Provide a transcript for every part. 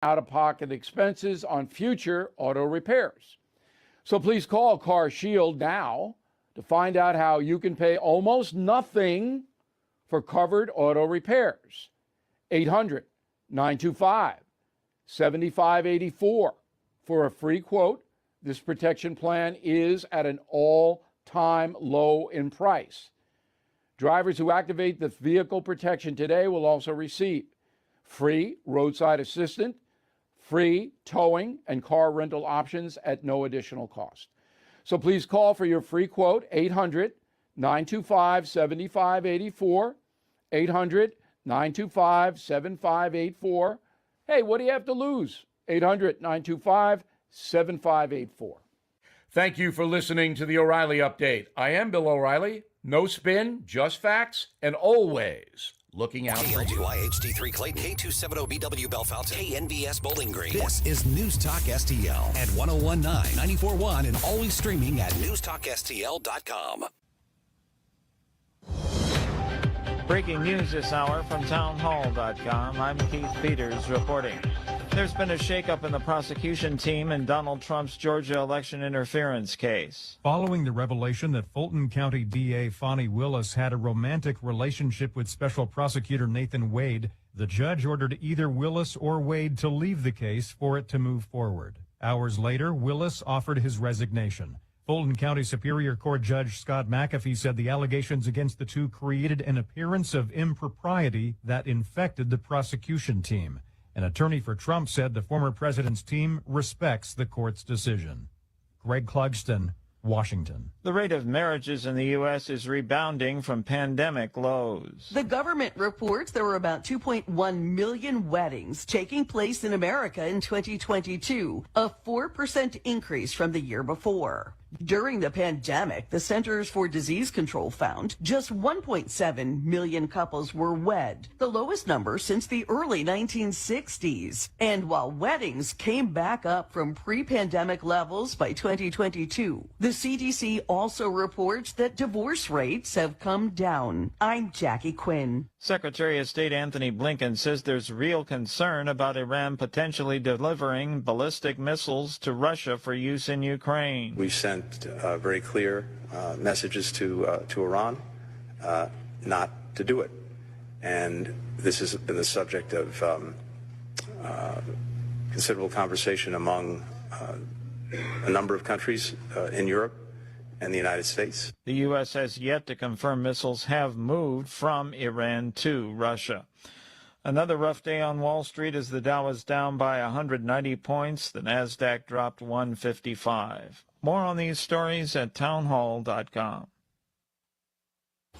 out-of-pocket expenses on future auto repairs. So please call Car Shield now to find out how you can pay almost nothing for covered auto repairs. 800-925-7584 for a free quote. This protection plan is at an all-time low in price. Drivers who activate the vehicle protection today will also receive free roadside assistance, free towing and car rental options at no additional cost. So please call for your free quote, 800-925-7584, 800-925-7584. Hey, what do you have to lose? 800-925-7584. Thank you for listening to the O'Reilly Update. I am Bill O'Reilly. No spin, just facts, and always looking out for you. KLDY HD3 Clayton, K270BW Bellefonte, KNVS Bowling Green. This is News Talk STL at 1019, 94.1, and always streaming at newstalkstl.com. Breaking news this hour from townhall.com. I'm Keith Peters reporting. There's been a shakeup in the prosecution team in Donald Trump's Georgia election interference case. Following the revelation that Fulton County DA Fonnie Willis had a romantic relationship with Special Prosecutor Nathan Wade, the judge ordered either Willis or Wade to leave the case for it to move forward. Hours later, Willis offered his resignation. Fulton County Superior Court Judge Scott McAfee said the allegations against the two created an appearance of impropriety that infected the prosecution team. An attorney for Trump said the former president's team respects the court's decision. Greg Clugston, Washington. The rate of marriages in the U.S. is rebounding from pandemic lows. The government reports there were about 2.1 million weddings taking place in America in 2022, a 4% increase from the year before. During the pandemic, the Centers for Disease Control found just 1.7 million couples were wed, the lowest number since the early 1960s. And while weddings came back up from pre-pandemic levels by 2022, the CDC also reports that divorce rates have come down. I'm Jackie Quinn. Secretary of State Anthony Blinken says there's real concern about Iran potentially delivering ballistic missiles to Russia for use in Ukraine. We've sent very clear messages to Iran not to do it. And this has been the subject of considerable conversation among a number of countries in Europe and the United States. The U.S. has yet to confirm missiles have moved from Iran to Russia. Another rough day on Wall Street as the Dow is down by 190 points. The Nasdaq dropped 155. More on these stories at townhall.com.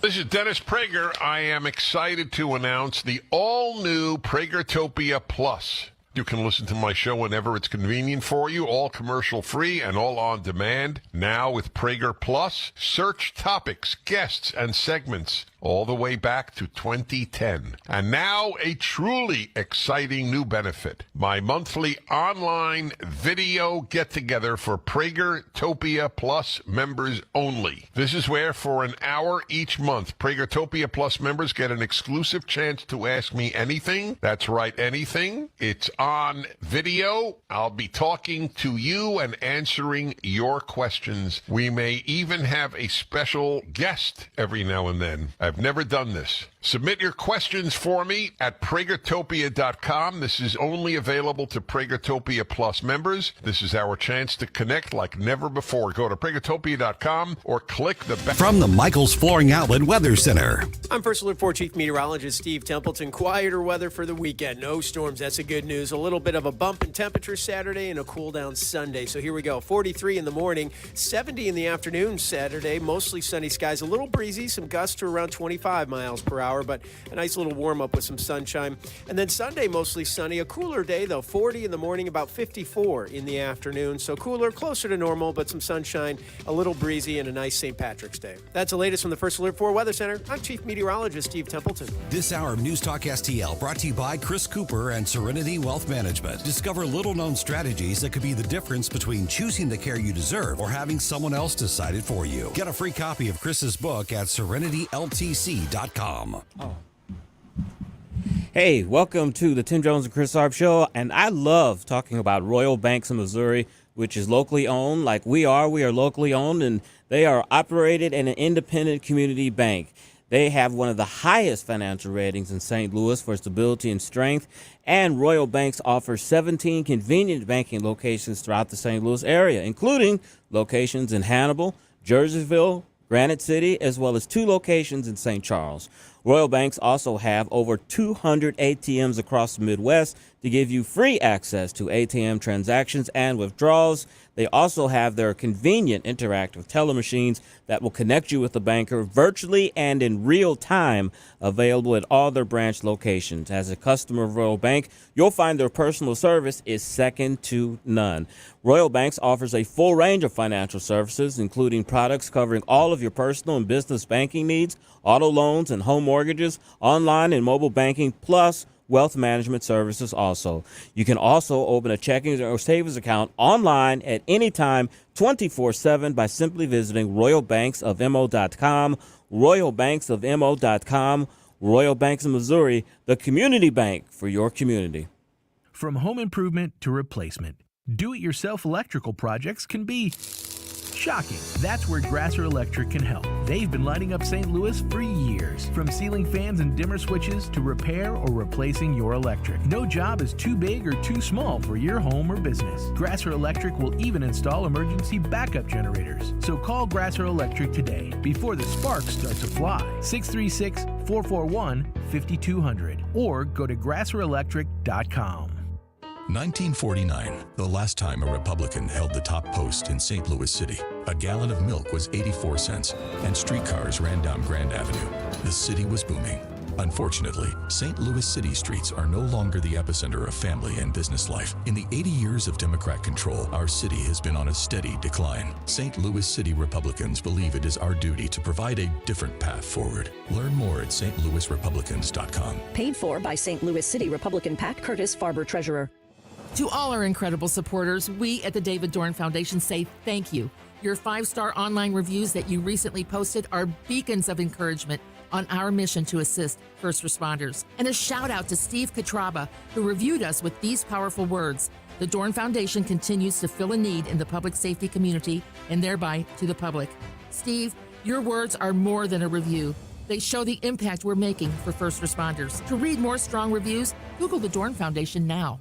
This is Dennis Prager. I am excited to announce the all-new Pragertopia Plus. You can listen to my show whenever it's convenient for you, all commercial-free and all on demand. Now with Prager Plus, search topics, guests, and segments all the way back to 2010. And now a truly exciting new benefit. My monthly online video get-together for Pragertopia Plus members only. This is where for an hour each month, Pragertopia Plus members get an exclusive chance to ask me anything. That's right, anything. It's on video. I'll be talking to you and answering your questions. We may even have a special guest every now and then. I've never done this. Submit your questions for me at Pragertopia.com. This is only available to Pragertopia Plus members. This is our chance to connect like never before. Go to Pragertopia.com or click the From the Michaels Flooring Outlet Weather Center. I'm First Alert 4 Chief Meteorologist Steve Templeton. Quieter weather for the weekend. No storms. That's the good news. A little bit of a bump in temperature Saturday and a cool down Sunday. So here we go. 43 in the morning, 70 in the afternoon Saturday. Mostly sunny skies. A little breezy. Some gusts to around 25 miles per hour, but a nice little warm up with some sunshine. And then Sunday, mostly sunny. A cooler day, though. 40 in the morning, about 54 in the afternoon. So cooler, closer to normal, but some sunshine, a little breezy, and a nice St. Patrick's Day. That's the latest from the First Alert 4 Weather Center. I'm Chief Meteorologist Steve Templeton. This hour of News Talk STL brought to you by Chris Cooper and Serenity Wealth Management. Discover little-known strategies that could be the difference between choosing the care you deserve or having someone else decide it for you. Get a free copy of Chris's book at serenityltc.com. Hey, welcome to the Tim Jones and Chris Arps Show. And I love talking about Royal Banks of Missouri, which is locally owned like we are. We are locally owned, and they are operated in an independent community bank. They have one of the highest financial ratings in St. Louis for stability and strength, and Royal Banks offers 17 convenient banking locations throughout the St. Louis area, including locations in Hannibal, Jerseyville, Granite City, as well as 2 locations in St. Charles. Royal Banks also have over 200 ATMs across the Midwest to give you free access to ATM transactions and withdrawals. They also have their convenient interactive teller machines that will connect you with the banker virtually and in real time, available at all their branch locations. As a customer of Royal Bank, you'll find their personal service is second to none. Royal Banks offers a full range of financial services, including products covering all of your personal and business banking needs, auto loans and home mortgages, online and mobile banking, plus wealth management services also. You can also open a checking or savings account online at any time, 24/7, by simply visiting royalbanksofmo.com, royalbanksofmo.com. Royal Banks of Missouri, the community bank for your community. From home improvement to replacement, do-it-yourself electrical projects can be shocking. That's where Grasser Electric can help. They've been lighting up St. Louis for years. From ceiling fans and dimmer switches to repair or replacing your electric. No job is too big or too small for your home or business. Grasser Electric will even install emergency backup generators. So call Grasser Electric today before the sparks start to fly. 636-441-5200 or go to grasserelectric.com. 1949, the last time a Republican held the top post in St. Louis City. A gallon of milk was 84 cents, and streetcars ran down Grand Avenue. The city was booming. Unfortunately, St. Louis city streets are no longer the epicenter of family and business life. In the 80 years of Democrat control, our city has been on a steady decline. St. Louis City Republicans believe it is our duty to provide a different path forward. Learn more at stlouisrepublicans.com. Paid for by St. Louis City Republican Pat Curtis, Farber Treasurer. To all our incredible supporters, we at the David Dorn Foundation say thank you. Your 5-star online reviews that you recently posted are beacons of encouragement on our mission to assist first responders. And a shout out to Steve Katraba, who reviewed us with these powerful words. The Dorn Foundation continues to fill a need in the public safety community and thereby to the public. Steve, your words are more than a review. They show the impact we're making for first responders. To read more strong reviews, Google the Dorn Foundation now.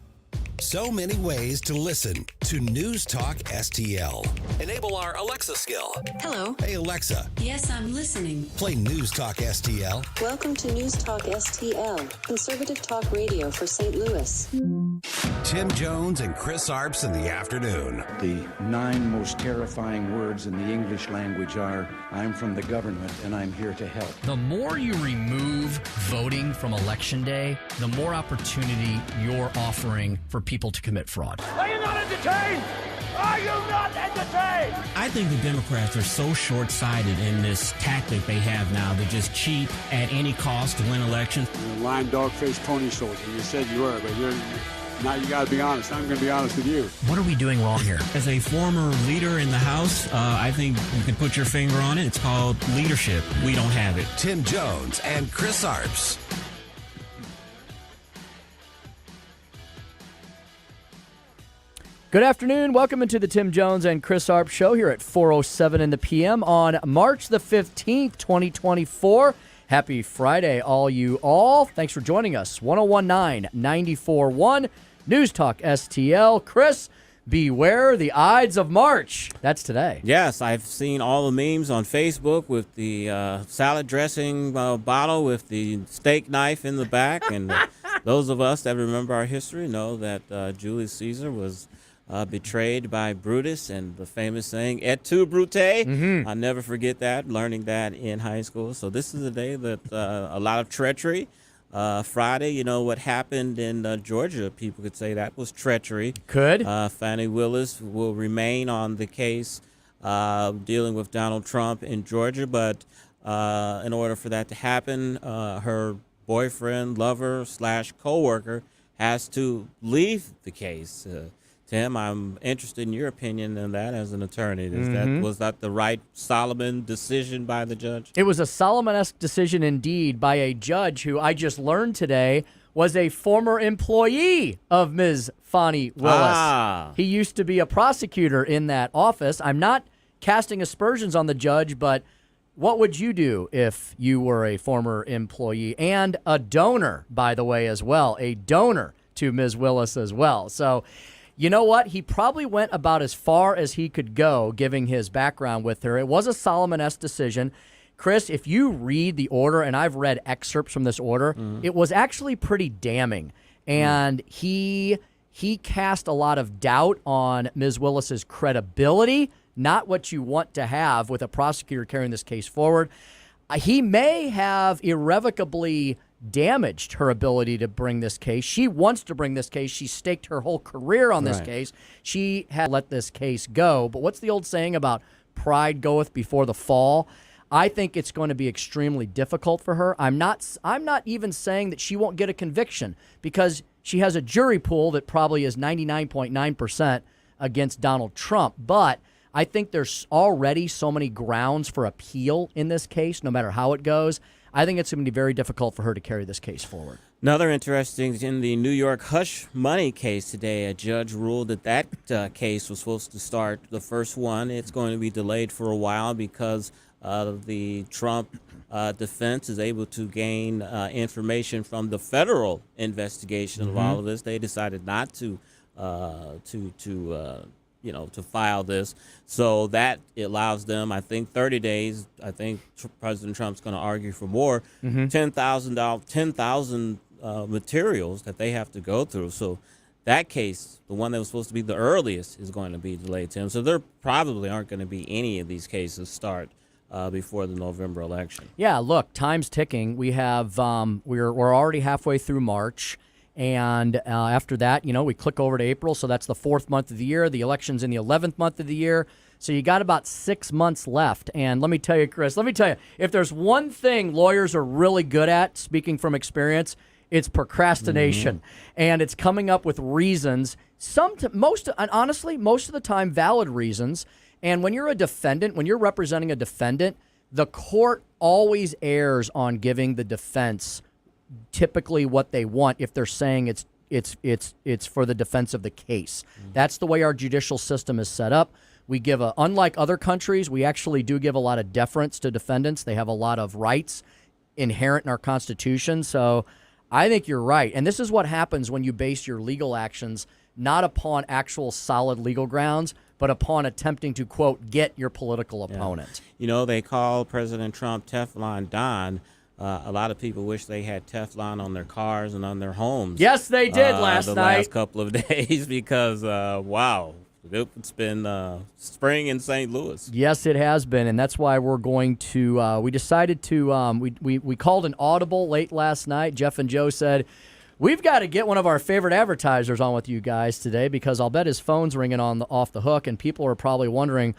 So many ways to listen to News Talk STL. Enable our Alexa skill. Hello. Hey, Alexa. Yes, I'm listening. Play News Talk STL. Welcome to News Talk STL, conservative talk radio for St. Louis. Tim Jones and Chris Arps in the afternoon. The 9 most terrifying words in the English language are, I'm from the government and I'm here to help. The more you remove voting from Election Day, the more opportunity you're offering for people to commit fraud. Are you not entertained? Are you not entertained? I think the Democrats are so short-sighted in this tactic they have now to just cheat at any cost to win elections. You're a lying dog-faced pony soldier. You said you were, but now you got to be honest. I'm going to be honest with you. What are we doing wrong here? As a former leader in the House, I think you can put your finger on it. It's called leadership. We don't have it. Tim Jones and Chris Arps. Good afternoon. Welcome into the Tim Jones and Chris Arps show here at 4:07 in the p.m. on March the 15th, 2024. Happy Friday, all you all. Thanks for joining us. 1019 941 News Talk STL. Chris, beware the Ides of March. That's today. Yes, I've seen all the memes on Facebook with the salad dressing bottle with the steak knife in the back. And those of us that remember our history know that Julius Caesar was betrayed by Brutus, and the famous saying, et tu, Brute? I'll never forget that, learning that in high school. So this is a day that a lot of treachery. Friday, you know, what happened in Georgia, people could say that was treachery. Could. Fani Willis will remain on the case dealing with Donald Trump in Georgia, but in order for that to happen, her boyfriend, lover, / co-worker has to leave the case. Tim, I'm interested in your opinion on that as an attorney. Was that the right Solomon decision by the judge? It was a Solomon-esque decision indeed by a judge who I just learned today was a former employee of Ms. Fani Willis. He used to be a prosecutor in that office. I'm not casting aspersions on the judge, but what would you do if you were a former employee and a donor, by the way, as well, a donor to Ms. Willis as well? So, you know what? He probably went about as far as he could go, giving his background with her. It was a Solomon-esque decision. Chris, if you read the order, and I've read excerpts from this order, it was actually pretty damning. And he cast a lot of doubt on Ms. Willis's credibility, not what you want to have with a prosecutor carrying this case forward. He may have irrevocably damaged her ability to bring this case. She wants to bring this case. She staked her whole career on this case. She had let this case go. But what's the old saying about pride goeth before the fall? I think it's going to be extremely difficult for her. I'm not even saying that she won't get a conviction, because she has a jury pool that probably is 99.9% against Donald Trump. But I think there's already so many grounds for appeal in this case, no matter how it goes. I think it's going to be very difficult for her to carry this case forward. Another interesting, in the New York hush money case today, a judge ruled that case was supposed to start, the first one. It's going to be delayed for a while because the Trump defense is able to gain information from the federal investigation of all of this. They decided not to file this, so that allows them, I think, 30 days. I think President Trump's going to argue for more, 10,000 materials that they have to go through. So that case, the one that was supposed to be the earliest, is going to be delayed, Tim. So there probably aren't going to be any of these cases start before the November election. Yeah, look, time's ticking. We have we're already halfway through March, and after that, we click over to April. So that's the 4th month of the year. The election's in the 11th month of the year. So you got about 6 months left. And let me tell you, Chris, if there's one thing lawyers are really good at, speaking from experience, it's procrastination, and it's coming up with reasons. Most of the time, valid reasons. And when you're a defendant, when you're representing a defendant, the court always errs on giving the defense typically what they want if they're saying it's for the defense of the case. That's the way our judicial system is set up. We give unlike other countries, we actually do give a lot of deference to defendants. They have a lot of rights inherent in our Constitution. So I think you're right. And this is what happens when you base your legal actions not upon actual solid legal grounds, but upon attempting to, quote, get your political opponent. They call President Trump Teflon Don. A lot of people wish they had Teflon on their cars and on their homes. Yes, they did last night. The last couple of days because, wow, it's been spring in St. Louis. Yes, it has been, and that's why we're going to, we decided to, we called an audible late last night. Jeff and Joe said, we've got to get one of our favorite advertisers on with you guys today, because I'll bet his phone's ringing off the hook, and people are probably wondering,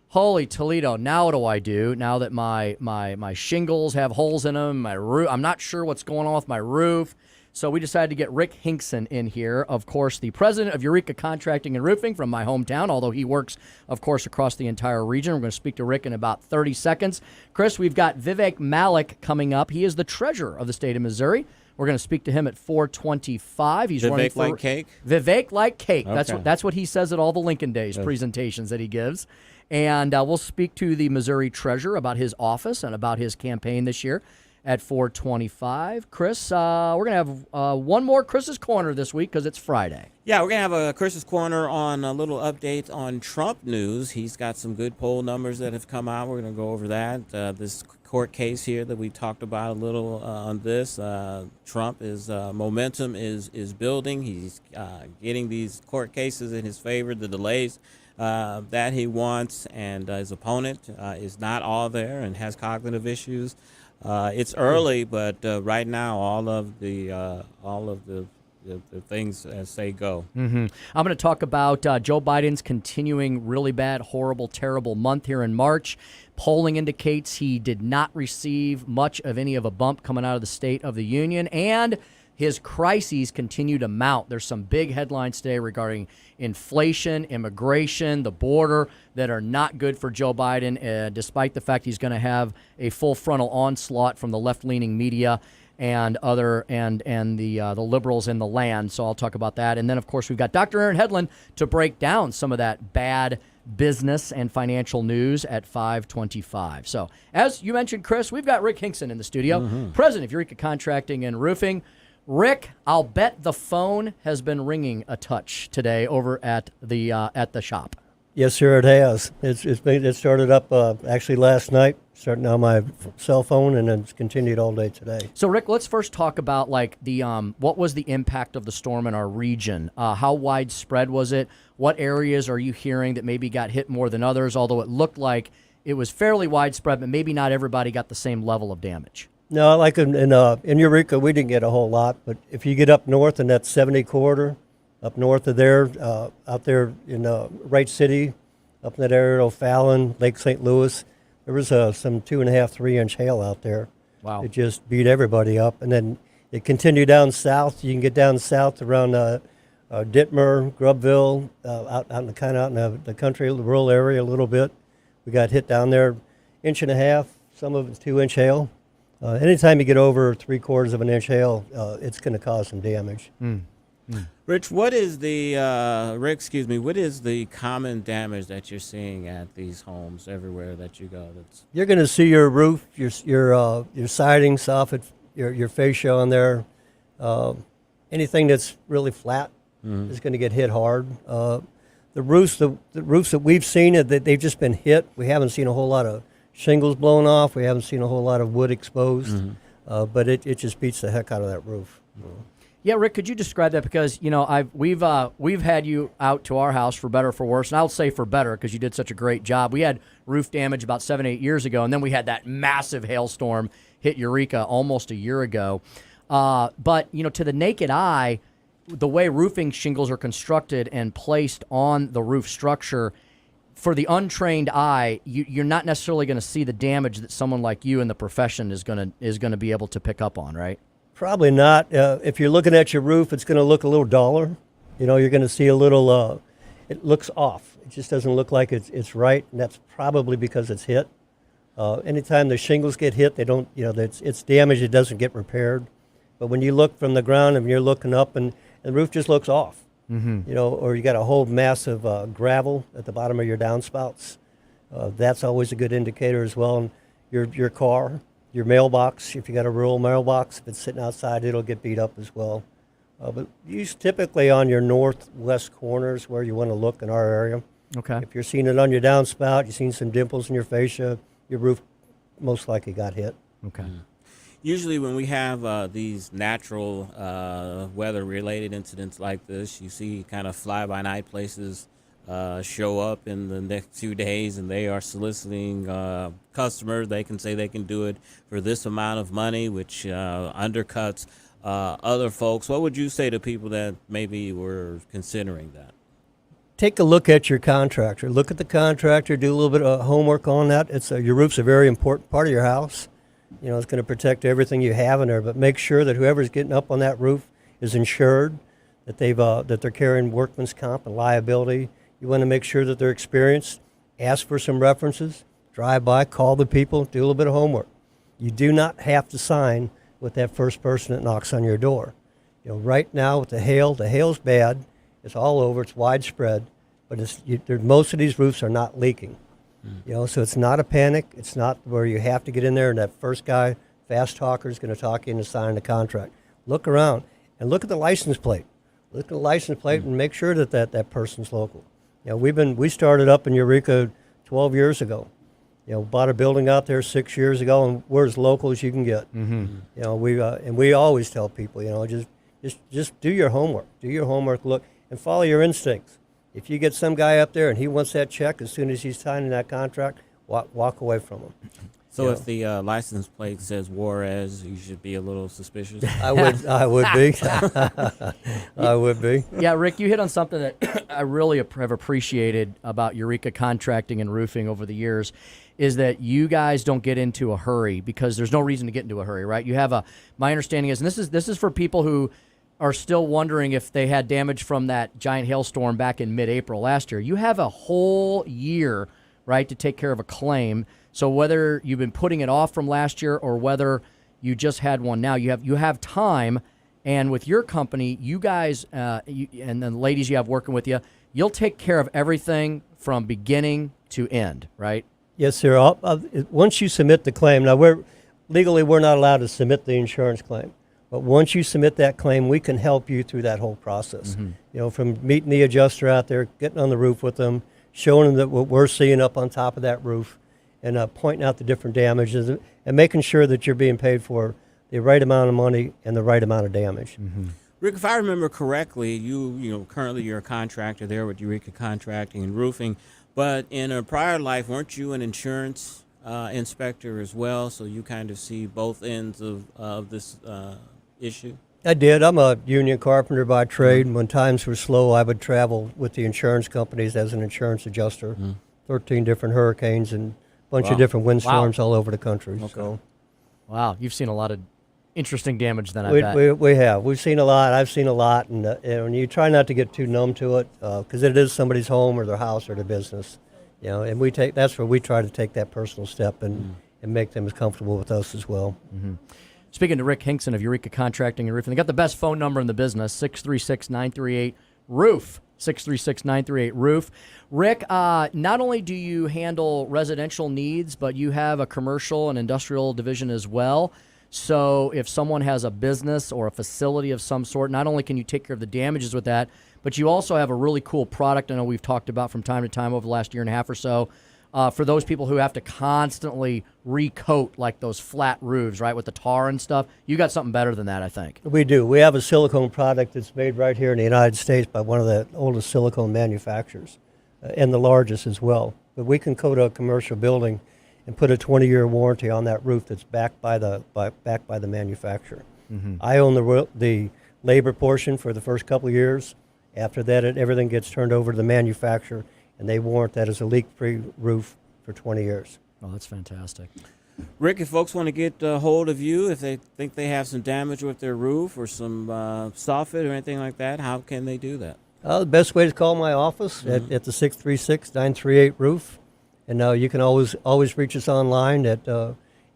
holy Toledo, now what do I do? Now that my shingles have holes in them, my roof, I'm not sure what's going on with my roof. So we decided to get Rick Hinkson in here, of course, the president of Eureka Contracting and Roofing from my hometown, although he works, of course, across the entire region. We're going to speak to Rick in about 30 seconds. Chris, we've got Vivek Malik coming up. He is the treasurer of the state of Missouri. We're going to speak to him at 4:25. He's running for like cake? Vivek like cake. Okay. That's what he says at all the Lincoln Days presentations that he gives. And we'll speak to the Missouri treasurer about his office and about his campaign this year at 4:25. Chris, we're going to have one more Chris's Corner this week because it's Friday. Yeah, we're going to have a Chris's Corner on a little update on Trump news. He's got some good poll numbers that have come out. We're going to go over that. This court case here that we talked about a little on this. Trump is momentum is building. He's getting these court cases in his favor, the delays that he wants, and his opponent is not all there and has cognitive issues. It's early, but right now all of the things as they go. I'm going to talk about Joe Biden's continuing really bad, horrible, terrible month here in March. Polling indicates he did not receive much of any of a bump coming out of the State of the Union, and his crises continue to mount. There's some big headlines today regarding inflation, immigration, the border that are not good for Joe Biden, despite the fact he's going to have a full frontal onslaught from the left-leaning media. and the liberals in the land. So I'll talk about that. And then, of course, we've got Dr. Aaron Hedlund to break down some of that bad business and financial news at 5:25. So as you mentioned, Chris, we've got Rick Hinkson in the studio, president of Eureka Contracting and Roofing. Rick, I'll bet the phone has been ringing a touch today over at the shop. Yes, sir, it has. It started up actually last night, starting on my cell phone, and then it's continued all day today. So, Rick, let's first talk about what was the impact of the storm in our region? How widespread was it? What areas are you hearing that maybe got hit more than others? Although it looked like it was fairly widespread, but maybe not everybody got the same level of damage. No, like in Eureka, we didn't get a whole lot, but if you get up north in that 70 corridor, up north of there, out there in Wright City, up in that area, O'Fallon, Lake St. Louis, there was some 2.5, 3-inch hail out there. Wow. It just beat everybody up. And then it continued down south. You can get down south around Dittmer, Grubville, out in the country, the rural area a little bit. We got hit down there, 1.5 inches, some of it's 2-inch hail. Anytime you get over 3/4 of an inch hail, it's going to cause some damage. Rich, what is the what is the common damage that you're seeing at these homes everywhere that you go? You're going to see your roof, your siding, soffit, your fascia on there. Anything that's really flat is going to get hit hard. The roofs that we've seen, that they've just been hit. We haven't seen a whole lot of shingles blown off. We haven't seen a whole lot of wood exposed. But it just beats the heck out of that roof. Yeah, Rick, could you describe that? Because we've had you out to our house for better or for worse, and I'll say for better because you did such a great job. We had roof damage about 7-8 years ago, and then we had that massive hailstorm hit Eureka almost a year ago. But to the naked eye, the way roofing shingles are constructed and placed on the roof structure, for the untrained eye, you're not necessarily going to see the damage that someone like you in the profession is going to be able to pick up on, right? Probably not. If you're looking at your roof, it's going to look a little duller. You're going to see a little, it looks off. It just doesn't look like it's right, and that's probably because it's hit. Anytime the shingles get hit, they don't, it's damaged, it doesn't get repaired. But when you look from the ground and you're looking up and the roof just looks off, or you got a whole mass of gravel at the bottom of your downspouts, that's always a good indicator as well. And your car, your mailbox, if you got a rural mailbox, if it's sitting outside, it'll get beat up as well. But use typically on your northwest corners where you want to look in our area. Okay. If you're seeing it on your downspout, you're seeing some dimples in your fascia, your roof most likely got hit. Okay. Usually when we have these natural weather-related incidents like this, you see kind of fly-by-night places show up in the next few days, and they are soliciting customers. They can say they can do it for this amount of money, which undercuts other folks. What would you say to people that maybe were considering that? Take a look at your contractor. Look at the contractor. Do a little bit of homework on that. Your roof's a very important part of your house. It's going to protect everything you have in there. But make sure that whoever's getting up on that roof is insured, that they're carrying workman's comp and liability. You want to make sure that they're experienced. Ask for some references. Drive by, call the people, do a little bit of homework. You do not have to sign with that first person that knocks on your door. Right now with the hail's bad. It's all over. It's widespread, but most of these roofs are not leaking. So it's not a panic. It's not where you have to get in there and that first guy, fast talker, is going to talk you into signing the contract. Look around and look at the license plate. Look at the license plate and make sure that person's local. We started up in Eureka 12 years ago. Bought a building out there 6 years ago, and we're as local as you can get. We always tell people, just do your homework. Do your homework. Look. And follow your instincts. If you get some guy up there and he wants that check as soon as he's signing that contract, walk away from him. So if the license plate says Juarez, you should be a little suspicious? I would be. I would be. Yeah, Rick, you hit on something that I really have appreciated about Eureka Contracting and Roofing over the years, is that you guys don't get into a hurry, because there's no reason to get into a hurry, right? You have my understanding is, and this is for people who are still wondering if they had damage from that giant hailstorm back in mid-April last year. You have a whole year, right, to take care of a claim. So whether you've been putting it off from last year or whether You just had one now. You have time, and with your company, you guys and the ladies you have working with you, you'll take care of everything from beginning to end, right? Yes, sir. Once you submit the claim, now we're not allowed to submit the insurance claim, but once you submit that claim, we can help you through that whole process. From meeting the adjuster out there, getting on the roof with them, showing them that what we're seeing up on top of that roof, and pointing out the different damages, and making sure that you're being paid for the right amount of money and the right amount of damage. Rick, if I remember correctly, currently you're a contractor there with Eureka Contracting and Roofing, but in a prior life, weren't you an insurance inspector as well? So you kind of see both ends of this issue? I did. I'm a union carpenter by trade, and when times were slow, I would travel with the insurance companies as an insurance adjuster. 13 different hurricanes and a bunch of different windstorms all over the country. Okay. So, wow, you've seen a lot of interesting damage then, I bet. we have. We've seen a lot. I've seen a lot, and you try not to get too numb to it because it is somebody's home or their house or their business. And that's where we try to take that personal step and make them as comfortable with us as well. Speaking to Rick Hinkson of Eureka Contracting and Roofing, they got the best phone number in the business, 636-938-ROOF, 636-938-ROOF. Rick, not only do you handle residential needs, but you have a commercial and industrial division as well. So if someone has a business or a facility of some sort, not only can you take care of the damages with that, but you also have a really cool product I know we've talked about from time to time over the last year and a half or so, for those people who have to constantly recoat like those flat roofs, right, with the tar and stuff. You got something better than that, I think. We do. We have a silicone product that's made right here in the United States by one of the oldest silicone manufacturers and the largest as well. But we can coat a commercial building and put a 20-year warranty on that roof that's backed by the manufacturer. I own the labor portion for the first couple of years. After that, everything gets turned over to the manufacturer, and they warrant that as a leak-free roof for 20 years. Oh, that's fantastic. Rick, if folks want to get a hold of you, if they think they have some damage with their roof or some soffit or anything like that, how can they do that? The best way is to call my office at the 636-938-ROOF. And you can always reach us online at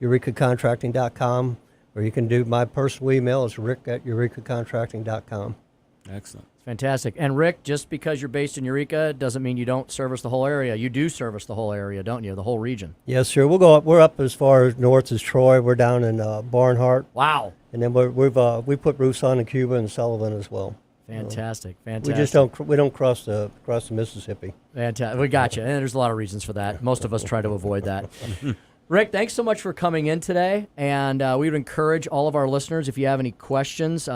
eurekacontracting.com, or you can do my personal email is rick@eurekacontracting.com. Excellent. Fantastic. And Rick, just because you're based in Eureka doesn't mean you don't service the whole area. You do service the whole area, don't you? The whole region. Yes, sir. We'll go up. We're up as far as north as Troy. We're down in Barnhart. Wow. And then we put roofs on in Cuba and Sullivan as well. Fantastic. We just don't cross the Mississippi. Fantastic. We got you. And there's a lot of reasons for that. Most of us try to avoid that. Rick, thanks so much for coming in today. And we would encourage all of our listeners, if you have any questions,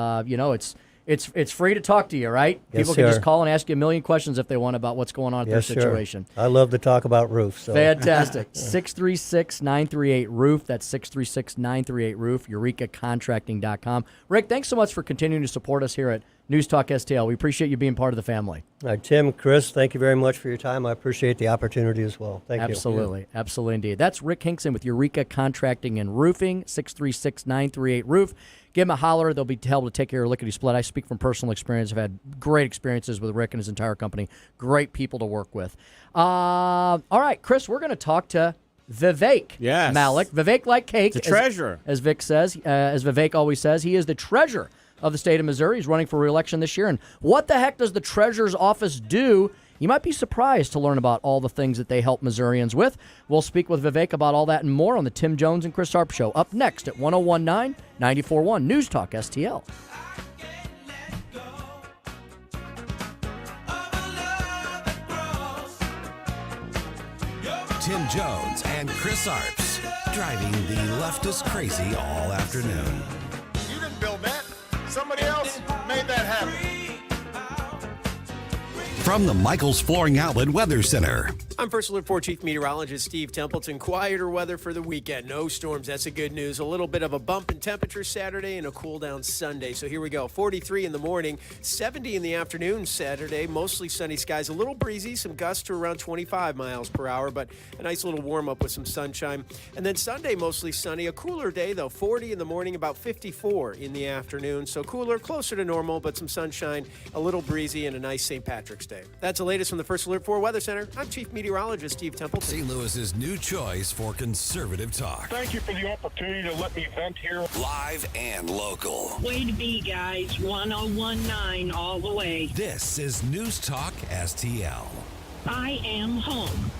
it's free to talk to you, right? Yes, People can sir. just call and ask you a million questions if they want about what's going on at their situation. Sure. I love to talk about roofs. So. Fantastic. 636-938-ROOF. That's 636-938-ROOF, eurekacontracting.com. Rick, thanks so much for continuing to support us here at News Talk STL. We appreciate you being part of the family. Tim, Chris, thank you very much for your time. I appreciate the opportunity as well. Thank you. Absolutely. Absolutely indeed. That's Rick Hinkson with Eureka Contracting and Roofing, 636-938-ROOF. Give them a holler. They'll be able to take care of lickety-split. I speak from personal experience. I've had great experiences with Rick and his entire company. Great people to work with. All right, Chris, we're going to talk to Vivek Malik. Vivek like cake. The treasurer. As Vic says, as Vivek always says, he is the treasurer of the state of Missouri. He's running for re-election this year. And what the heck does the treasurer's office do? You might be surprised to learn about all the things that they help Missourians with. We'll speak with Vivek about all that and more on the Tim Jones and Chris Arps Show. Up next at 101.9, 94.1 News Talk STL. Tim Jones and Chris Arps, driving the leftist crazy all afternoon. You didn't build that. Somebody else made that happen. From the Michaels Flooring Outlet Weather Center. I'm First Alert 4 Chief Meteorologist Steve Templeton. Quieter weather for the weekend. No storms. That's the good news. A little bit of a bump in temperature Saturday and a cool down Sunday. So here we go. 43 in the morning, 70 in the afternoon Saturday. Mostly sunny skies. A little breezy. Some gusts to around 25 miles per hour, but a nice little warm up with some sunshine. And then Sunday, mostly sunny. A cooler day, though. 40 in the morning, about 54 in the afternoon. So cooler, closer to normal, but some sunshine, a little breezy, and a nice St. Patrick's Day. That's the latest from the First Alert 4 Weather Center. I'm Chief Meteorologist meteorologist Steve Templeton. St. Louis's new choice for conservative talk. Thank you for the opportunity to let me vent here. Live and local. Way to be, guys. 1019 all the way. This is News Talk STL. I am home.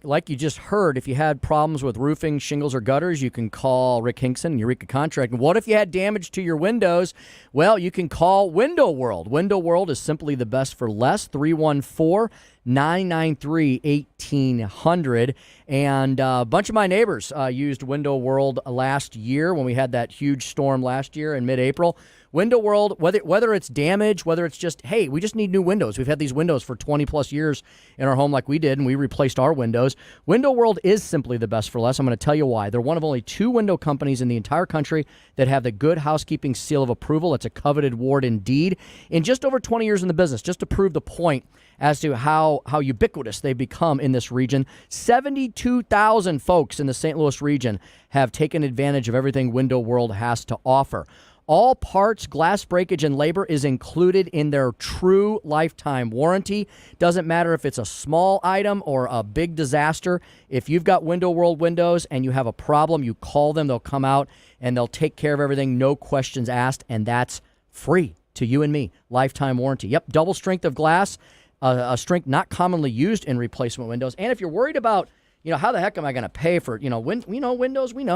Like you just heard, if you had problems with roofing, shingles, or gutters, you can call Rick Hinkson, Eureka Contracting. What if you had damage to your windows? Well, you can call Window World. Window World is simply the best for less. 314-993-1800. And a bunch of my neighbors used Window World last year when we had that huge storm last year in mid-April. Window World, whether it's damage, whether it's just, hey, we just need new windows. We've had these windows for 20 plus years in our home like we did, and we replaced our windows. Window World is simply the best for less. I'm going to tell you why. They're one of only 2 window companies in the entire country that have the Good Housekeeping seal of approval. It's a coveted award indeed. In just over 20 years in the business, just to prove the point as to how ubiquitous they've become in this region, 72,000 folks in the St. Louis region have taken advantage of everything Window World has to offer. All parts, glass breakage, and labor is included in their true lifetime warranty. Doesn't matter if it's a small item or a big disaster. If you've got Window World windows and you have a problem, you call them. They'll come out and they'll take care of everything, no questions asked, and that's free to you and me. Lifetime warranty. Yep, double strength of glass, a strength not commonly used in replacement windows. And if you're worried about, how the heck am I going to pay for, windows? We know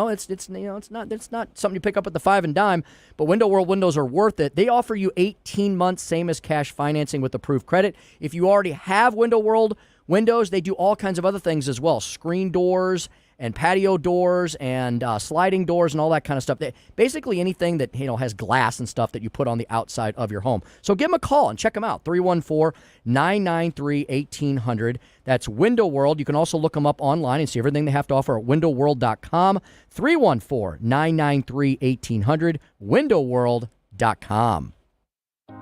it's not something you pick up at the 5 and dime, but Window World windows are worth it. They offer you 18 months, same as cash financing with approved credit. If you already have Window World windows, they do all kinds of other things as well. Screen doors and patio doors and sliding doors and all that kind of stuff. Basically anything that has glass and stuff that you put on the outside of your home. So give them a call and check them out. 314-993-1800. That's Window World. You can also look them up online and see everything they have to offer at windowworld.com. 314-993-1800. windowworld.com.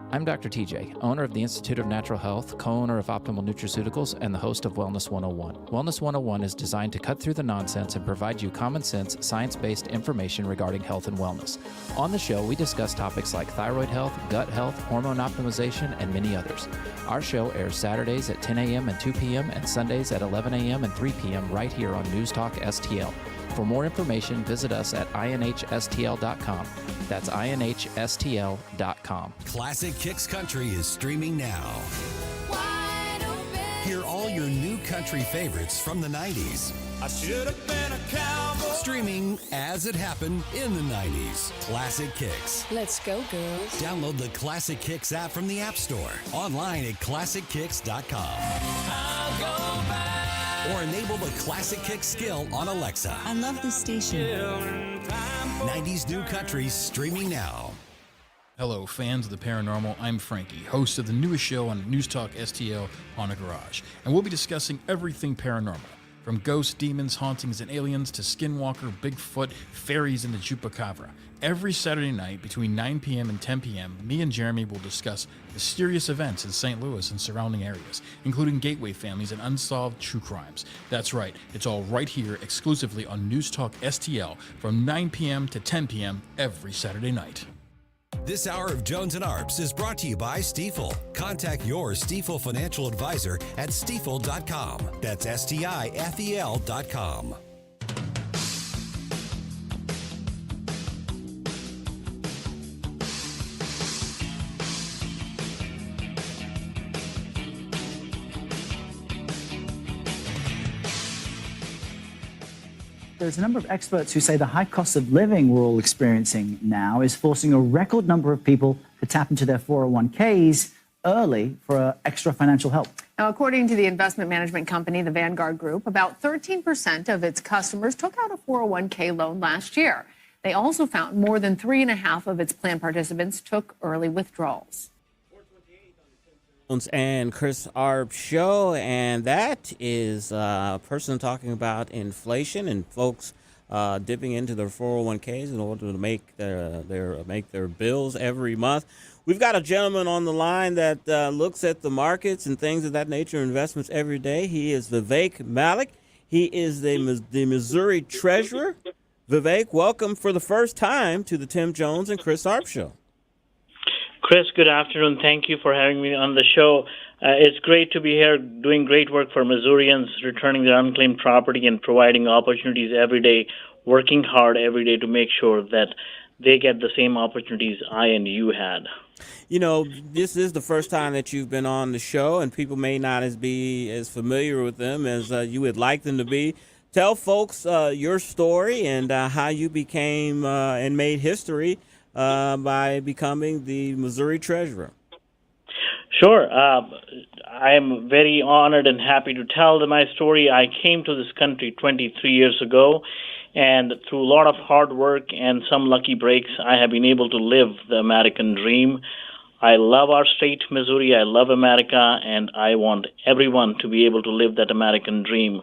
I'm Dr. TJ, owner of the Institute of Natural Health, co-owner of Optimal Nutraceuticals, and the host of Wellness 101. Wellness 101 is designed to cut through the nonsense and provide you common sense, science-based information regarding health and wellness. On the show, we discuss topics like thyroid health, gut health, hormone optimization, and many others. Our show airs Saturdays at 10 a.m. and 2 p.m. and Sundays at 11 a.m. and 3 p.m. right here on News Talk STL. For more information, visit us at inhstl.com. That's inhstl.com. Classic Kicks Country is streaming now. Hear all your new country favorites from the 90s. I should have been a cowboy. Streaming as it happened in the 90s. Classic Kicks. Let's go, girls. Download the Classic Kicks app from the App Store. Online at ClassicKicks.com. I'll go back. Or enable the Classic Kicks skill on Alexa. I love this station. 90s New Country streaming now. Hello, fans of the paranormal. I'm Frankie, host of the newest show on News Talk STL on a Garage. And we'll be discussing everything paranormal, from ghosts, demons, hauntings, and aliens to Skinwalker, Bigfoot, fairies, and the Chupacabra. Every Saturday night between 9 p.m. and 10 p.m., me and Jeremy will discuss mysterious events in St. Louis and surrounding areas, including gateway families and unsolved true crimes. That's right, it's all right here exclusively on News Talk STL from 9 p.m. to 10 p.m. every Saturday night. This hour of Jones and Arps is brought to you by Stifel. Contact your Stifel financial advisor at stifel.com. That's STIFEL.com. There's a number of experts who say the high cost of living we're all experiencing now is forcing a record number of people to tap into their 401ks early for extra financial help. Now, according to the investment management company, the Vanguard Group, about 13% of its customers took out a 401k loan last year. They also found more than 3.5 of its plan participants took early withdrawals. And Chris Arps show, and that is a person talking about inflation and folks dipping into their 401ks in order to make their bills every month. We've got a gentleman on the line that looks at the markets and things of that nature, investments every day. He is Vivek Malik. He is the Missouri Treasurer. Vivek, welcome for the first time to the Tim Jones and Chris Arps show. Chris, good afternoon. Thank you for having me on the show. It's great to be here doing great work for Missourians, returning their unclaimed property and providing opportunities every day, working hard every day to make sure that they get the same opportunities I and you had. You know, this is the first time that you've been on the show, and people may not be as familiar with them as you would like them to be. Tell folks your story and how you became and made history by becoming the Missouri Treasurer. Sure. I am very honored and happy to tell my story. I came to this country 23 years ago, and through a lot of hard work and some lucky breaks, I have been able to live the American dream. I love our state, Missouri. I love America, and I want everyone to be able to live that American dream.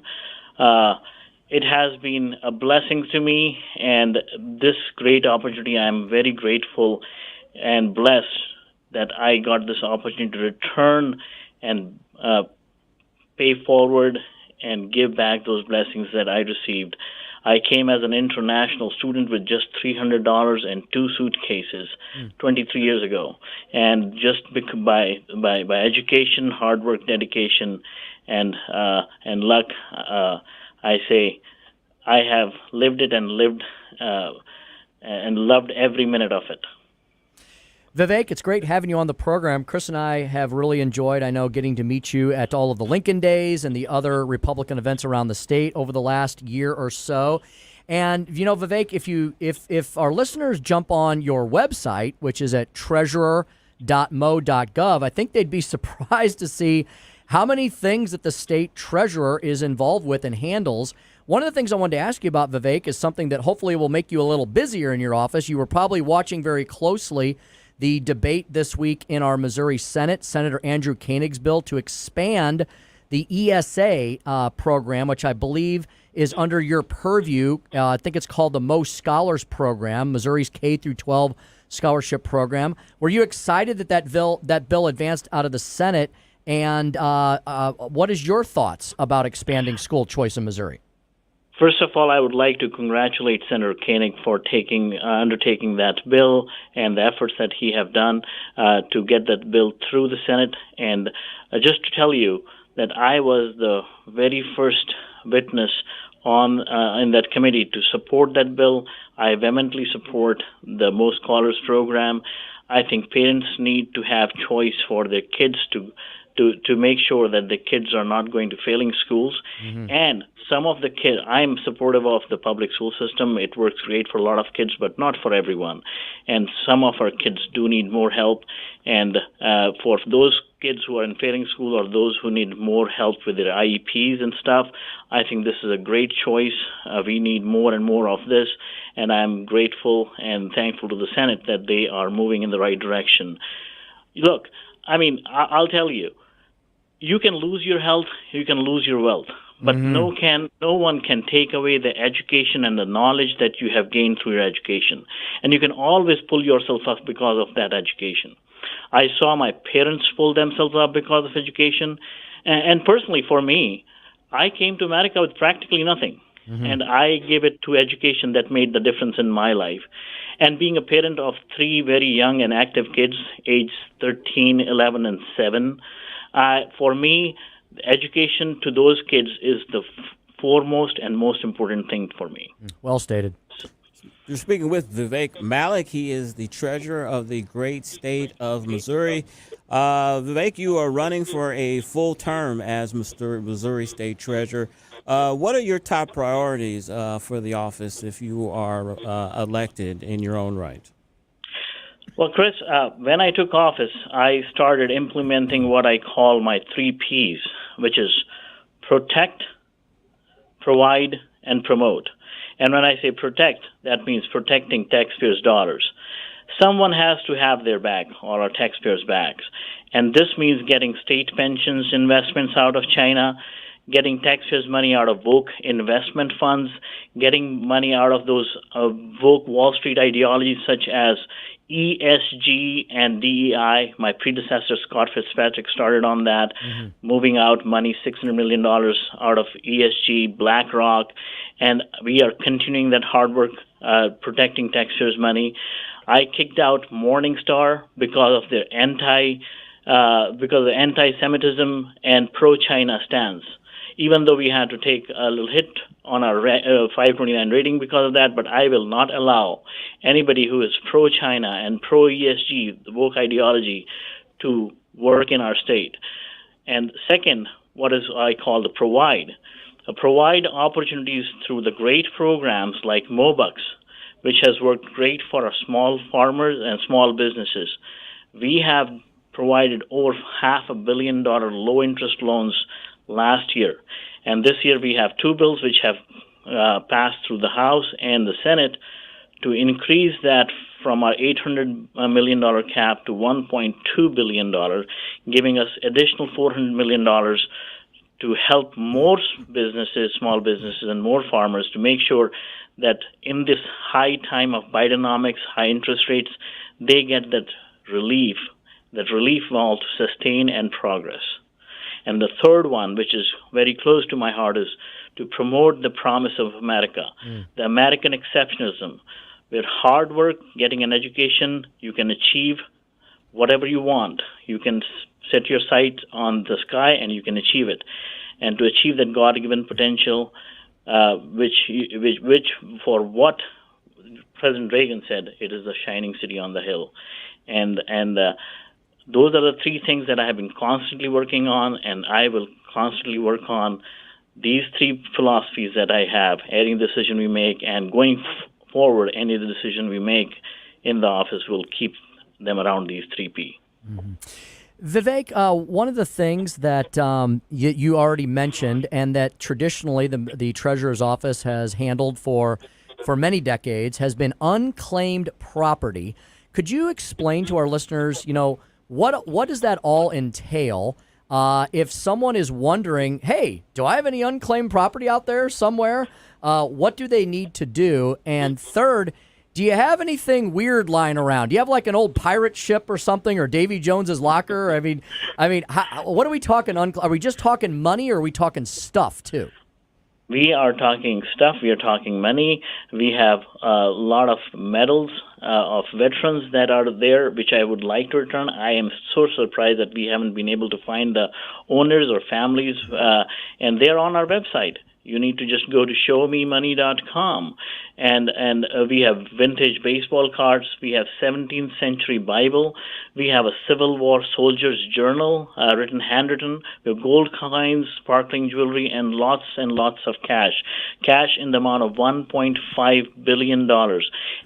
It has been a blessing to me, and this great opportunity, I'm very grateful and blessed that I got this opportunity to return and pay forward and give back those blessings that I received. I came as an international student with just $300 and 2 suitcases 23 years ago, and just by education, hard work, dedication, and luck, I say I have lived it and loved every minute of it. Vivek, it's great having you on the program. Chris and I have really enjoyed, I know, getting to meet you at all of the Lincoln Days and the other Republican events around the state over the last year or so. And, you know, Vivek, if our listeners jump on your website, which is at treasurer.mo.gov, I think they'd be surprised to see how many things that the state treasurer is involved with and handles. One of the things I wanted to ask you about, Vivek, is something that hopefully will make you a little busier in your office. You were probably watching very closely the debate this week in our Missouri Senate, Senator Andrew Koenig's bill to expand the ESA program, which I believe is under your purview. I think it's called the Most Scholars Program, Missouri's K through 12 scholarship program. Were you excited that bill advanced out of the Senate? And what is your thoughts about expanding school choice in Missouri? First of all, I would like to congratulate Senator Koenig for undertaking that bill and the efforts that he have done to get that bill through the Senate. And just to tell you that I was the very first witness in that committee to support that bill. I vehemently support the Most Scholars program. I think parents need to have choice for their kids to make sure that the kids are not going to failing schools. Mm-hmm. And some of the kids, I'm supportive of the public school system. It works great for a lot of kids, but not for everyone. And some of our kids do need more help. And for those kids who are in failing school or those who need more help with their IEPs and stuff, I think this is a great choice. We need more and more of this. And I'm grateful and thankful to the Senate that they are moving in the right direction. Look, I mean, I'll tell you, you can lose your health, you can lose your wealth, but no one can take away the education and the knowledge that you have gained through your education. And you can always pull yourself up because of that education. I saw my parents pull themselves up because of education. And personally, for me, I came to America with practically nothing. Mm-hmm. And I gave it to education that made the difference in my life. And being a parent of 3 very young and active kids, aged 13, 11, and 7, for me, education to those kids is the foremost and most important thing for me. Well stated. You're speaking with Vivek Malik. He is the treasurer of the great state of Missouri. Vivek, you are running for a full term as Missouri State Treasurer. What are your top priorities for the office if you are elected in your own right? Well, Chris, when I took office, I started implementing what I call my 3 Ps, which is protect, provide, and promote. And when I say protect, that means protecting taxpayers' dollars. Someone has to have their back, or our taxpayers' backs. And this means getting state pensions investments out of China, getting taxpayers' money out of woke investment funds, getting money out of those woke Wall Street ideologies such as ESG and DEI. My predecessor, Scott Fitzpatrick, started on that, moving out money, $600 million out of ESG, BlackRock, and we are continuing that hard work, protecting taxpayers' money. I kicked out Morningstar because of their because of anti-Semitism and pro-China stance. Even though we had to take a little hit on our 529 rating because of that, but I will not allow anybody who is pro-China and pro-ESG, the woke ideology, to work in our state. And second, what is I call the provide. Provide opportunities through the great programs like MOBUX, which has worked great for our small farmers and small businesses. We have provided over $500 million low-interest loans last year. And this year we have two bills which have passed through the House and the Senate to increase that from our $800 million cap to $1.2 billion, giving us additional $400 million to help more businesses, small businesses, and more farmers to make sure that in this high time of Bidenomics, high interest rates, they get that relief valve to sustain and progress. And the third one, which is very close to my heart, is to promote the promise of America, the American exceptionalism. With hard work, getting an education, you can achieve whatever you want. You can set your sight on the sky and you can achieve it. And to achieve that God-given potential, which for what President Reagan said, it is the shining city on the hill. And those are the three things that I have been constantly working on, and I will constantly work on these three philosophies that I have, any decision we make, and going forward, any of the decision we make in the office will keep them around these 3P. Mm-hmm. Vivek, one of the things that you already mentioned and that traditionally the Treasurer's Office has handled for many decades has been unclaimed property. Could you explain to our listeners, what does that all entail? If someone is wondering, hey, do I have any unclaimed property out there somewhere? What do they need to do? And third, do you have anything weird lying around? Do you have like an old pirate ship or something, or Davy Jones's locker? I mean, what are we talking? Are we just talking money, or are we talking stuff too? We are talking stuff. We are talking money. We have a lot of medals of veterans that are there, which I would like to return. I am so surprised that we haven't been able to find the owners or families, and they're on our website. You need to just go to showmemoney.com. And we have vintage baseball cards. We have 17th century Bible. We have a Civil War soldier's journal, handwritten. We have gold coins, sparkling jewelry, and lots of cash. Cash in the amount of $1.5 billion.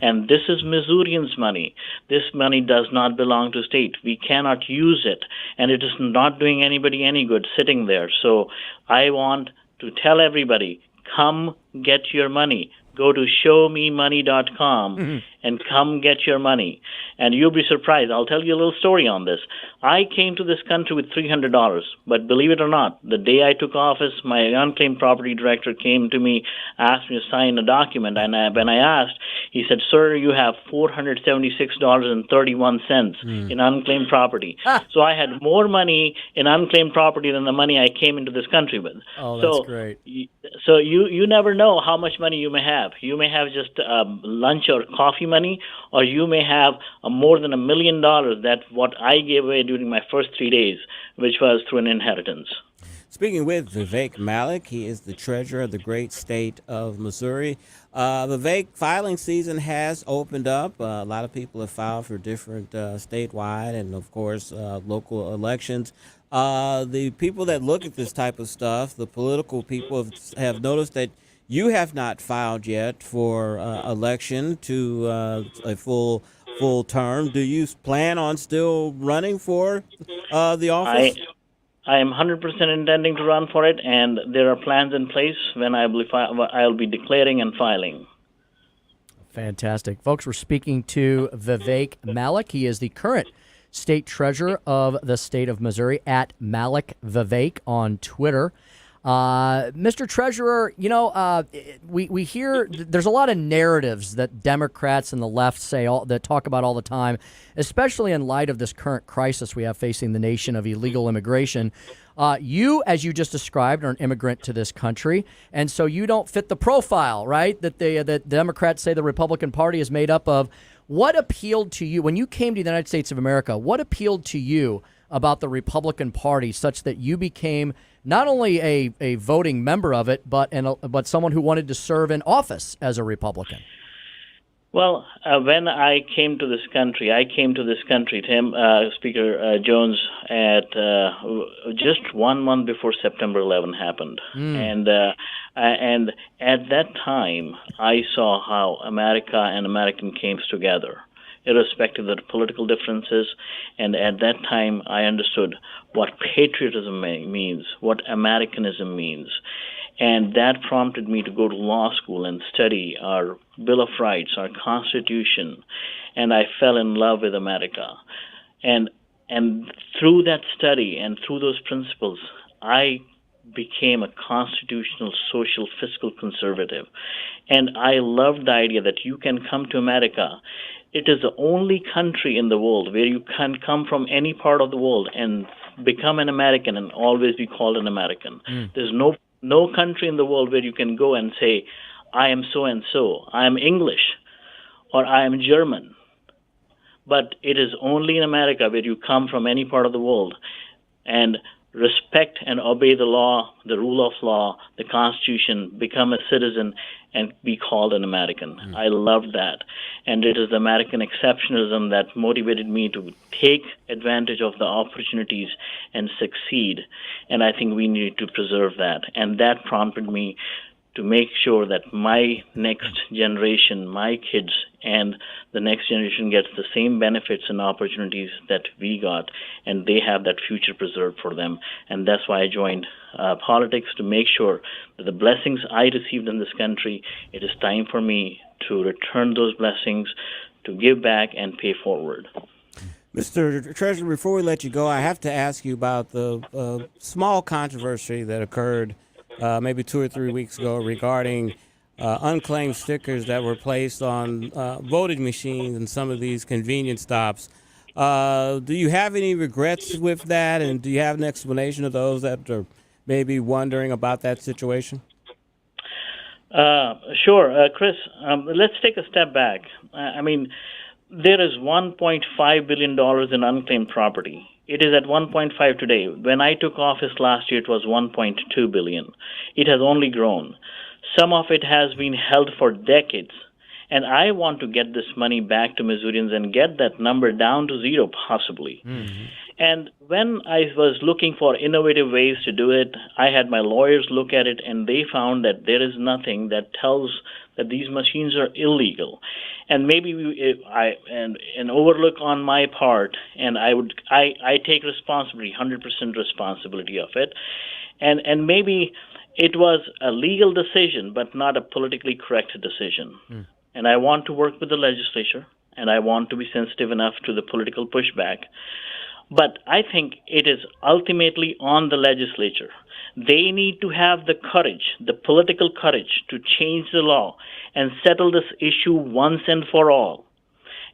And this is Missourians' money. This money does not belong to state. We cannot use it. And it is not doing anybody any good sitting there. So I want to tell everybody, come get your money. Go to showmemoney.com and come get your money. And you'll be surprised. I'll tell you a little story on this. I came to this country with $300, but believe it or not, the day I took office, my unclaimed property director came to me, asked me to sign a document, and when I asked, he said, "Sir, you have $476.31 in unclaimed property." So I had more money in unclaimed property than the money I came into this country with. Oh, that's great. So you never know how much money you may have. You may have just lunch or coffee money, or you may have more than $1 million that what I gave away during my first 3 days, which was through an inheritance. Speaking with Vivek Malik, he is the treasurer of the great state of Missouri. Vivek, filing season has opened up. A lot of people have filed for different statewide and, of course, local elections. The people that look at this type of stuff, the political people, have noticed that you have not filed yet for election to a full term. Do you plan on still running for the office? I am 100% intending to run for it, and there are plans in place when I'll be declaring and filing. Fantastic. Folks, we're speaking to Vivek Malik. He is the current state treasurer of the state of Missouri, at Malik Vivek on Twitter. Mr. Treasurer, we hear there's a lot of narratives that Democrats and the left that talk about all the time, especially in light of this current crisis we have facing the nation of illegal immigration. You, as you just described, are an immigrant to this country, and so you don't fit the profile, right, that the Democrats say the Republican Party is made up of. What appealed to you when you came to the United States of America? What appealed to you about the Republican Party such that you became not only a voting member of it, but someone who wanted to serve in office as a Republican? Well, when I came to this country, Tim, Speaker Jones, at just 1 month before September 11 happened. And at that time, I saw how America and American came together, irrespective of the political differences. And at that time, I understood what patriotism means, what Americanism means. And that prompted me to go to law school and study our Bill of Rights, our Constitution, and I fell in love with America. And through that study and through those principles, I became a constitutional, social, fiscal conservative. And I loved the idea that you can come to America. It is the only country in the world where you can come from any part of the world and become an American and always be called an American. There's no country in the world where you can go and say, I am so-and-so, I am English, or I am German. But it is only in America where you come from any part of the world and respect and obey the law, the rule of law, the Constitution, become a citizen, and be called an American. I love that. And it is the American exceptionalism that motivated me to take advantage of the opportunities and succeed. And I think we need to preserve that. And that prompted me to make sure that my next generation, my kids, and the next generation gets the same benefits and opportunities that we got, and they have that future preserved for them. And that's why I joined politics, to make sure that the blessings I received in this country, it is time for me to return those blessings, to give back and pay forward. Mr. Treasurer, before we let you go, I have to ask you about the small controversy that occurred maybe 2 or 3 weeks ago regarding unclaimed stickers that were placed on voting machines in some of these convenience stops. Do you have any regrets with that, and do you have an explanation of those that are maybe wondering about that situation? Sure, Chris. Let's take a step back. I mean, there is $1.5 billion in unclaimed property. It is at 1.5 today. When I took office last year, it was 1.2 billion. It has only grown. Some of it has been held for decades. And I want to get this money back to Missourians and get that number down to zero, possibly. And when I was looking for innovative ways to do it, I had my lawyers look at it, and they found that there is nothing that tells that these machines are illegal. And maybe an overlook on my part, and I take responsibility, 100% responsibility of it. And maybe it was a legal decision, but not a politically correct decision. And I want to work with the legislature, and I want to be sensitive enough to the political pushback. But I think it is ultimately on the legislature. They need to have the courage, the political courage, to change the law and settle this issue once and for all,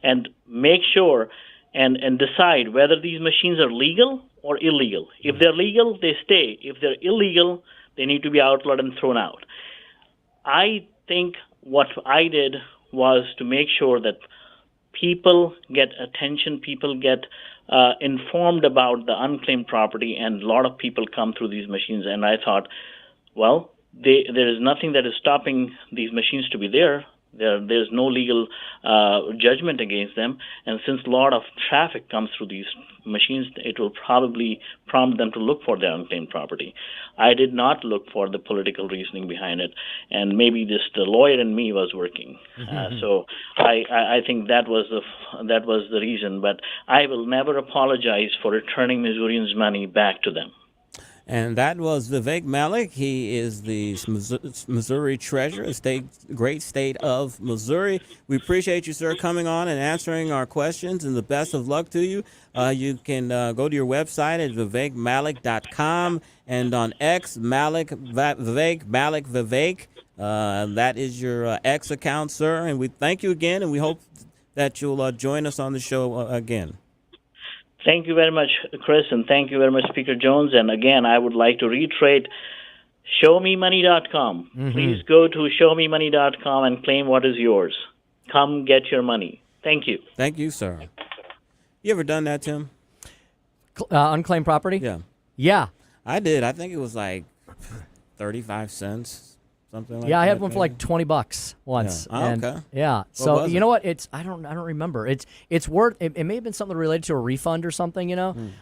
and make sure and decide whether these machines are legal or illegal. If they're legal, they stay. If they're illegal, they need to be outlawed and thrown out. I think what I did was to make sure that people get attention, people get informed about the unclaimed property, and a lot of people come through these machines. And I thought, well, there is nothing that is stopping these machines to be there. There's no legal judgment against them. And since a lot of traffic comes through these machines, it will probably prompt them to look for their unclaimed property. I did not look for the political reasoning behind it, and maybe the lawyer in me was working. So I think that was the reason. But I will never apologize for returning Missourians' money back to them. And that was Vivek Malik. He is the Missouri Treasurer, great state of Missouri. We appreciate you, sir, coming on and answering our questions, and the best of luck to you. You can go to your website at vivekmalik.com, and on X, Vivek Malik Vivek. That is your X account, sir. And we thank you again, and we hope that you'll join us on the show again. Thank you very much, Chris, and thank you very much, Speaker Jones. And again, I would like to reiterate, showmemoney.com. Please go to showmemoney.com and claim what is yours. Come get your money. Thank you. Thank you, sir. You ever done that, Tim? Unclaimed property? Yeah. Yeah. I did. I think it was like 35 cents, something like that. Yeah, I had one for like $20 once. Yeah. Oh, and okay. Yeah. What So was you it? know what? I don't remember. It's worth. It may have been something related to a refund or something.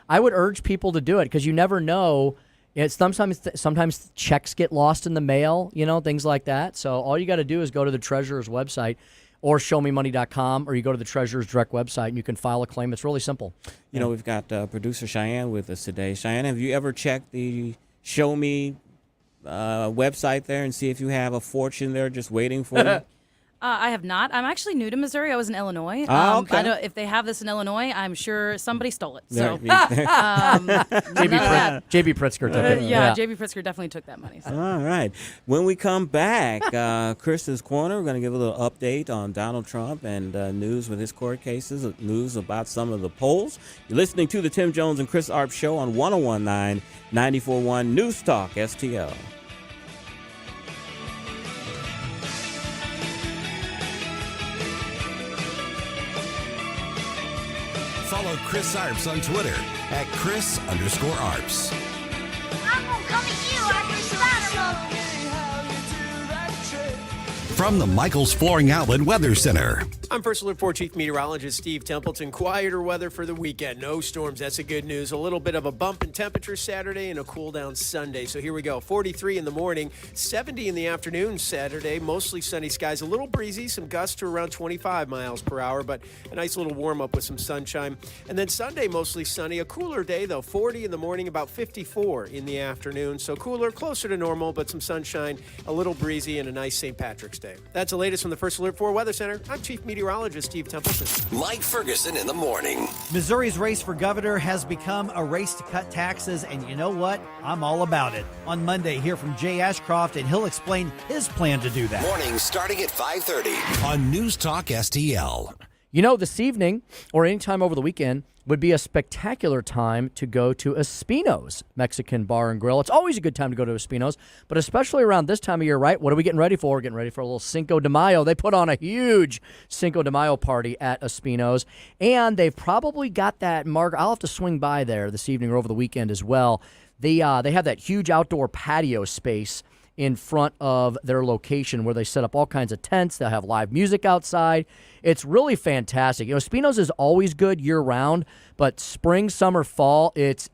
I would urge people to do it because you never know. It's sometimes checks get lost in the mail. Things like that. So all you got to do is go to the Treasurer's website, or showmemoney.com, or you go to the Treasurer's direct website and you can file a claim. It's really simple. We've got producer Cheyenne with us today. Cheyenne, have you ever checked the Show Me website there and see if you have a fortune there just waiting for you? I have not. I'm actually new to Missouri. I was in Illinois. Oh, okay. But if they have this in Illinois, I'm sure somebody stole it. So, J.B. Pritzker took it. Yeah, J.B. Pritzker definitely took that money. So. All right. When we come back, Chris's Corner, we're going to give a little update on Donald Trump and news with his court cases, news about some of the polls. You're listening to the Tim Jones and Chris Arps Show on 1019 94.1 News Talk STL. Follow Chris Arps on Twitter at Chris_Arps. I'm gonna come at you after Spider-Man. From the Michaels Flooring Outlet Weather Center. I'm First Alert 4 Chief Meteorologist Steve Templeton. Quieter weather for the weekend. No storms. That's a good news. A little bit of a bump in temperature Saturday and a cool down Sunday. So here we go. 43 in the morning, 70 in the afternoon Saturday. Mostly sunny skies. A little breezy. Some gusts to around 25 miles per hour, but a nice little warm up with some sunshine. And then Sunday, mostly sunny. A cooler day, though. 40 in the morning, about 54 in the afternoon. So cooler, closer to normal, but some sunshine, a little breezy, and a nice St. Patrick's Day. That's the latest from the First Alert 4 Weather Center. I'm Chief Meteorologist Steve Templeton. Mike Ferguson in the morning. Missouri's race for governor has become a race to cut taxes, and you know what? I'm all about it. On Monday, hear from Jay Ashcroft, and he'll explain his plan to do that. Morning starting at 5:30 on News Talk STL. This evening or anytime over the weekend would be a spectacular time to go to Espino's Mexican Bar and Grill. It's always a good time to go to Espino's, but especially around this time of year, right? What are we getting ready for? We're getting ready for a little Cinco de Mayo. They put on a huge Cinco de Mayo party at Espino's, and they've probably got that I'll have to swing by there this evening or over the weekend as well. They have that huge outdoor patio space in front of their location where they set up all kinds of tents. They'll have live music outside. It's really fantastic. Espino's is always good year-round, but spring, summer, fall, it's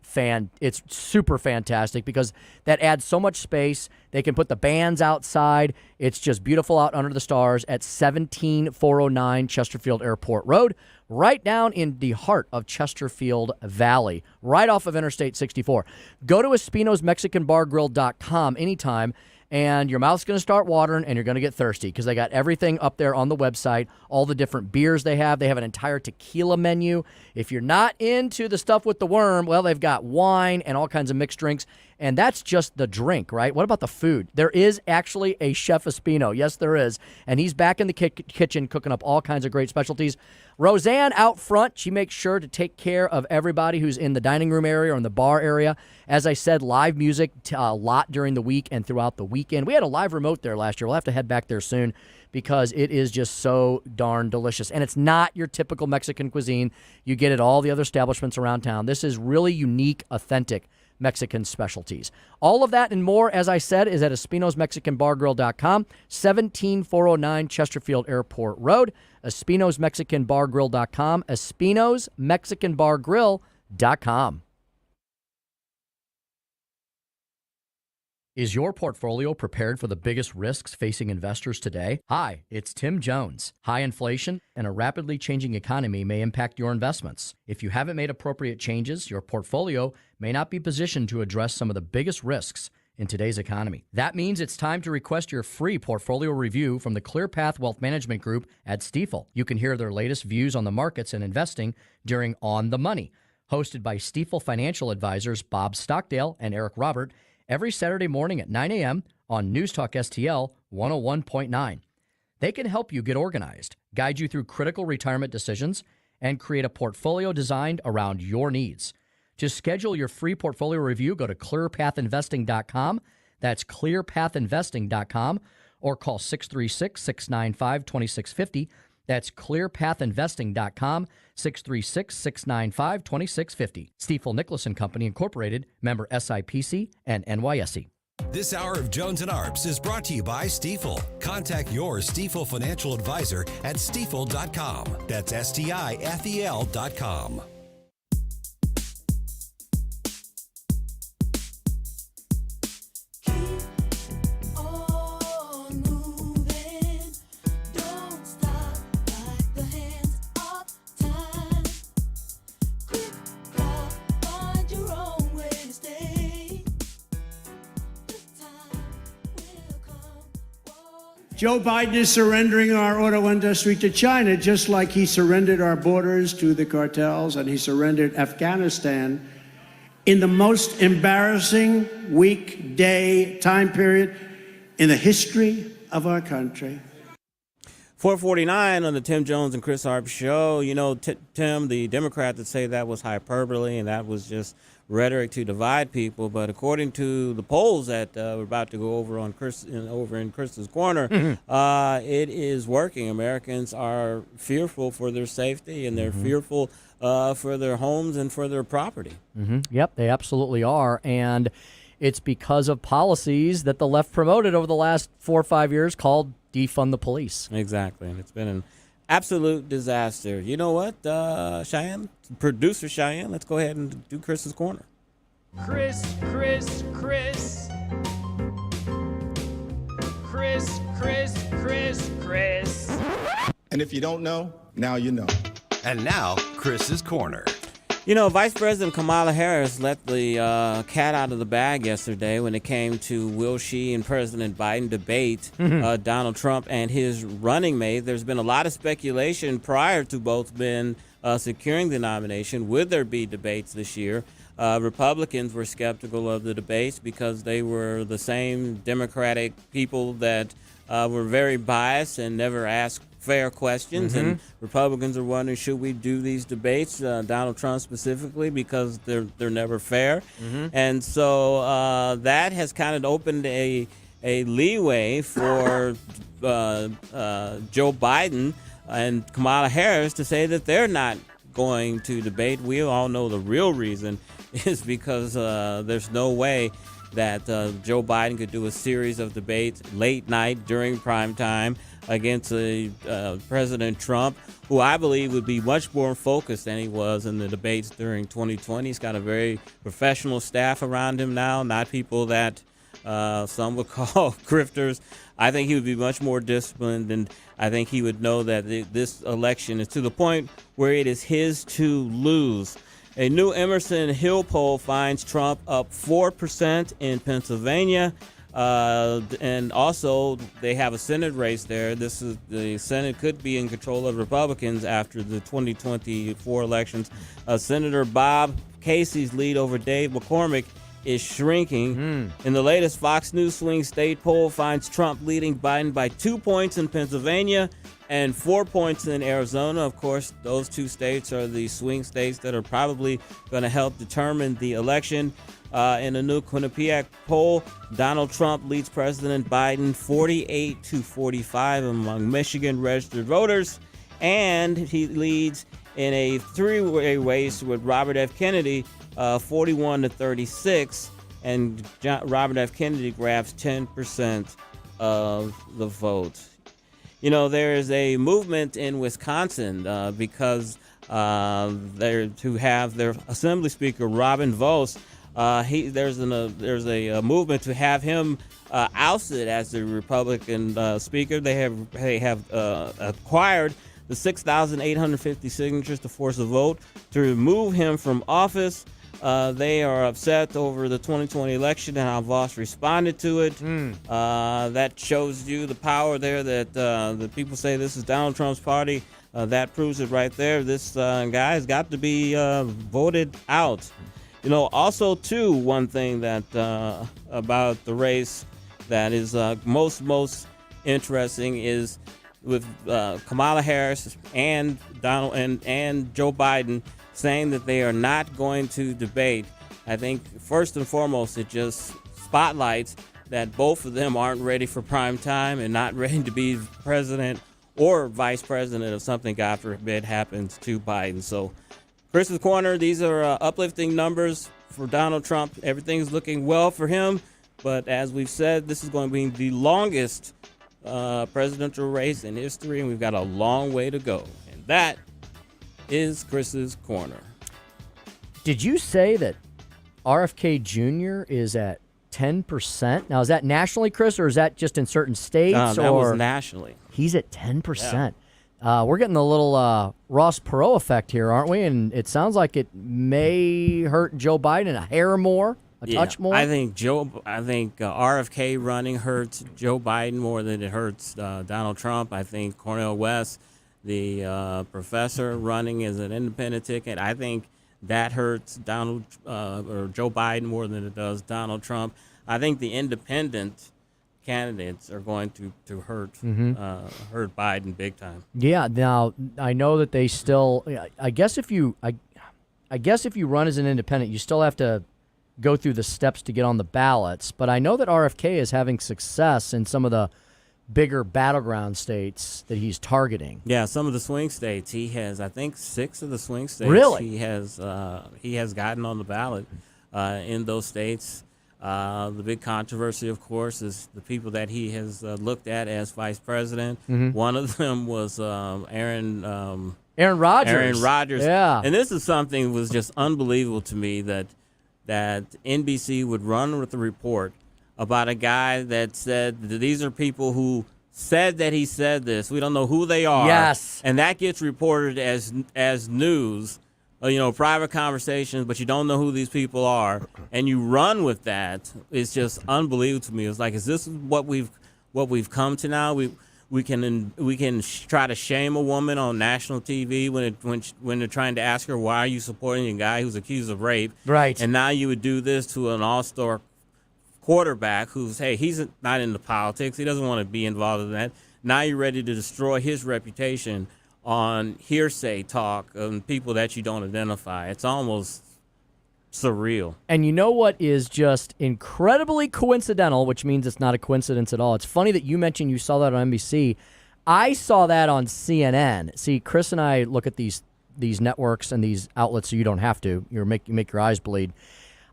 super fantastic because that adds so much space. They can put the bands outside. It's just beautiful out under the stars at 17409 Chesterfield Airport Road, right down in the heart of Chesterfield Valley, right off of Interstate 64. Go to EspinosMexicanBarGrill.com anytime, and your mouth's going to start watering and you're going to get thirsty because they got everything up there on the website, all the different beers they have. They have an entire tequila menu. If you're not into the stuff with the worm, well, they've got wine and all kinds of mixed drinks, and that's just the drink, right? What about the food? There is actually a Chef Espino. Yes, there is, and he's back in the kitchen cooking up all kinds of great specialties. Roseanne out front, she makes sure to take care of everybody who's in the dining room area or in the bar area. As I said, live music a lot during the week and throughout the weekend. We had a live remote there last year. We'll have to head back there soon because it is just so darn delicious. And it's not your typical Mexican cuisine. You get it at all the other establishments around town. This is really unique, authentic Mexican specialties. All of that and more, as I said, is at EspinosMexicanBarGrill.com, 17409 Chesterfield Airport Road, EspinosMexicanBarGrill.com, EspinosMexicanBarGrill.com. Is your portfolio prepared for the biggest risks facing investors today? Hi, it's Tim Jones. High inflation and a rapidly changing economy may impact your investments. If you haven't made appropriate changes, your portfolio may not be positioned to address some of the biggest risks in today's economy. That means it's time to request your free portfolio review from the ClearPath Wealth Management Group at Stifel. You can hear their latest views on the markets and investing during On the Money, hosted by Stifel financial advisors Bob Stockdale and Eric Robert, every Saturday morning at 9 a.m. on News Talk STL 101.9. They can help you get organized, guide you through critical retirement decisions, and create a portfolio designed around your needs. To schedule your free portfolio review, go to clearpathinvesting.com. That's clearpathinvesting.com, or call 636-695-2650. That's clearpathinvesting.com, 636-695-2650. Stifel Nicholas and Company Incorporated, member SIPC and NYSE. This hour of Jones and Arps is brought to you by Stifel. Contact your Stifel financial advisor at stifel.com. That's STIFEL.com. Joe Biden is surrendering our auto industry to China, just like he surrendered our borders to the cartels and he surrendered Afghanistan in the most embarrassing week, day, time period in the history of our country. 449 on the Tim Jones and Chris Arps show. You know, Tim, the Democrat that say that was hyperbole and that was just rhetoric to divide people, but according to the polls that we're about to go over on over in Chris's corner, it is working. Americans are fearful for their safety, and they're fearful for their homes and for their property. Yep, they absolutely are, and it's because of policies that the left promoted over the last 4 or 5 years called defund the police. Exactly, and it's been an absolute disaster. You know what, Cheyenne, producer Cheyenne, let's go ahead and do Chris's corner. Chris. And if you don't know, now you know. And now, Chris's corner. You know, Vice President Kamala Harris let the cat out of the bag yesterday when it came to will she and President Biden debate Donald Trump and his running mate. There's been a lot of speculation prior to both men securing the nomination. Would there be debates this year? Republicans were skeptical of the debates because they were the same Democratic people that were very biased and never asked fair questions, and Republicans are wondering, should we do these debates, Donald Trump specifically, because they're never fair. And so that has kind of opened a leeway for Joe Biden and Kamala Harris to say that they're not going to debate. We all know the real reason is because there's no way that Joe Biden could do a series of debates late night during prime time against President Trump, who I believe would be much more focused than he was in the debates during 2020. He's got a very professional staff around him now, not people that some would call grifters. I think he would be much more disciplined, and I think he would know that this election is to the point where it is his to lose. A new Emerson Hill poll finds Trump up 4% in Pennsylvania. And also, they have a Senate race there. The Senate could be in control of Republicans after the 2024 elections. Senator Bob Casey's lead over Dave McCormick is shrinking. In the latest Fox News swing state poll finds Trump leading Biden by 2 points in Pennsylvania and 4 points in Arizona. Of course, those two states are the swing states that are probably going to help determine the election. In a new Quinnipiac poll, Donald Trump leads President Biden 48-45 among Michigan registered voters, and he leads in a three-way race with Robert F. Kennedy, 41-36, and Robert F. Kennedy grabs 10% of the vote. You know, there is a movement in Wisconsin because they're to have their Assembly Speaker Robin Vos. There's a movement to have him ousted as the Republican Speaker. They have acquired the 6,850 signatures to force a vote to remove him from office. They are upset over the 2020 election and how Voss responded to it. That shows you the power there that the people say this is Donald Trump's party. That proves it right there. This guy has got to be voted out. You know, also, too, one thing that about the race that is most interesting is with Kamala Harris and Donald and Joe Biden saying that they are not going to debate. I think first and foremost, it just spotlights that both of them aren't ready for prime time and not ready to be president or vice president if something, God forbid, happens to Biden. So Chris's Corner, these are uplifting numbers for Donald Trump. Everything's looking well for him. But as we've said, this is going to be the longest presidential race in history, and we've got a long way to go. And that is Chris's Corner. Did you say that RFK Jr. is at 10%? Now, is that nationally, Chris, or is that just in certain states? That was nationally. He's at 10%. Yeah. We're getting a little Ross Perot effect here, aren't we? And it sounds like it may hurt Joe Biden a hair more, a touch more. I think RFK running hurts Joe Biden more than it hurts Donald Trump. I think Cornel West, the professor running as an independent ticket, I think that hurts Donald or Joe Biden more than it does Donald Trump. I think the independent candidates are going to hurt hurt Biden big time. Yeah. Now I know that they still. I guess if you run as an independent, you still have to go through the steps to get on the ballots. But I know that RFK is having success in some of the bigger battleground states that he's targeting. Yeah, some of the swing states. He has, I think, 6 of the swing states. Really? He has gotten on the ballot in those states. The big controversy, of course, is the people that he has looked at as vice president. Mm-hmm. One of them was Aaron Rodgers. Aaron Rodgers. Yeah. And this is something that was just unbelievable to me that NBC would run with a report about a guy that said that these are people who said that he said this. We don't know who they are. Yes. And that gets reported as news, private conversations, but you don't know who these people are. And you run with that. It's just unbelievable to me. It's like, is this what we've come to now? We can try to shame a woman on national TV when they're trying to ask her, why are you supporting a guy who's accused of rape? Right. And now you would do this to an all-star quarterback he's not into politics. He doesn't want to be involved in that. Now you're ready to destroy his reputation on hearsay talk and people that you don't identify. It's almost surreal. And you know what is just incredibly coincidental, which means it's not a coincidence at all. It's funny that you mentioned you saw that on NBC. I saw that on CNN. See, Chris and I look at these networks and these outlets so you don't have to. You make your eyes bleed.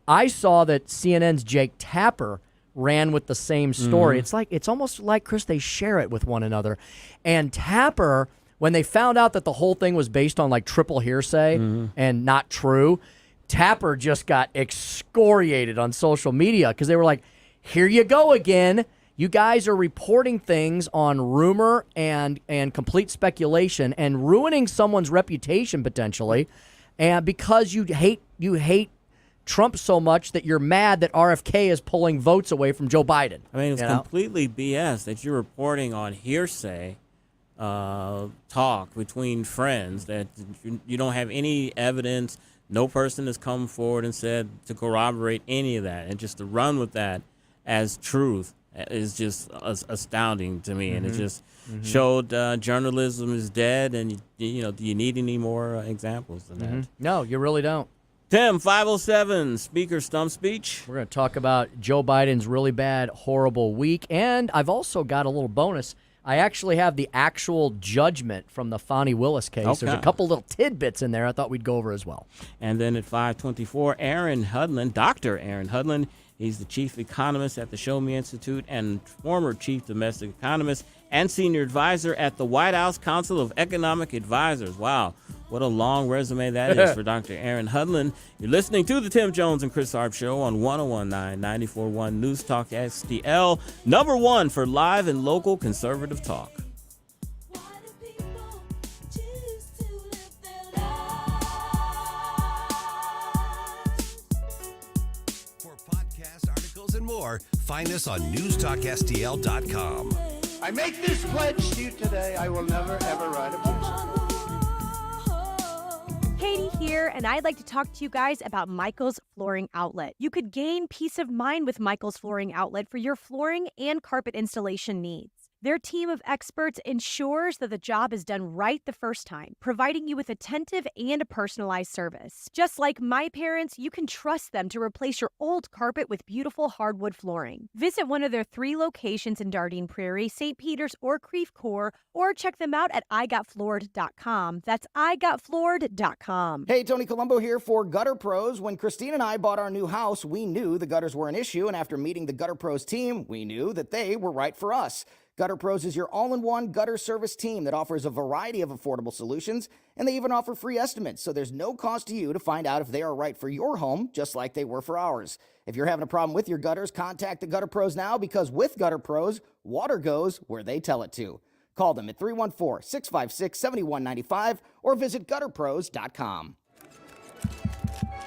I saw that CNN's Jake Tapper ran with the same story. Mm-hmm. It's almost like, Chris, they share it with one another. And Tapper, when they found out that the whole thing was based on like triple hearsay and not true, Tapper just got excoriated on social media because they were like, here you go again. You guys are reporting things on rumor and complete speculation and ruining someone's reputation potentially, and because you hate Trump so much that you're mad that RFK is pulling votes away from Joe Biden. I mean, it's completely BS that you're reporting on hearsay talk between friends that you don't have any evidence. No person has come forward and said to corroborate any of that, and just to run with that as truth is just astounding to me. And it just showed journalism is dead. And do you need any more examples than that? No, you really don't. Tim, 507, Speaker Stump Speech. We're going to talk about Joe Biden's really bad, horrible week. And I've also got a little bonus. I actually have the actual judgment from the Fonnie Willis case. Okay. There's a couple little tidbits in there I thought we'd go over as well. And then at 524, Aaron Hudlin, Dr. Aaron Hudlin. He's the chief economist at the Show Me Institute and former chief domestic economist and senior advisor at the White House Council of Economic Advisors. Wow, what a long resume that is for Dr. Aaron Hudlin. You're listening to the Tim Jones and Chris Arps Show on 101.9, 94.1 News Talk STL, number one for live and local conservative talk. And more, find us on newstalkstl.com. I make this pledge to you today. I will never, ever ride a bicycle. Katie here, and I'd like to talk to you guys about Michael's Flooring Outlet. You could gain peace of mind with Michael's Flooring Outlet for your flooring and carpet installation needs. Their team of experts ensures that the job is done right the first time, providing you with attentive and a personalized service. Just like my parents, you can trust them to replace your old carpet with beautiful hardwood flooring. Visit one of their 3 locations in Dardenne Prairie, St. Peters, or Creve Coeur, or check them out at igotfloored.com. That's igotfloored.com. Hey, Tony Colombo here for Gutter Pros. When Christine and I bought our new house, we knew the gutters were an issue, and after meeting the Gutter Pros team, we knew that they were right for us. Gutter Pros is your all-in-one gutter service team that offers a variety of affordable solutions, and they even offer free estimates, so there's no cost to you to find out if they are right for your home, just like they were for ours. If you're having a problem with your gutters, contact the Gutter Pros now, because with Gutter Pros, water goes where they tell it to. Call them at 314-656-7195 or visit gutterpros.com.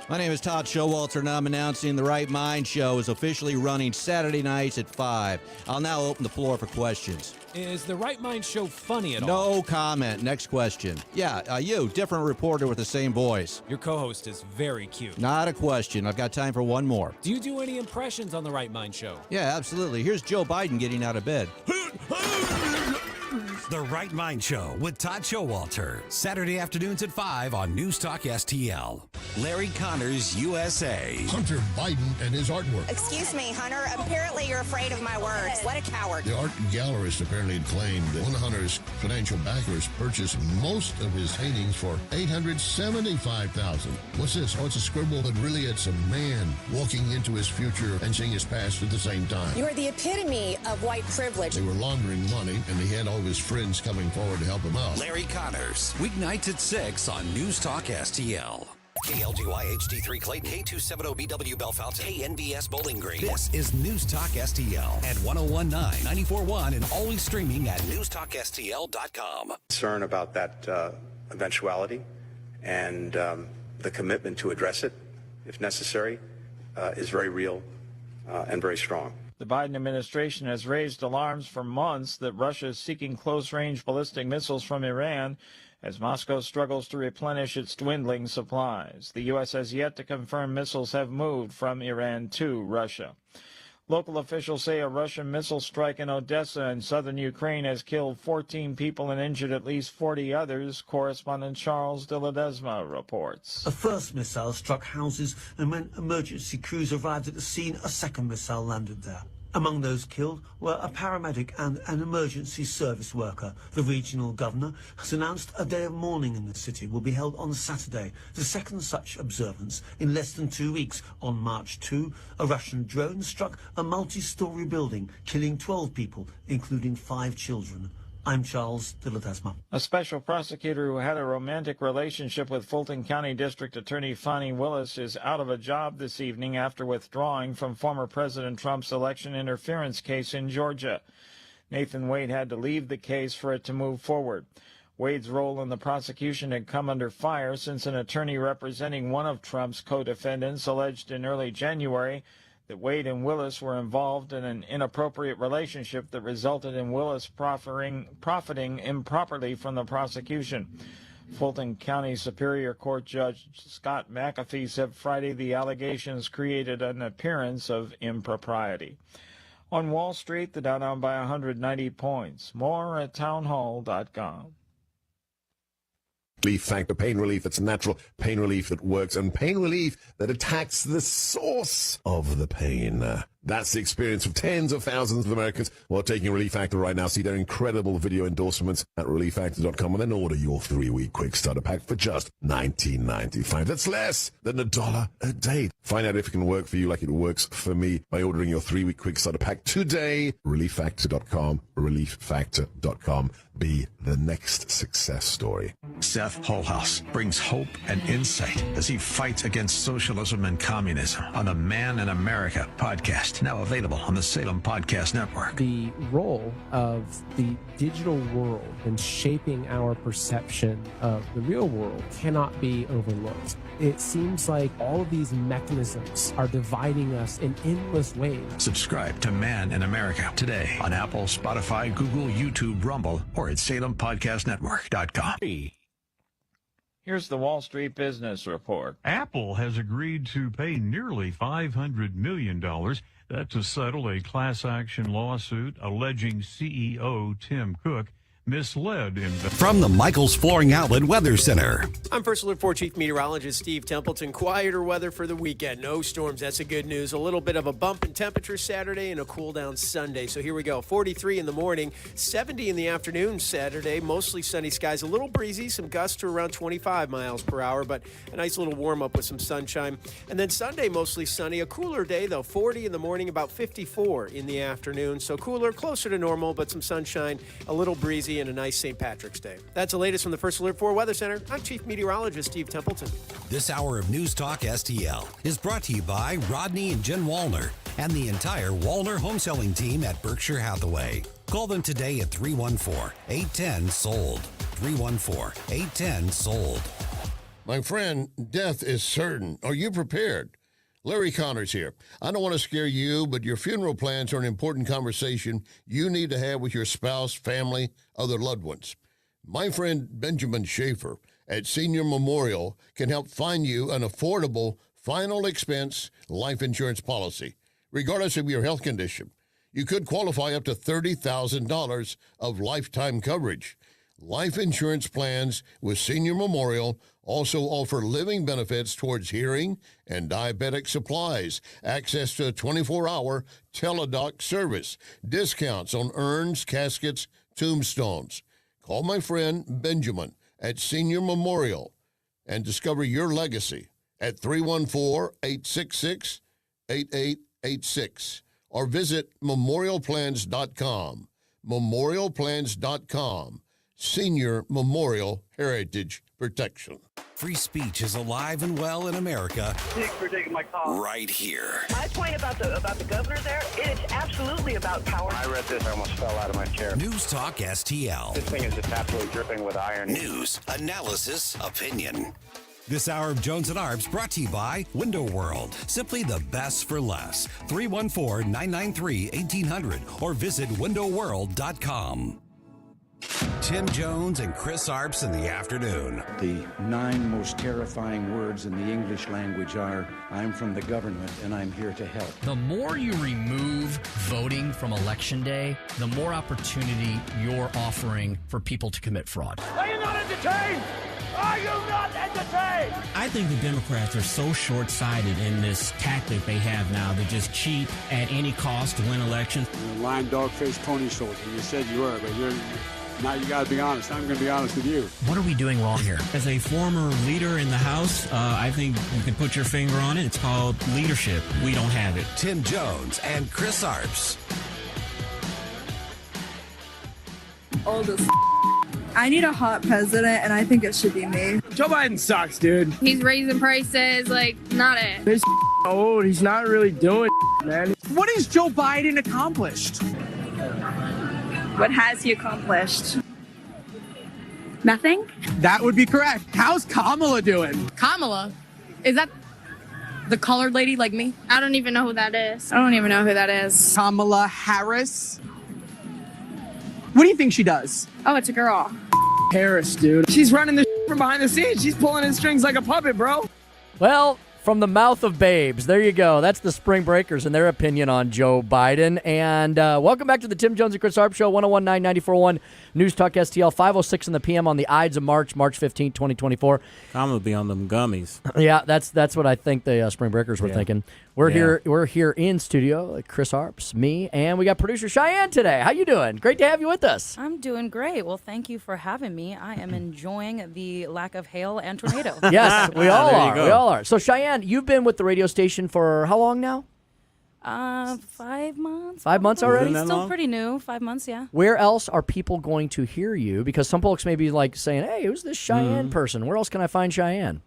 My name is Todd Showalter, and I'm announcing the Right Mind Show is officially running Saturday nights at 5. I'll now open the floor for questions. Is the Right Mind Show funny at all? No comment. Next question. Yeah, you, different reporter with the same voice. Your co-host is very cute. Not a question. I've got time for one more. Do you do any impressions on the Right Mind Show? Yeah, absolutely. Here's Joe Biden getting out of bed. The Right Mind Show with Todd Showalter. Saturday afternoons at 5 on News Talk STL. Larry Connors, USA. Hunter Biden and his artwork. Excuse me, Hunter. Apparently you're afraid of my words. What a coward. The art gallerist apparently claimed that one of Hunter's financial backers purchased most of his paintings for $875,000. What's this? Oh, it's a scribble, but really it's a man walking into his future and seeing his past at the same time. You are the epitome of white privilege. They were laundering money, and he had all of his friends coming forward to help him out. Larry Connors, weeknights at 6 on News Talk STL. KLGY HD3 Clayton, K270BW Bellefontaine, KNBS Bowling Green. This is News Talk STL at 1019, 94.1, and always streaming at newstalkstl.com. Concern about that eventuality and the commitment to address it, if necessary, is very real and very strong. The Biden administration has raised alarms for months that Russia is seeking close-range ballistic missiles from Iran as Moscow struggles to replenish its dwindling supplies. The U.S. has yet to confirm missiles have moved from Iran to Russia. Local officials say a Russian missile strike in Odessa in southern Ukraine has killed 14 people and injured at least 40 others. Correspondent Charles de Ledesma reports. A first missile struck houses, and when emergency crews arrived at the scene, a second missile landed there. Among those killed were a paramedic and an emergency service worker. The regional governor has announced a day of mourning in the city will be held on Saturday, the second such observance in less than 2 weeks. On March 2, a Russian drone struck a multi-story building, killing 12 people, including 5 children. I'm Charles de Ledesma. A special prosecutor who had a romantic relationship with Fulton County District Attorney Fani Willis is out of a job this evening after withdrawing from former President Trump's election interference case in Georgia. Nathan Wade had to leave the case for it to move forward. Wade's role in the prosecution had come under fire since an attorney representing one of Trump's co-defendants alleged in early January that Wade and Willis were involved in an inappropriate relationship that resulted in Willis profiting improperly from the prosecution. Fulton County Superior Court Judge Scott McAfee said Friday the allegations created an appearance of impropriety. On Wall Street, the Dow down by 190 points. More at townhall.com. Relief Factor, pain relief that's natural, pain relief that works, and pain relief that attacks the source of the pain. That's the experience of tens of thousands of Americans who are taking Relief Factor right now. See their incredible video endorsements at relieffactor.com and then order your 3-week quick starter pack for just $19.95. That's less than $1 a day. Find out if it can work for you like it works for me by ordering your 3-week quick starter pack today. Relieffactor.com, relieffactor.com. Be the next success story. Seth Holhouse brings hope and insight as he fights against socialism and communism on the Man in America podcast. Now available on the Salem Podcast Network. The role of the digital world in shaping our perception of the real world cannot be overlooked. It seems like all of these mechanisms are dividing us in endless ways. Subscribe to Man in America today on Apple, Spotify, Google, YouTube, Rumble, or at SalemPodcastNetwork.com. Here's the Wall Street Business Report. Apple has agreed to pay nearly $500 million to settle a class action lawsuit alleging CEO Tim Cook misled From the Michaels Flooring Outlet Weather Center. I'm First Alert 4 Chief Meteorologist Steve Templeton. Quieter weather for the weekend. No storms. That's the good news. A little bit of a bump in temperature Saturday and a cool down Sunday. So here we go. 43 in the morning, 70 in the afternoon Saturday. Mostly sunny skies. A little breezy. Some gusts to around 25 miles per hour, but a nice little warm up with some sunshine. And then Sunday, mostly sunny. A cooler day, though. 40 in the morning, about 54 in the afternoon. So cooler, closer to normal, but some sunshine, a little breezy, and a nice St. Patrick's Day. That's the latest from the First Alert 4 Weather Center. I'm Chief Meteorologist Steve Templeton. This hour of News Talk STL is brought to you by Rodney and Jen Wallner and the entire Wallner home selling team at Berkshire Hathaway. Call them today at 314-810-SOLD. 314-810-SOLD. My friend, death is certain. Are you prepared? Larry Connors here. I don't want to scare you, but your funeral plans are an important conversation you need to have with your spouse, family, other loved ones. My friend Benjamin Schaefer at Senior Memorial can help find you an affordable, final expense life insurance policy, regardless of your health condition. You could qualify up to $30,000 of lifetime coverage. Life insurance plans with Senior Memorial also offer living benefits towards hearing and diabetic supplies, access to a 24-hour teledoc service, discounts on urns, caskets, tombstones. Call my friend Benjamin at Senior Memorial and discover your legacy at 314-866-8886 or visit memorialplans.com. Memorialplans.com. Senior Memorial Heritage Protection. Free speech is alive and well in America. Thanks for taking my call. Right here. My point about the governor there, it is absolutely about power. I read this, I almost fell out of my chair. News Talk STL. This thing is just absolutely dripping with iron. News, analysis, opinion. This hour of Jones and Arps brought to you by Window World. Simply the best for less. 314-993-1800 or visit windowworld.com. Tim Jones and Chris Arps in the afternoon. The 9 most terrifying words in the English language are, I'm from the government and I'm here to help. The more you remove voting from Election Day, the more opportunity you're offering for people to commit fraud. Are you not entertained? Are you not entertained? I think the Democrats are so short-sighted in this tactic they have now to just cheat at any cost to win elections. You're a lying dog-faced pony soldier. You said you were, but now you got to be honest. I'm going to be honest with you. What are we doing wrong here? As a former leader in the House, I think you can put your finger on it. It's called leadership. We don't have it. Tim Jones and Chris Arps. All this. I need a hot president, and I think it should be me. Joe Biden sucks, dude. He's raising prices, not it. This old. He's not really doing man. What has Joe Biden accomplished? What has he accomplished? Nothing? That would be correct. How's Kamala doing? Kamala? Is that the colored lady like me? I don't even know who that is. I don't even know who that is. Kamala Harris? What do you think she does? Oh, it's a girl. Harris, dude. She's running the from behind the scenes. She's pulling his strings like a puppet, bro. Well, from the mouth of babes, there you go. That's the Spring Breakers and their opinion on Joe Biden. And welcome back to the Tim Jones and Chris Arp Show, 101.9 News Talk STL, 5:06 in the PM on the Ides of March 15, 2024. I'm going to be on them gummies. Yeah, that's what I think the Spring Breakers were thinking. We're here in studio, Chris Arps, me, and we got producer Cheyenne today. How you doing? Great to have you with us. I'm doing great. Well, thank you for having me. I am enjoying the lack of hail and tornado. Yes, we all are. We all are. So Cheyenne, you've been with the radio station for how long now? 5 months. 5 months already? Still pretty new. 5 months, yeah. Where else are people going to hear you? Because some folks may be like saying, hey, who's this Cheyenne person? Where else can I find Cheyenne?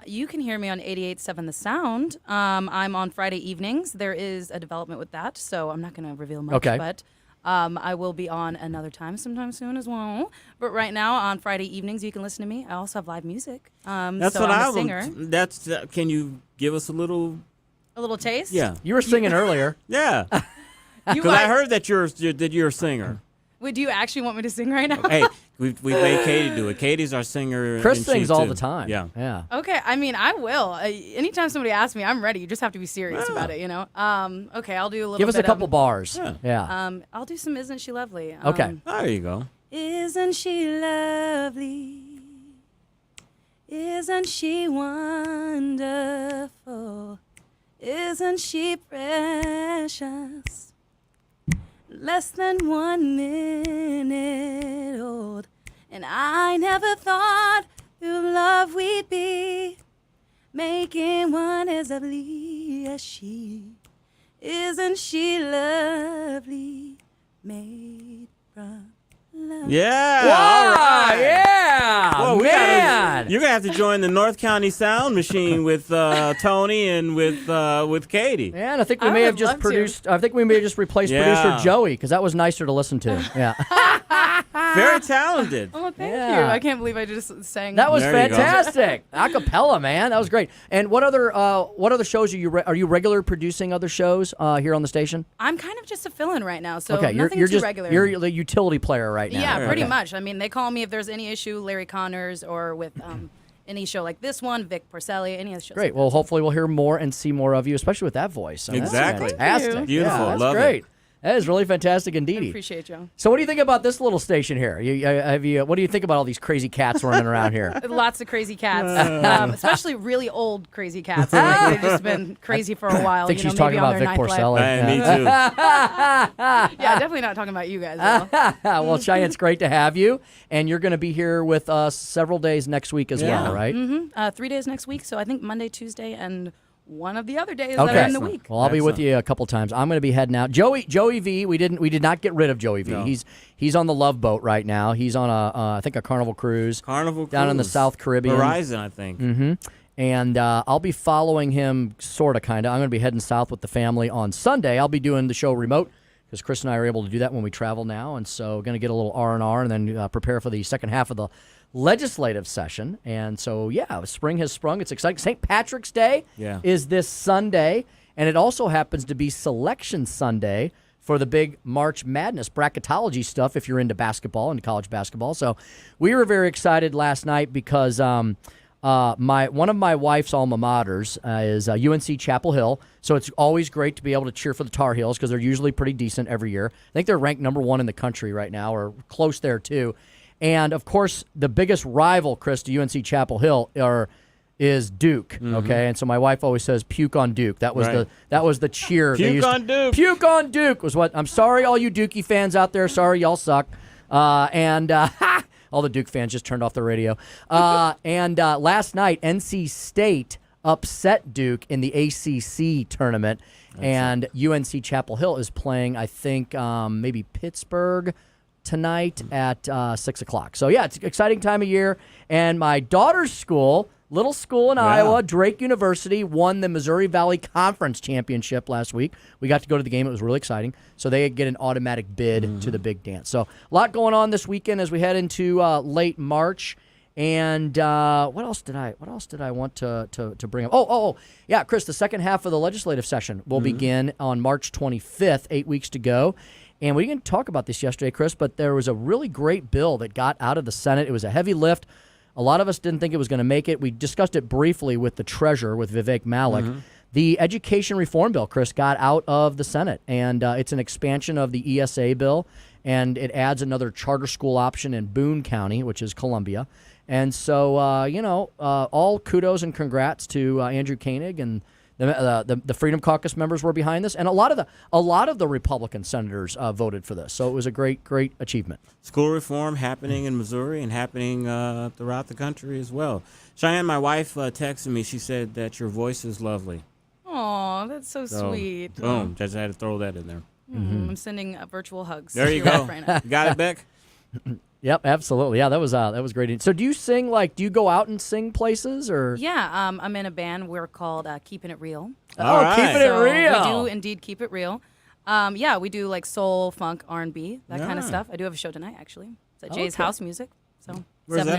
You can hear me on 88.7 The Sound. I'm on Friday evenings. There is a development with that, so I'm not going to reveal much. Okay. But I will be on another time sometime soon as well. But right now, on Friday evenings, you can listen to me. I also have live music. That's so what I'm a singer. Can you give us a little taste? Yeah. You were singing earlier. Yeah. Because I heard that you're a singer. Wait, do you actually want me to sing right now? Hey, we've made Katie do it. Katie's our singer. Chris in sings chief, all too. the time. Yeah. Okay, I mean, I will. Anytime somebody asks me, I'm ready. You just have to be serious about it, you know? Okay, I'll do a little Give us bit a couple bars. Yeah. I'll do some Isn't She Lovely? Okay. There you go. Isn't she lovely? Isn't she wonderful? Isn't she precious? Less than 1 minute old. And I never thought through love we'd be making one as lovely as she. Isn't she lovely? Made from love. Yeah. Wow, All right. yeah. Well, man. You're gonna have to join the North County Sound Machine with Tony and with Katie. Yeah, and I think we may have just produced. I think we may have just replaced producer Joey because that was nicer to listen to. Yeah. Very talented. Oh, thank Yeah. you. I can't believe I just sang. That was fantastic. Acapella, man. That was great. And what other shows are you regular producing other shows here on the station? I'm kind of just a fill-in right now, so Okay, nothing you're too just regular. you're the utility player right now. Yeah, pretty much. I mean, they call me if there's any issue, Larry Connors, or with any show like this one, Vic Porcelli, any of the shows. Great. Well, hopefully we'll hear more and see more of you, especially with that voice. So Exactly. That's fantastic. Beautiful. Yeah, that's Love great. it. That is really fantastic indeed. I appreciate you. So what do you think about this little station here? What do you think about all these crazy cats running around here? Lots of crazy cats, especially really old crazy cats. Like, they've just been crazy for a while. I think you she's know, talking maybe on about their Vic ninth Porcelli. life. Me too. Yeah, definitely not talking about you guys, though. Well, Cheyenne, it's great to have you, and you're going to be here with us several days next week as well, right? Mm-hmm. 3 days next week, so I think Monday, Tuesday, and one of the other days that are in the week. Well, I'll be with you a couple times. I'm going to be heading out. Joey V. We did not get rid of Joey V. No. He's on the Love Boat right now. He's on I think a Carnival cruise. Down in the South Caribbean. Horizon, I think. Mm-hmm. And I'll be following him, sort of, kind of. I'm going to be heading south with the family on Sunday. I'll be doing the show remote because Chris and I are able to do that when we travel now, and so going to get a little R&R and then prepare for the second half of the legislative session. And so, yeah, spring has sprung. It's exciting. St. Patrick's Day is this Sunday, and it also happens to be Selection Sunday for the big March Madness bracketology stuff if you're into basketball and college basketball. So we were very excited last night because one of my wife's alma maters is UNC Chapel Hill. So it's always great to be able to cheer for the Tar Heels because they're usually pretty decent every year. I think they're ranked number 1 in the country right now, or close there too. And, of course, the biggest rival, Chris, to UNC Chapel Hill is Duke, okay? And so my wife always says, puke on Duke. That was the cheer. Puke on Duke. Puke on Duke was what – I'm sorry, all you Dookie fans out there. Sorry, y'all suck. All the Duke fans just turned off the radio. And last night, NC State upset Duke in the ACC tournament. And UNC Chapel Hill is playing, I think, maybe Pittsburgh tonight at 6 o'clock. So, yeah, it's an exciting time of year. And my daughter's school, little school in Iowa, Drake University, won the Missouri Valley Conference Championship last week. We got to go to the game. It was really exciting. So they get an automatic bid to the big dance. So a lot going on this weekend as we head into late March. And what else did I want to bring up? Oh, yeah, Chris, the second half of the legislative session will begin on March 25th, 8 weeks to go. And we didn't talk about this yesterday, Chris, but there was a really great bill that got out of the Senate. It was a heavy lift. A lot of us didn't think it was going to make it. We discussed it briefly with the treasurer, with Vivek Malik. The education reform bill, Chris, got out of the Senate, and it's an expansion of the ESA bill, and it adds another charter school option in Boone County, which is Columbia. And so, all kudos and congrats to Andrew Koenig, and the Freedom Caucus members were behind this, and a lot of the Republican senators voted for this. So it was a great achievement. School reform happening in Missouri and happening throughout the country as well. Cheyenne, my wife, texted me. She said that your voice is lovely. Aw, that's so sweet. Boom, just had to throw that in there. I'm sending virtual hugs. There you go. Right now. You got it, Beck? Yep, absolutely. Yeah, that was great. So do you sing, do you go out and sing places, or? Yeah, I'm in a band. We're called Keeping It Real. All right. Keeping It Real. We do indeed keep it real. Yeah, we do soul, funk, R&B, that kind of stuff. I do have a show tonight, actually. It's at Jay's House Music. So Where's 7 that?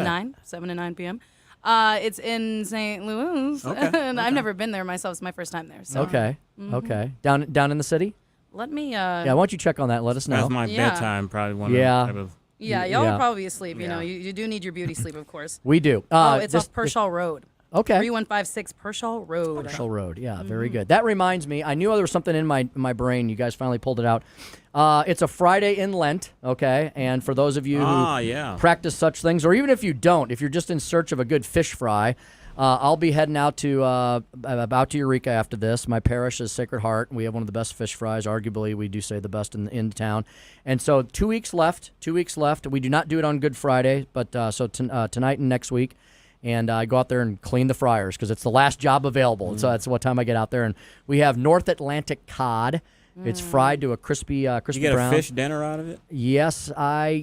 to 9 p.m. It's in St. Louis, and I've never been there myself. It's my first time there. So. Okay. Down in the city? Let me. Yeah, why don't you check on that and let us know? That's my bedtime, probably one type of. Yeah, y'all will probably be asleep. You know, you do need your beauty sleep, of course. We do. It's off Pershaw Road. Okay. 3156 Pershaw Road. Pershaw Road, yeah, very good. That reminds me, I knew there was something in my brain. You guys finally pulled it out. It's a Friday in Lent, okay? And for those of you who practice such things, or even if you don't, if you're just in search of a good fish fry, I'll be heading out to about to Eureka after this. My parish is Sacred Heart. We have one of the best fish fries. Arguably, we do say the best in town. And so 2 weeks left. 2 weeks left. We do not do it on Good Friday, but tonight and next week. And I go out there and clean the fryers because it's the last job available. So that's what time I get out there. And we have North Atlantic cod. It's fried to a crispy brown. You get a fish dinner out of it? Yes, I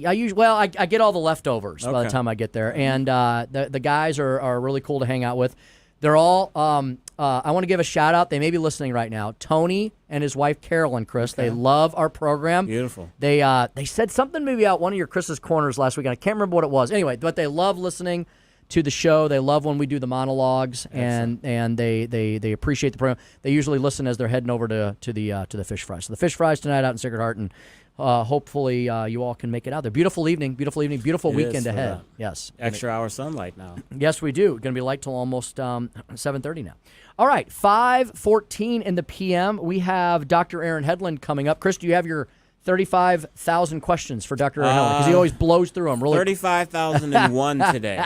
get all the leftovers by the time I get there. And the guys are really cool to hang out with. They're all. I want to give a shout out. They may be listening right now. Tony and his wife Carolyn, Chris. Okay. They love our program. Beautiful. They said something maybe out one of your Chris's corners last week. And I can't remember what it was. Anyway, but they love listening to the show. They love when we do the monologues, and they appreciate the program. They usually listen as they're heading over to the fish fries. So the fish fries tonight out in Sacred Heart, and hopefully you all can make it out there. Beautiful evening, beautiful weekend ahead. Yes, extra hour sunlight now. Yes, we do. Going to be light till almost 7:30 now. All right, 5:14 in the p.m. We have Dr. Aaron Hedlund coming up. Chris, do you have your 35,000 questions for Dr. Aaron Hedlund? Because he always blows through them. Really, 35,001 today.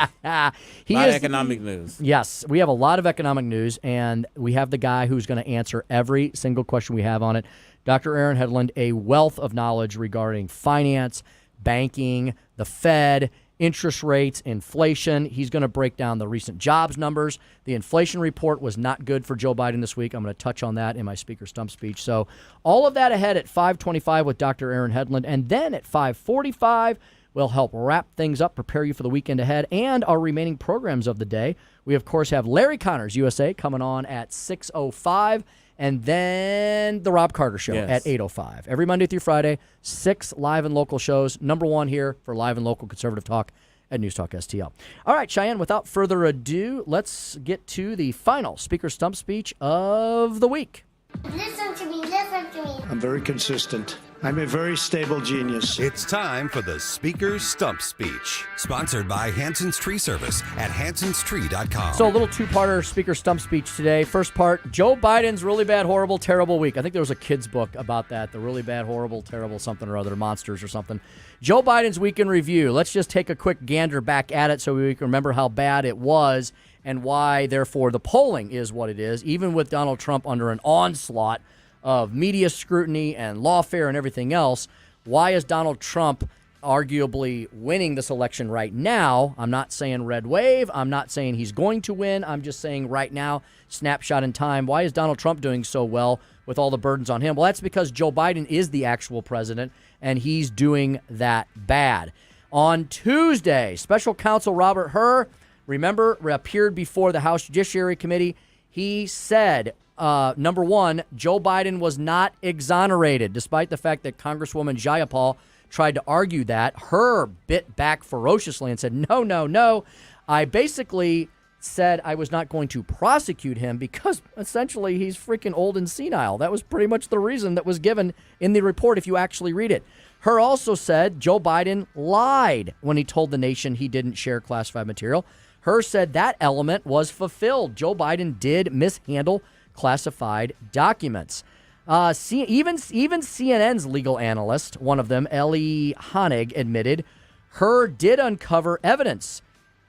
Economic news. Yes, we have a lot of economic news, and we have the guy who's going to answer every single question we have on it. Dr. Aaron Hedlund, a wealth of knowledge regarding finance, banking, the Fed, interest rates, inflation. He's going to break down the recent jobs numbers. The inflation report was not good for Joe Biden this week. I'm going to touch on that in my Speaker Stump speech. So all of that ahead at 5:25 with Dr. Aaron Hedlund. And then at 5:45, we'll help wrap things up, prepare you for the weekend ahead, and our remaining programs of the day. We, of course, have Larry Connors, USA, coming on at 6:05. And then the Rob Carter Show at 8:05. Every Monday through Friday, 6 live and local shows. Number 1 here for live and local conservative talk at News Talk STL. All right, Cheyenne, without further ado, let's get to the final Speaker Stump speech of the week. Listen to me, listen to me. I'm very consistent. I'm a very stable genius. It's time for the Speaker's Stump Speech, sponsored by Hanson's Tree Service at hansonstree.com. So a little two-parter Speaker Stump Speech today. First part, Joe Biden's really bad, horrible, terrible week. I think there was a kid's book about that, the really bad, horrible, terrible something or other, monsters or something. Joe Biden's week in review. Let's just take a quick gander back at it so we can remember how bad it was and why, therefore, the polling is what it is, even with Donald Trump under an onslaught of media scrutiny and lawfare and everything else. Why is Donald Trump arguably winning this election right now? I'm not saying red wave. I'm not saying he's going to win. I'm just saying right now, snapshot in time. Why is Donald Trump doing so well with all the burdens on him? Well, that's because Joe Biden is the actual president, and he's doing that bad. On Tuesday, Special Counsel Robert Hur, remember, appeared before the House Judiciary Committee. He said, number one, Joe Biden was not exonerated, despite the fact that Congresswoman Jayapal tried to argue that. Hur bit back ferociously and said, no. I basically said I was not going to prosecute him because essentially he's freaking old and senile. That was pretty much the reason that was given in the report if you actually read it. Hur also said Joe Biden lied when he told the nation he didn't share classified material. Hur said that element was fulfilled. Joe Biden did mishandle classified documents. Even CNN's legal analyst, one of them, Ellie Honig, admitted Hur did uncover evidence,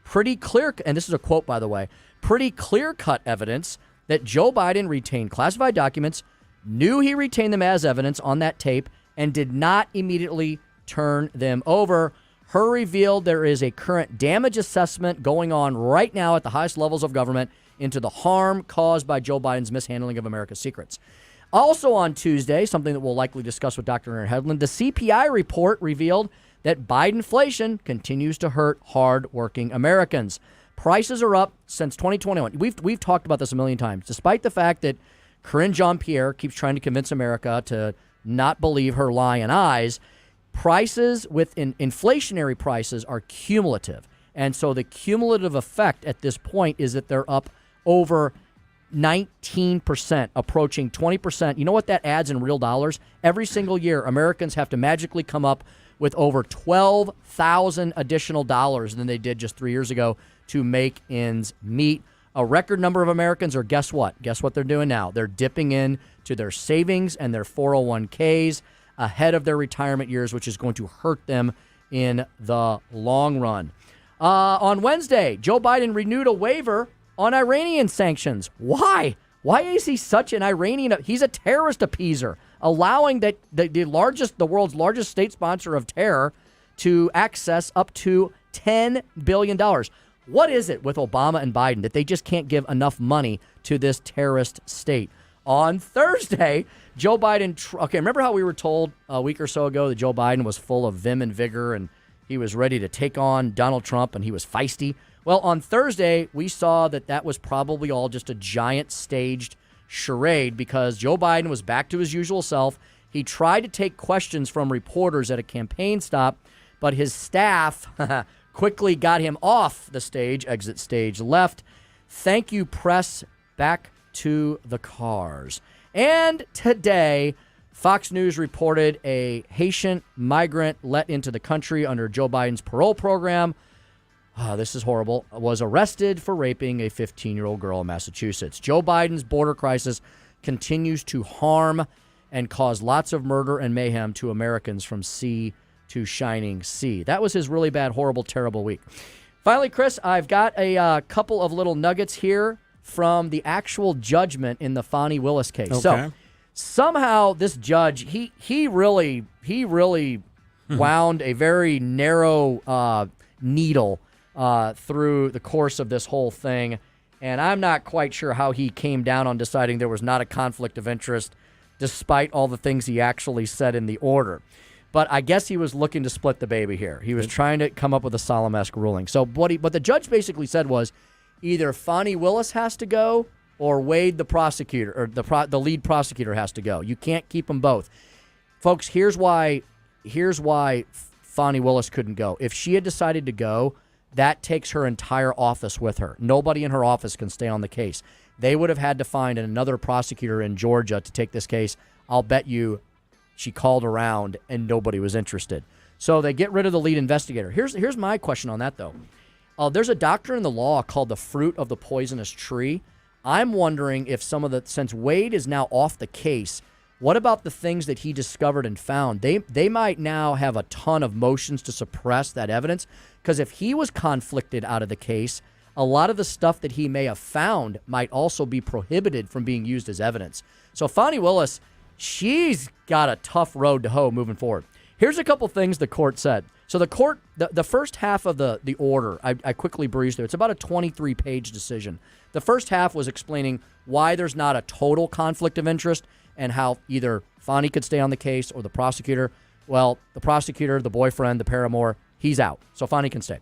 pretty clear, and this is a quote, by the way, pretty clear-cut evidence that Joe Biden retained classified documents, knew he retained them as evidence on that tape, and did not immediately turn them over. Hur revealed there is a current damage assessment going on right now at the highest levels of government into the harm caused by Joe Biden's mishandling of America's secrets. Also on Tuesday, something that we'll likely discuss with Dr. Aaron Hedlund, the CPI report revealed that Bidenflation continues to hurt hard-working Americans. Prices are up since 2021. We've talked about this a million times. Despite the fact that Karine Jean-Pierre keeps trying to convince America to not believe her lying eyes, prices within inflationary prices are cumulative. And so the cumulative effect at this point is that they're up over 19%, approaching 20%. You know what that adds in real dollars? Every single year, Americans have to magically come up with over $12,000 additional dollars than they did just 3 years ago to make ends meet. A record number of Americans are, guess what? Guess what they're doing now? They're dipping in to their savings and their 401ks ahead of their retirement years, which is going to hurt them in the long run. On Wednesday, Joe Biden renewed a waiver on Iranian sanctions. Why? Why is he such an Iranian? He's a terrorist appeaser, allowing the world's largest state sponsor of terror to access up to $10 billion. What is it with Obama and Biden that they just can't give enough money to this terrorist state? On Thursday, Joe Biden, remember how we were told a week or so ago that Joe Biden was full of vim and vigor and he was ready to take on Donald Trump and he was feisty? Well, on Thursday, we saw that was probably all just a giant staged charade because Joe Biden was back to his usual self. He tried to take questions from reporters at a campaign stop, but his staff quickly got him off the stage, exit stage left. Thank you, press. Back to the cars. And today, Fox News reported a Haitian migrant let into the country under Joe Biden's parole program. This is horrible. Was arrested for raping a 15-year-old girl in Massachusetts. Joe Biden's border crisis continues to harm and cause lots of murder and mayhem to Americans from sea to shining sea. That was his really bad, horrible, terrible week. Finally, Chris, I've got a couple of little nuggets here from the actual judgment in the Fani Willis case. Okay. So somehow this judge, he really wound a very narrow needle through the course of this whole thing, and I'm not quite sure how he came down on deciding there was not a conflict of interest despite all the things he actually said in the order. But I guess he was looking to split the baby here. He was trying to come up with a Solemn-esque ruling. So what the judge basically said was either Fani Willis has to go or Wade, the prosecutor, or the lead prosecutor has to go. You can't keep them both. Folks, here's why Fani Willis couldn't go. If she had decided to go, that takes her entire office with her. Nobody in her office can stay on the case. They would have had to find another prosecutor in Georgia to take this case. I'll bet you she called around and nobody was interested. So they get rid of the lead investigator. Here's my question on that, though. There's a doctrine in the law called the fruit of the poisonous tree. I'm wondering if since Wade is now off the case, what about the things that he discovered and found? They might now have a ton of motions to suppress that evidence, because if he was conflicted out of the case, a lot of the stuff that he may have found might also be prohibited from being used as evidence. So Fani Willis, she's got a tough road to hoe moving forward. Here's a couple things the court said. So the court, the first half of the order, I quickly breezed through. It's about a 23-page decision. The first half was explaining why there's not a total conflict of interest and how either Fani could stay on the case or the prosecutor. Well, the prosecutor, the boyfriend, the paramour, he's out. So Fani can stay.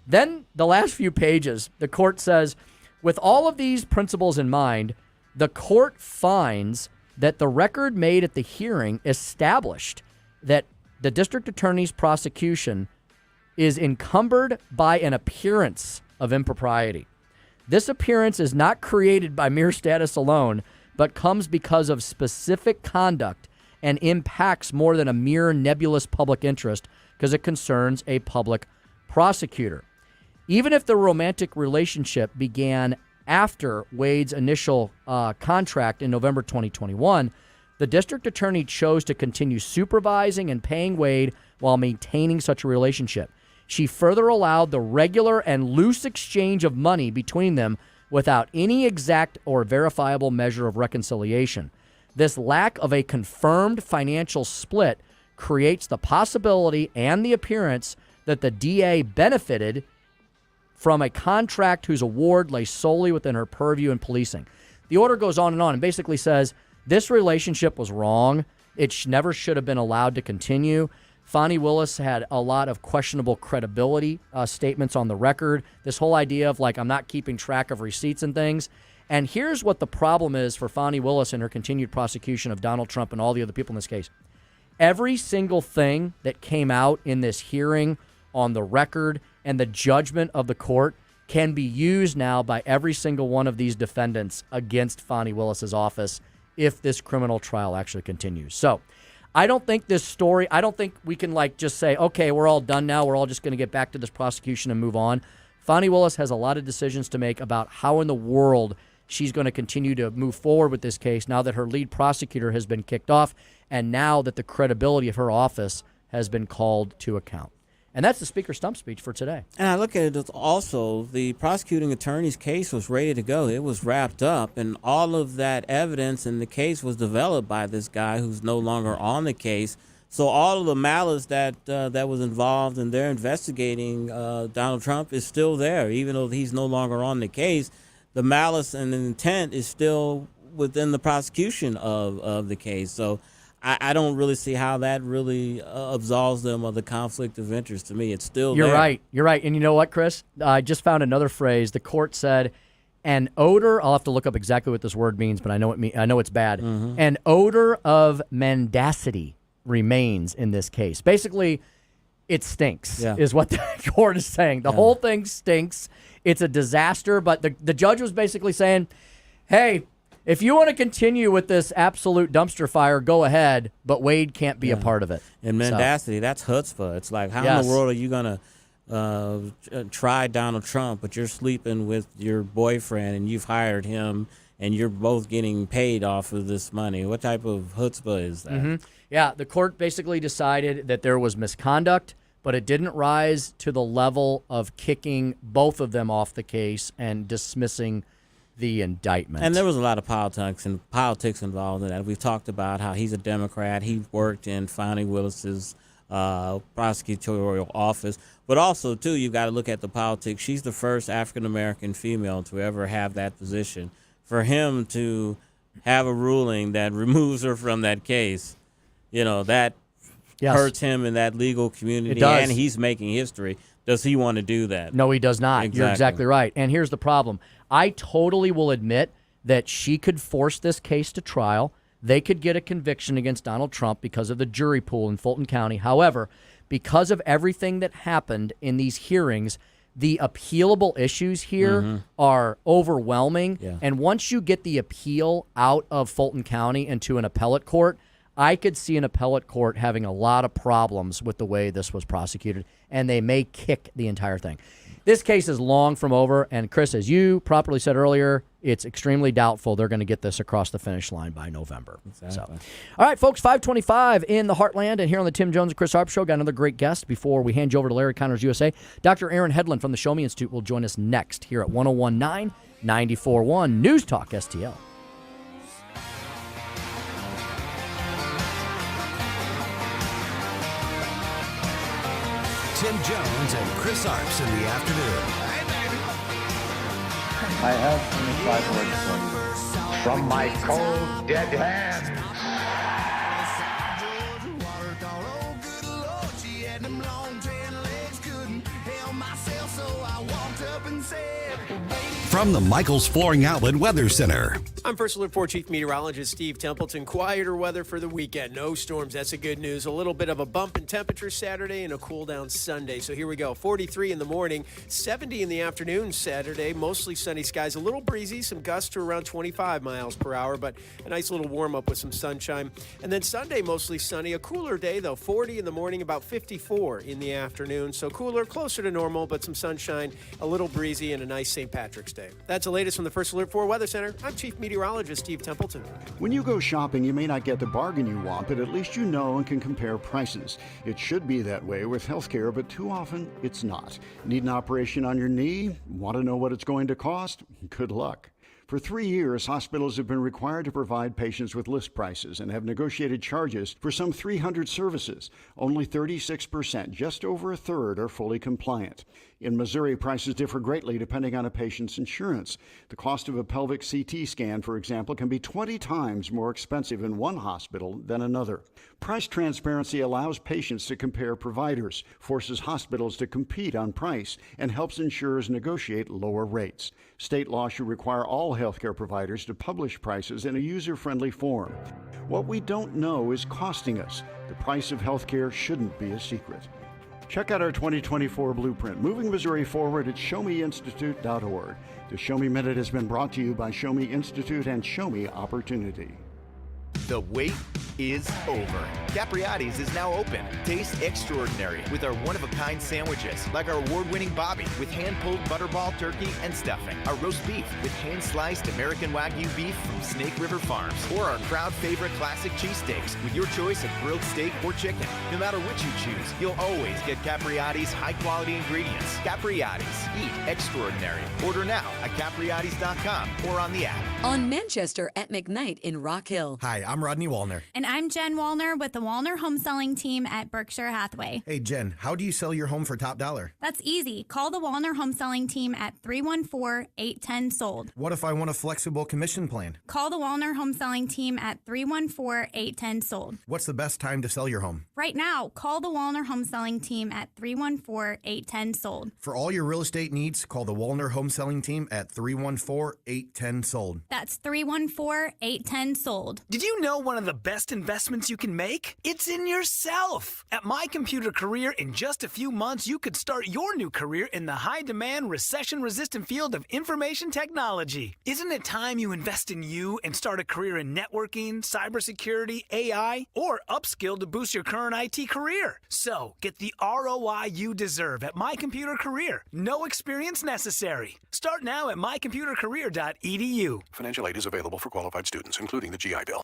Then the last few pages, the court says, with all of these principles in mind, the court finds that the record made at the hearing established that the district attorney's prosecution is encumbered by an appearance of impropriety. This appearance is not created by mere status alone, but comes because of specific conduct and impacts more than a mere nebulous public interest because it concerns a public prosecutor. Even if the romantic relationship began after Wade's initial contract in November 2021, the district attorney chose to continue supervising and paying Wade while maintaining such a relationship. She further allowed the regular and loose exchange of money between them without any exact or verifiable measure of reconciliation. This lack of a confirmed financial split creates the possibility and the appearance that the DA benefited from a contract whose award lay solely within her purview in policing. The order goes on and basically says this relationship was wrong. It never should have been allowed to continue. Fani Willis had a lot of questionable credibility statements on the record. This whole idea of I'm not keeping track of receipts and things. And here's what the problem is for Fani Willis and her continued prosecution of Donald Trump and all the other people in this case. Every single thing that came out in this hearing on the record and the judgment of the court can be used now by every single one of these defendants against Fonnie Willis's office if this criminal trial actually continues. So I don't think I don't think we can just say, okay, we're all done now. We're all just going to get back to this prosecution and move on. Fonnie Willis has a lot of decisions to make about how in the world she's going to continue to move forward with this case now that her lead prosecutor has been kicked off and now that the credibility of her office has been called to account. And that's the Speaker Stump speech for today. And I look at it as also the prosecuting attorney's case was ready to go. It was wrapped up, and all of that evidence in the case was developed by this guy who's no longer on the case. So all of the malice that was involved in their investigating Donald Trump is still there, even though he's no longer on the case. The malice and the intent is still within the prosecution of the case. So I don't really see how that really absolves them of the conflict of interest. To me, it's still there. You're right. And you know what, Chris? I just found another phrase. The court said, an odor, I'll have to look up exactly what this word means, but I know it's bad. Mm-hmm. An odor of mendacity remains in this case. Basically, it stinks, is what the court is saying. The whole thing stinks. It's a disaster, but the judge was basically saying, hey, if you want to continue with this absolute dumpster fire, go ahead, but Wade can't be a part of it. And mendacity, that's chutzpah. It's like, how in the world are you going to try Donald Trump, but you're sleeping with your boyfriend and you've hired him and you're both getting paid off of this money? What type of chutzpah is that? Mm-hmm. Yeah, the court basically decided that there was misconduct, but it didn't rise to the level of kicking both of them off the case and dismissing the indictment. And there was a lot of politics involved in that. We've talked about how he's a Democrat. He worked in Fonnie Willis's prosecutorial office. But also, too, you've got to look at the politics. She's the first African-American female to ever have that position. For him to have a ruling that removes her from that case, that hurts him in that legal community. It does. And he's making history. Does he want to do that? No, he does not. Exactly. You're exactly right. And here's the problem. I totally will admit that she could force this case to trial. They could get a conviction against Donald Trump because of the jury pool in Fulton County. However, because of everything that happened in these hearings, the appealable issues here are overwhelming. Yeah. And once you get the appeal out of Fulton County into an appellate court, I could see an appellate court having a lot of problems with the way this was prosecuted, and they may kick the entire thing. This case is long from over, and Chris, as you properly said earlier, it's extremely doubtful they're going to get this across the finish line by November. Exactly. So, all right, folks, 5:25 in the Heartland, and here on the Tim Jones and Chris Arps Show, got another great guest before we hand you over to Larry Connors USA. Dr. Aaron Hedlund from the Show Me Institute will join us next here at 101.9, 94.1 News Talk STL. Tim Jones and Chris Arps in the afternoon. I have 25 words for you. From my cold, dead hand. From the Michaels Flooring Outlet Weather Center. I'm First Alert 4 Chief Meteorologist Steve Templeton. Quieter weather for the weekend. No storms. That's a good news. A little bit of a bump in temperature Saturday and a cool down Sunday. So here we go. 43 in the morning, 70 in the afternoon Saturday. Mostly sunny skies. A little breezy. Some gusts to around 25 miles per hour, but a nice little warm up with some sunshine. And then Sunday, mostly sunny. A cooler day, though. 40 in the morning, about 54 in the afternoon. So cooler, closer to normal, but some sunshine, a little breezy, and a nice St. Patrick's Day. That's the latest from the First Alert 4 Weather Center. I'm Chief Meteorologist Steve Templeton. When you go shopping, you may not get the bargain you want, but at least you know and can compare prices. It should be that way with healthcare, but too often it's not. Need an operation on your knee? Want to know what it's going to cost? Good luck. For 3 years, hospitals have been required to provide patients with list prices and have negotiated charges for some 300 services. Only 36%, just over a third, are fully compliant. In Missouri, prices differ greatly depending on a patient's insurance. The cost of a pelvic CT scan, for example, can be 20 times more expensive in one hospital than another. Price transparency allows patients to compare providers, forces hospitals to compete on price, and helps insurers negotiate lower rates. State law should require all healthcare providers to publish prices in a user-friendly form. What we don't know is costing us. The price of healthcare shouldn't be a secret. Check out our 2024 blueprint, moving Missouri forward at showmeinstitute.org. The Show Me Minute has been brought to you by Show Me Institute and Show Me Opportunity. The wait is over. Capriati's is now open. Taste extraordinary with our one-of-a-kind sandwiches, like our award-winning Bobby with hand-pulled butterball turkey and stuffing, our roast beef with hand-sliced American Wagyu beef from Snake River Farms, or our crowd favorite classic cheesesteaks with your choice of grilled steak or chicken. No matter which you choose, you'll always get Capriati's high-quality ingredients. Capriati's, eat extraordinary. Order now at capriatis.com or on the app. On Manchester at McKnight in Rock Hill. Hi, I'm Rodney Wallner. And I'm Jen Wallner with the Wallner Home Selling Team at Berkshire Hathaway. Hey, Jen, how do you sell your home for top dollar? That's easy. Call the Wallner Home Selling Team at 314-810-SOLD. What if I want a flexible commission plan? Call the Wallner Home Selling Team at 314-810-SOLD. What's the best time to sell your home? Right now, call the Wallner Home Selling Team at 314-810-SOLD. For all your real estate needs, call the Wallner Home Selling Team at 314-810-SOLD. That's 314-810-SOLD. Did you know one of the best investments you can make? It's in yourself. At My Computer Career, in just a few months, you could start your new career in the high-demand, recession-resistant field of information technology. Isn't it time you invest in you and start a career in networking, cybersecurity, AI, or upskill to boost your current IT career? So, get the ROI you deserve at My Computer Career. No experience necessary. Start now at mycomputercareer.edu. Financial aid is available for qualified students, including the GI Bill.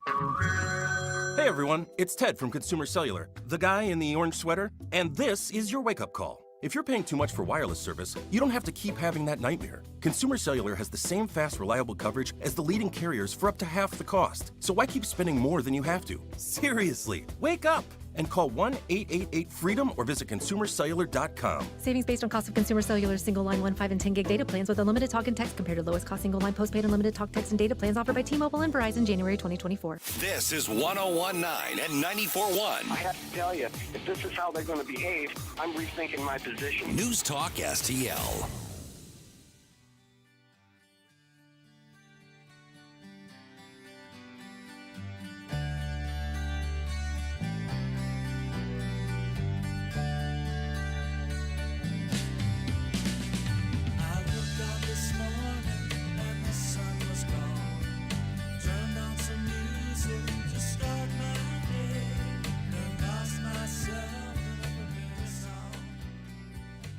Hey everyone, it's Ted from Consumer Cellular, the guy in the orange sweater, and this is your wake-up call. If you're paying too much for wireless service, you don't have to keep having that nightmare. Consumer Cellular has the same fast, reliable coverage as the leading carriers for up to half the cost. So why keep spending more than you have to? Seriously, wake up and call 1-888-FREEDOM or visit consumercellular.com. Savings based on cost of Consumer Cellular single line 1, 5, and 10 gig data plans with unlimited talk and text compared to lowest cost single line postpaid unlimited talk, text, and data plans offered by T-Mobile and Verizon January 2024. This is 1019 and 94.1. I have to tell you, if this is how they're going to behave, I'm rethinking my position. News Talk STL.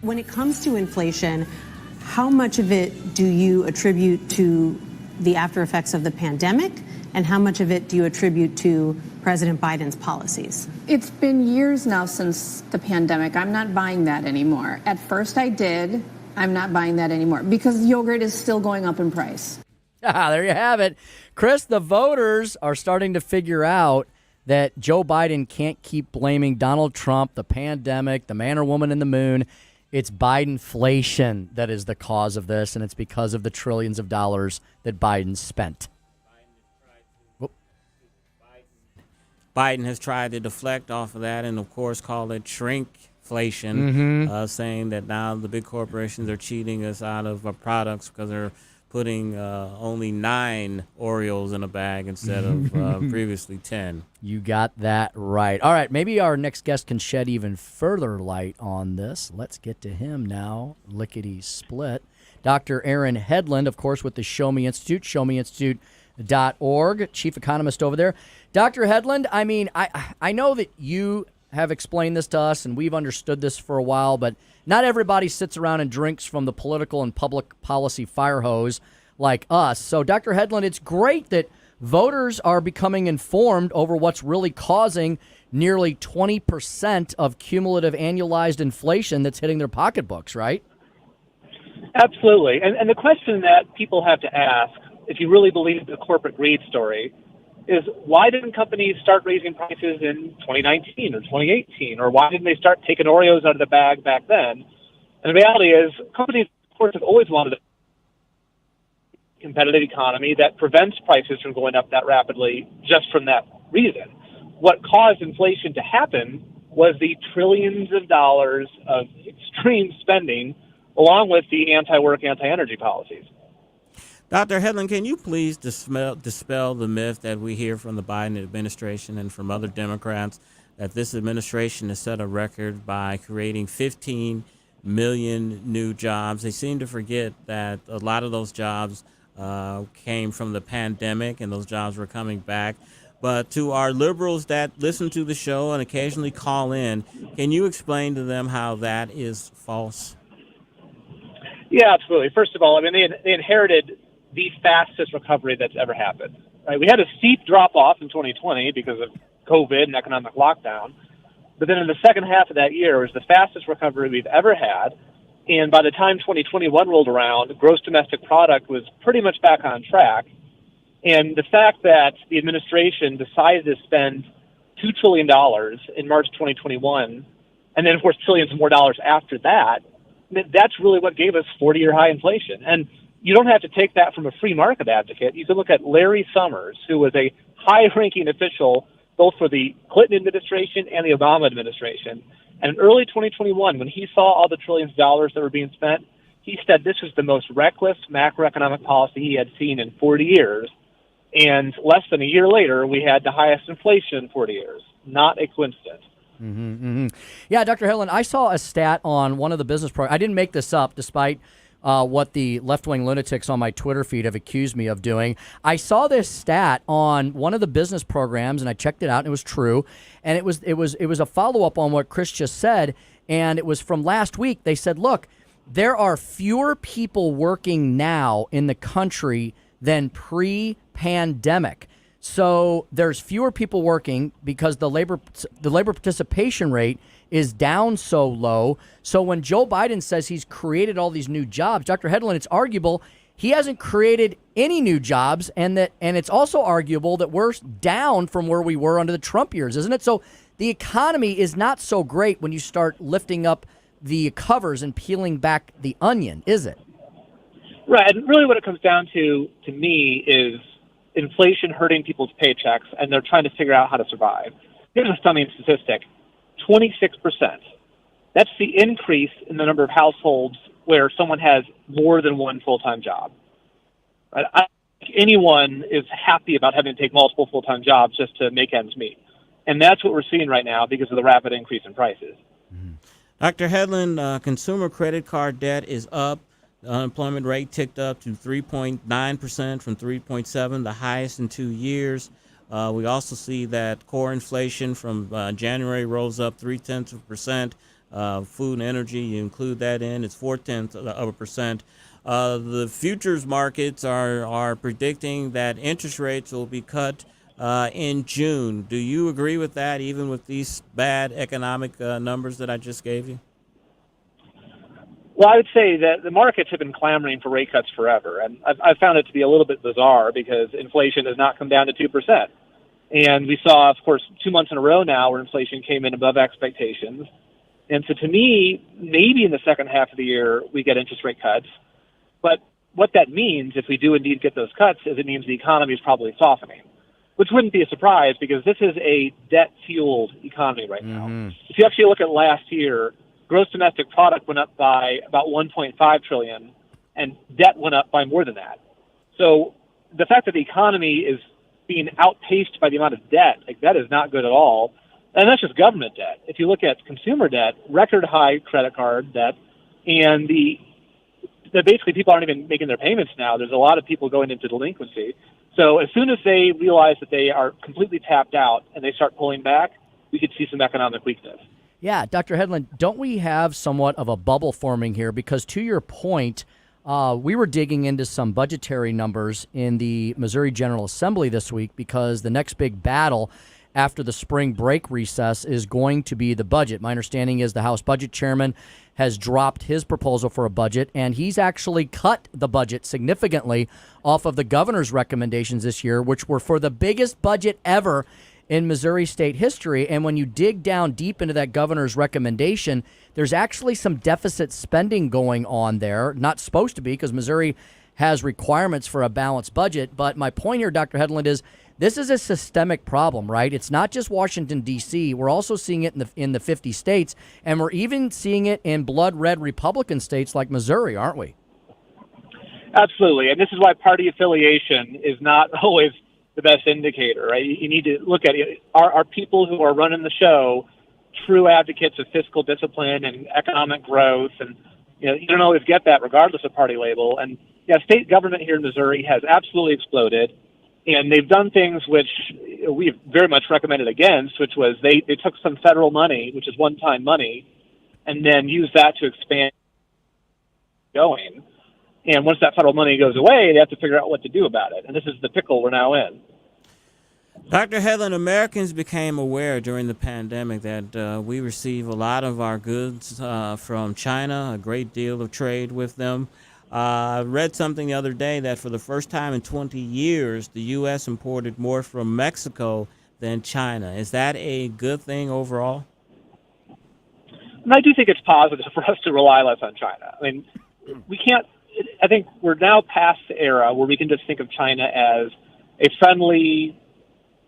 When it comes to inflation, how much of it do you attribute to the after effects of the pandemic, and how much of it do you attribute to President Biden's policies? It's been years now since the pandemic. I'm not buying that anymore. At first I did. I'm not buying that anymore because yogurt is still going up in price. There you have it. Chris, the voters are starting to figure out that Joe Biden can't keep blaming Donald Trump, the pandemic, the man or woman in the moon. It's Bidenflation that is the cause of this, and it's because of the trillions of dollars that Biden spent. Biden has tried to deflect off of that and, of course, call it shrinkflation, saying that now the big corporations are cheating us out of our products because they're putting only 9 Oreos in a bag instead of previously 10. You got that right. All right, maybe our next guest can shed even further light on this. Let's get to him now, lickety-split. Dr. Aaron Hedlund, of course, with the Show Me Institute, showmeinstitute.org, chief economist over there. Dr. Hedlund, I mean, I know that you have explained this to us, and we've understood this for a while, but not everybody sits around and drinks from the political and public policy fire hose like us. So, Dr. Hedlund, it's great that voters are becoming informed over what's really causing nearly 20% of cumulative annualized inflation that's hitting their pocketbooks, right? Absolutely. And the question that people have to ask, if you really believe the corporate greed story, is why didn't companies start raising prices in 2019 or 2018? Or why didn't they start taking Oreos out of the bag back then? And the reality is companies, of course, have always wanted a competitive economy that prevents prices from going up that rapidly just from that reason. What caused inflation to happen was the trillions of dollars of extreme spending along with the anti-work, anti-energy policies. Dr. Hedlund, can you please dispel the myth that we hear from the Biden administration and from other Democrats that this administration has set a record by creating 15 million new jobs. They seem to forget that a lot of those jobs came from the pandemic, and those jobs were coming back. But to our liberals that listen to the show and occasionally call in, can you explain to them how that is false? Yeah, absolutely. First of all, I mean, they inherited the fastest recovery that's ever happened. Right? We had a steep drop-off in 2020 because of COVID and economic lockdown. But then in the second half of that year, it was the fastest recovery we've ever had. And by the time 2021 rolled around, gross domestic product was pretty much back on track. And the fact that the administration decided to spend $2 trillion in March 2021, and then, of course, trillions more dollars after that, that's really what gave us 40-year high inflation. And you don't have to take that from a free market advocate. You can look at Larry Summers, who was a high-ranking official both for the Clinton administration and the Obama administration. And in early 2021, when he saw all the trillions of dollars that were being spent, he said this was the most reckless macroeconomic policy he had seen in 40 years. And less than a year later, we had the highest inflation in 40 years. Not a coincidence. Yeah, Dr. Hedlund, I saw a stat on one of the business programs. I didn't make this up, despite what the left-wing lunatics on my Twitter feed have accused me of doing. I saw this stat on one of the business programs, and I checked it out, and it was true. And it was a follow-up on what Chris just said, and it was from last week. They said, look, there are fewer people working now in the country than pre-pandemic. So there's fewer people working because the labor participation rate is down so low. So when Joe Biden says he's created all these new jobs, Dr. Hedlund, it's arguable he hasn't created any new jobs, and it's also arguable that we're down from where we were under the Trump years, isn't it? So the economy is not so great when you start lifting up the covers and peeling back the onion, is it? Right, and really what it comes down to me, is inflation hurting people's paychecks, and they're trying to figure out how to survive. Here's a stunning statistic. 26%. That's the increase in the number of households where someone has more than one full-time job. Right? I think anyone is happy about having to take multiple full-time jobs just to make ends meet. And that's what we're seeing right now because of the rapid increase in prices. Dr. Hedlund, consumer credit card debt is up. The unemployment rate ticked up to 3.9% from 3.7%, the highest in 2 years. We also see that core inflation from January rose up 0.3%. Food and energy, you include that in, it's 0.4%. The futures markets are predicting that interest rates will be cut in June. Do you agree with that, even with these bad economic numbers that I just gave you? Well, I would say that the markets have been clamoring for rate cuts forever, and I've found it to be a little bit bizarre because inflation has not come down to 2%. And we saw, of course, 2 months in a row now where inflation came in above expectations. And so to me, maybe in the second half of the year we get interest rate cuts. But what that means, if we do indeed get those cuts, is it means the economy is probably softening, which wouldn't be a surprise because this is a debt-fueled economy right now. If you actually look at last year, gross domestic product went up by about $1.5 trillion, and debt went up by more than that. So the fact that the economy is being outpaced by the amount of debt, like that is not good at all. And that's just government debt. If you look at consumer debt, record high credit card debt, and basically people aren't even making their payments now. There's a lot of people going into delinquency. So as soon as they realize that they are completely tapped out and they start pulling back, we could see some economic weakness. Yeah, Dr. Hedlund, don't we have somewhat of a bubble forming here? Because to your point, we were digging into some budgetary numbers in the Missouri General Assembly this week because the next big battle after the spring break recess is going to be the budget. My understanding is the House Budget Chairman has dropped his proposal for a budget, and he's actually cut the budget significantly off of the governor's recommendations this year, which were for the biggest budget ever in Missouri state history. And when you dig down deep into that governor's recommendation, there's actually some deficit spending going on there. Not supposed to be because Missouri has requirements for a balanced budget. But my point here, Dr. Hedlund, is this is a systemic problem, right? It's not just Washington, D.C. We're also seeing it in the 50 states, and we're even seeing it in blood red Republican states like Missouri, aren't we? Absolutely. And this is why party affiliation is not always the best indicator, right? You need to look at it. Are people who are running the show true advocates of fiscal discipline and economic growth? And you don't always get that regardless of party label. And state government here in Missouri has absolutely exploded. And they've done things which we've very much recommended against, which was they took some federal money, which is one-time money, and then used that to expand going. And once that federal money goes away, they have to figure out what to do about it. And this is the pickle we're now in. Dr. Hedlund, Americans became aware during the pandemic that we receive a lot of our goods from China, a great deal of trade with them. I read something the other day that for the first time in 20 years, the U.S. imported more from Mexico than China. Is that a good thing overall? And I do think it's positive for us to rely less on China. I mean, we can't. I think we're now past the era where we can just think of China as a friendly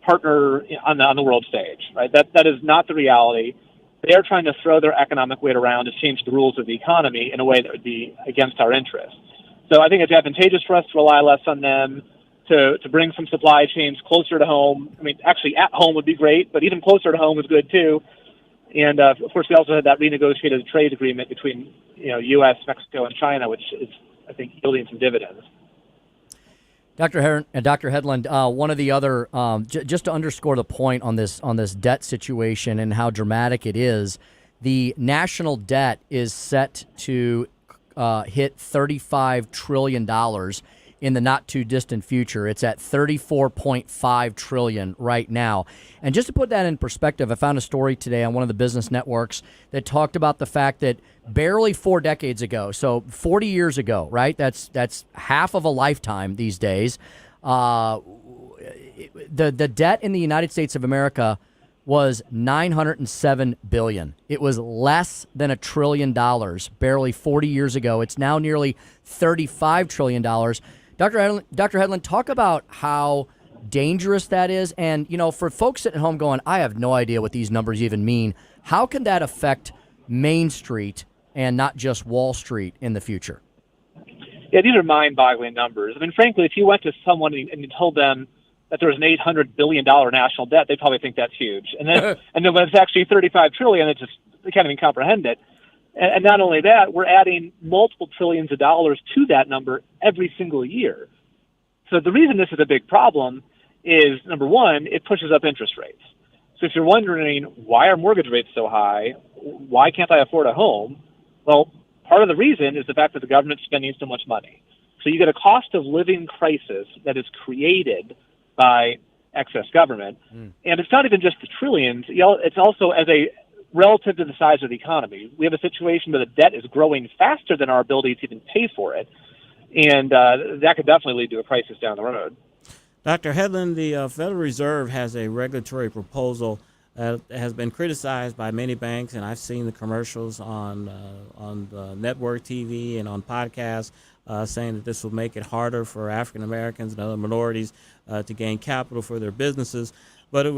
partner on the world stage, right? That is not the reality. They are trying to throw their economic weight around to change the rules of the economy in a way that would be against our interests. So I think it's advantageous for us to rely less on them, to bring some supply chains closer to home. I mean, actually at home would be great, but even closer to home is good too. And of course, we also had that renegotiated trade agreement between U.S., Mexico, and China, which is, I think, yielding some dividends. Dr. Hedlund, one of the other, just to underscore the point on this debt situation and how dramatic it is, the national debt is set to hit $35 trillion in the not too distant future. It's at $34.5 trillion right now. And just to put that in perspective, I found a story today on one of the business networks that talked about the fact that barely 4 decades ago, so 40 years ago, right? That's half of a lifetime these days. The debt in the United States of America was $907 billion. It was less than $1 trillion barely 40 years ago. It's now nearly $35 trillion. Dr. Hedlund, talk about how dangerous that is. And, for folks sitting at home going, I have no idea what these numbers even mean, how can that affect Main Street and not just Wall Street in the future? Yeah, these are mind-boggling numbers. I mean, frankly, if you went to someone and you told them that there was an $800 billion national debt, they'd probably think that's huge. And then when it's actually $35 trillion, they can't even comprehend it. And not only that, we're adding multiple trillions of dollars to that number every single year. So the reason this is a big problem is, number one, it pushes up interest rates. So if you're wondering, why are mortgage rates so high? Why can't I afford a home? Well, part of the reason is the fact that the government's spending so much money. So you get a cost of living crisis that is created by excess government. And it's not even just the trillions. It's also as a relative to the size of the economy. We have a situation where the debt is growing faster than our ability to even pay for it. And that could definitely lead to a crisis down the road. Dr. Hedlund, the Federal Reserve has a regulatory proposal that has been criticized by many banks, and I've seen the commercials on network TV and on podcasts saying that this will make it harder for African Americans and other minorities to gain capital for their businesses. But it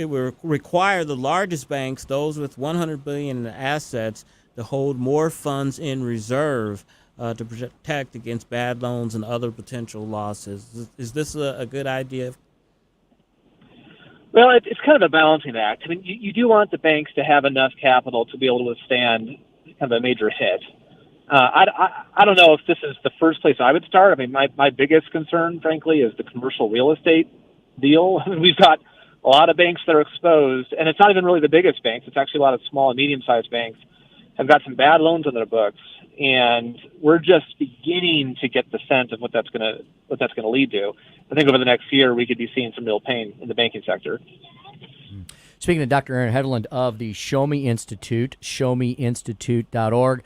will require the largest banks, those with $100 billion in assets, to hold more funds in reserve to protect against bad loans and other potential losses. Is this a good idea? Well, it's kind of a balancing act. I mean, you do want the banks to have enough capital to be able to withstand kind of a major hit. I don't know if this is the first place I would start. I mean, my biggest concern, frankly, is the commercial real estate deal. We've got a lot of banks that are exposed, and it's not even really the biggest banks. It's actually a lot of small and medium-sized banks have got some bad loans on their books, and we're just beginning to get the sense of what that's going to lead to. I think over the next year, we could be seeing some real pain in the banking sector. Speaking to Dr. Aaron Hedlund of the Show Me Institute, showmeinstitute.org.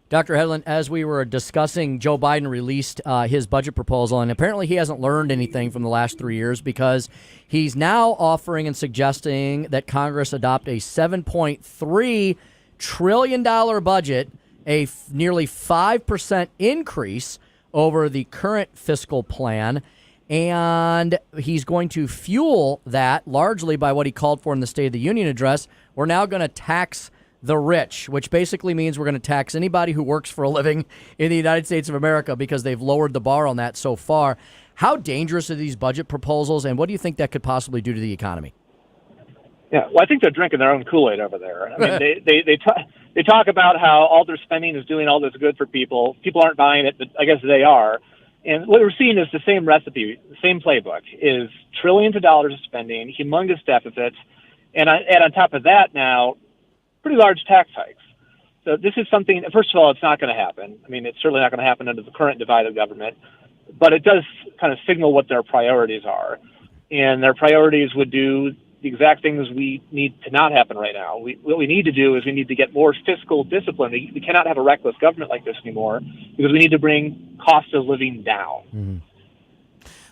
Dr. Hedlund, as we were discussing, Joe Biden released his budget proposal, and apparently he hasn't learned anything from the last 3 years because he's now offering and suggesting that Congress adopt a $7.3 trillion budget, a nearly 5% increase over the current fiscal plan, and he's going to fuel that largely by what he called for in the State of the Union address. We're now going to tax the rich, which basically means we're going to tax anybody who works for a living in the United States of America because they've lowered the bar on that so far. How dangerous are these budget proposals, and what do you think that could possibly do to the economy? Yeah, well, I think they're drinking their own Kool-Aid over there. I mean, they talk about how all their spending is doing all this good for people. People aren't buying it, but I guess they are. And what we're seeing is the same recipe, the same playbook, is trillions of dollars of spending, humongous deficits, and on top of that now, pretty large tax hikes. So this is something, first of all, it's not going to happen. I mean, it's certainly not going to happen under the current divided government, but it does kind of signal what their priorities are. And their priorities would do the exact things we need to not happen right now. What we need to do is we need to get more fiscal discipline. We cannot have a reckless government like this anymore because we need to bring cost of living down. Mm-hmm.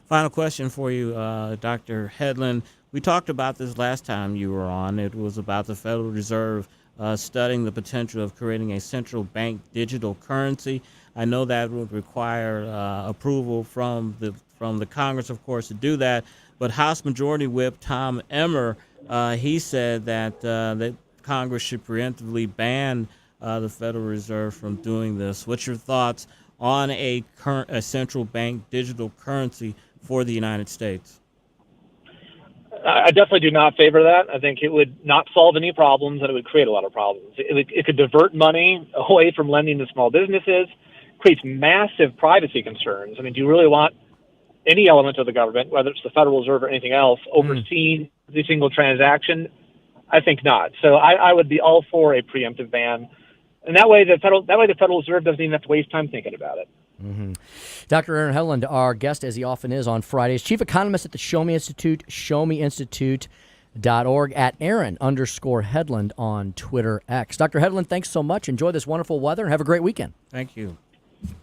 Final question for you, Dr. Hedlund. We talked about this last time you were on. It was about the Federal Reserve studying the potential of creating a central bank digital currency. I know that would require approval from the Congress, of course, to do that. But House Majority Whip Tom Emmer, he said that Congress should preemptively ban the Federal Reserve from doing this. What's your thoughts on a central bank digital currency for the United States? I definitely do not favor that. I think it would not solve any problems, and it would create a lot of problems. It could divert money away from lending to small businesses, creates massive privacy concerns. I mean, do you really want any element of the government, whether it's the Federal Reserve or anything else, overseeing the single transaction? I think not. So I would be all for a preemptive ban, and that way the Federal Reserve doesn't even have to waste time thinking about it. Mm-hmm. Dr. Aaron Hedlund, our guest, as he often is on Fridays, chief economist at the Show Me Institute, showmeinstitute.org, at Aaron_Hedlund on Twitter X. Dr. Hedlund, thanks so much. Enjoy this wonderful weather and have a great weekend. Thank you.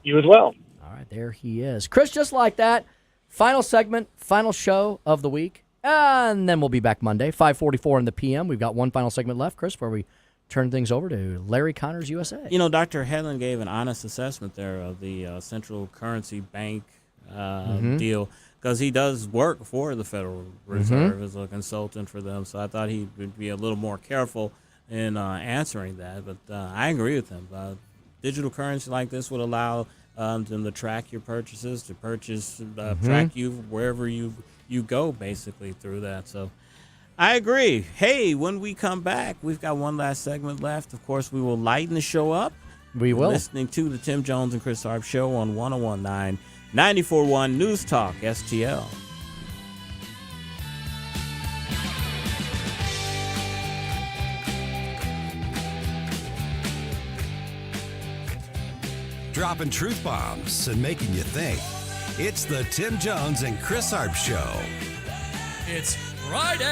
You as well. All right, there he is. Chris, just like that, final segment, final show of the week, and then we'll be back Monday, 5:44 in the p.m. We've got one final segment left, Chris, where we turn things over to Larry Connors, USA. You know, Dr. Hedlund gave an honest assessment there of the central currency bank deal, because he does work for the Federal Reserve as a consultant for them. So I thought he would be a little more careful in answering that. But I agree with him. Digital currency like this would allow them to track your purchases, to track you wherever you go, basically, through that. So I agree. Hey, when we come back, we've got one last segment left. Of course, we will lighten the show up. We will. Listening to the Tim Jones and Chris Arps Show on 101.9, 94.1 News Talk, STL. Dropping truth bombs and making you think. It's the Tim Jones and Chris Arps Show. It's Friday!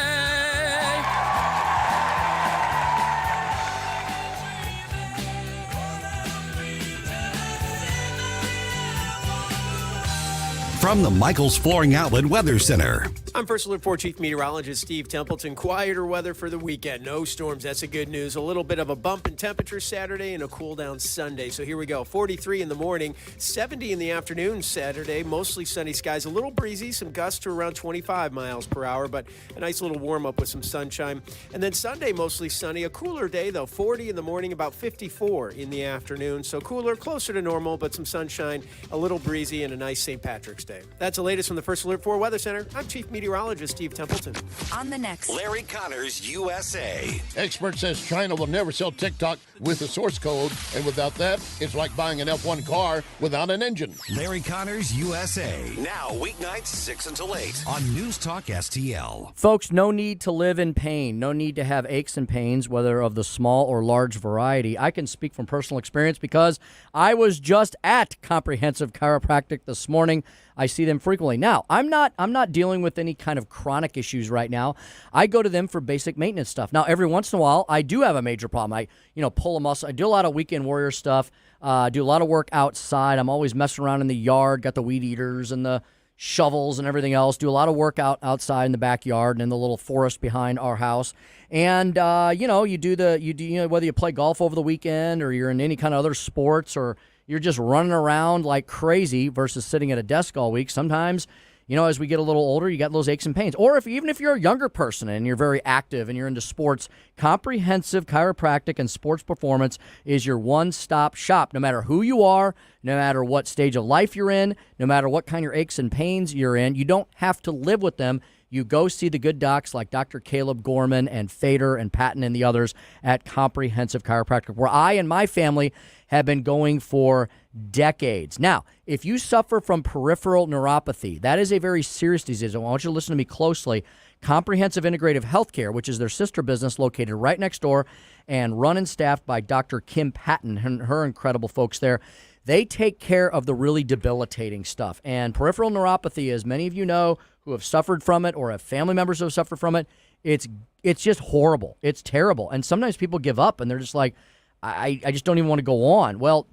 From the Michaels Flooring Outlet Weather Center. I'm First Alert 4 Chief Meteorologist Steve Templeton. Quieter weather for the weekend. No storms. That's a good news. A little bit of a bump in temperature Saturday and a cool down Sunday. So here we go. 43 in the morning, 70 in the afternoon Saturday. Mostly sunny skies. A little breezy. Some gusts to around 25 miles per hour, but a nice little warm up with some sunshine. And then Sunday, mostly sunny. A cooler day, though. 40 in the morning, about 54 in the afternoon. So cooler, closer to normal, but some sunshine, a little breezy, and a nice St. Patrick's Day. That's the latest from the First Alert 4 Weather Center. I'm Chief Meteorologist Steve Templeton. On the next, Larry Connors, USA. Expert says China will never sell TikTok with the source code, and without that, it's like buying an F1 car without an engine. Larry Connors, USA. Now, weeknights 6 until 8 on News Talk STL. Folks, no need to live in pain. No need to have aches and pains, whether of the small or large variety. I can speak from personal experience because I was just at Comprehensive Chiropractic this morning. I see them frequently. Now, I'm not dealing with any kind of chronic issues right now. I go to them for basic maintenance stuff. Now, every once in a while, I do have a major problem. I pull a muscle. I do a lot of weekend warrior stuff. Do a lot of work outside. I'm always messing around in the yard. Got the weed eaters and the shovels and everything else. Do a lot of work outside in the backyard and in the little forest behind our house. And you do whether you play golf over the weekend or you're in any kind of other sports or you're just running around like crazy versus sitting at a desk all week. Sometimes as we get a little older, you got those aches and pains. Or even if you're a younger person and you're very active and you're into sports, Comprehensive Chiropractic and Sports Performance is your one-stop shop. No matter who you are, no matter what stage of life you're in, no matter what kind of aches and pains you're in, you don't have to live with them. You go see the good docs like Dr. Caleb Gorman and Fader and Patton and the others at Comprehensive Chiropractic, where I and my family have been going for decades. Now, if you suffer from peripheral neuropathy, that is a very serious disease. I want you to listen to me closely. Comprehensive Integrative Healthcare, which is their sister business located right next door and run and staffed by Dr. Kim Patton and her incredible folks there. They take care of the really debilitating stuff. And peripheral neuropathy, as many of you know who have suffered from it or have family members who have suffered from it, it's just horrible. It's terrible. And sometimes people give up and they're just like, I just don't even want to go on. Well,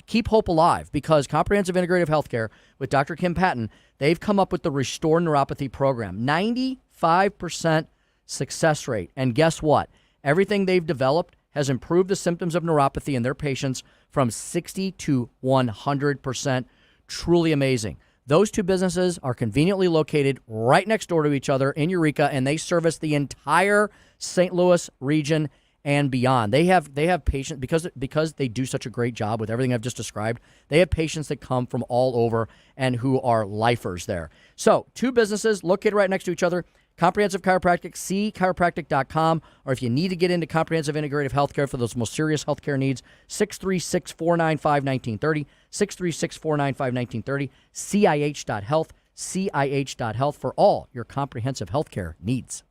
keep hope alive, because Comprehensive Integrative Healthcare with Dr. Kim Patton, they've come up with the Restore Neuropathy program. 95% success rate. And guess what? Everything they've developed has improved the symptoms of neuropathy in their patients from 60 to 100%. Truly amazing. Those two businesses are conveniently located right next door to each other in Eureka, and they service the entire St. Louis region and beyond. They have patients, because they do such a great job with everything I've just described. They have patients that come from all over and who are lifers there. So, two businesses located right next to each other. Comprehensive Chiropractic, cchiropractic.com, or if you need to get into comprehensive integrative healthcare for those most serious healthcare needs, 636-495-1930, 636-495-1930, CIH.health, CIH.health for all your comprehensive healthcare needs.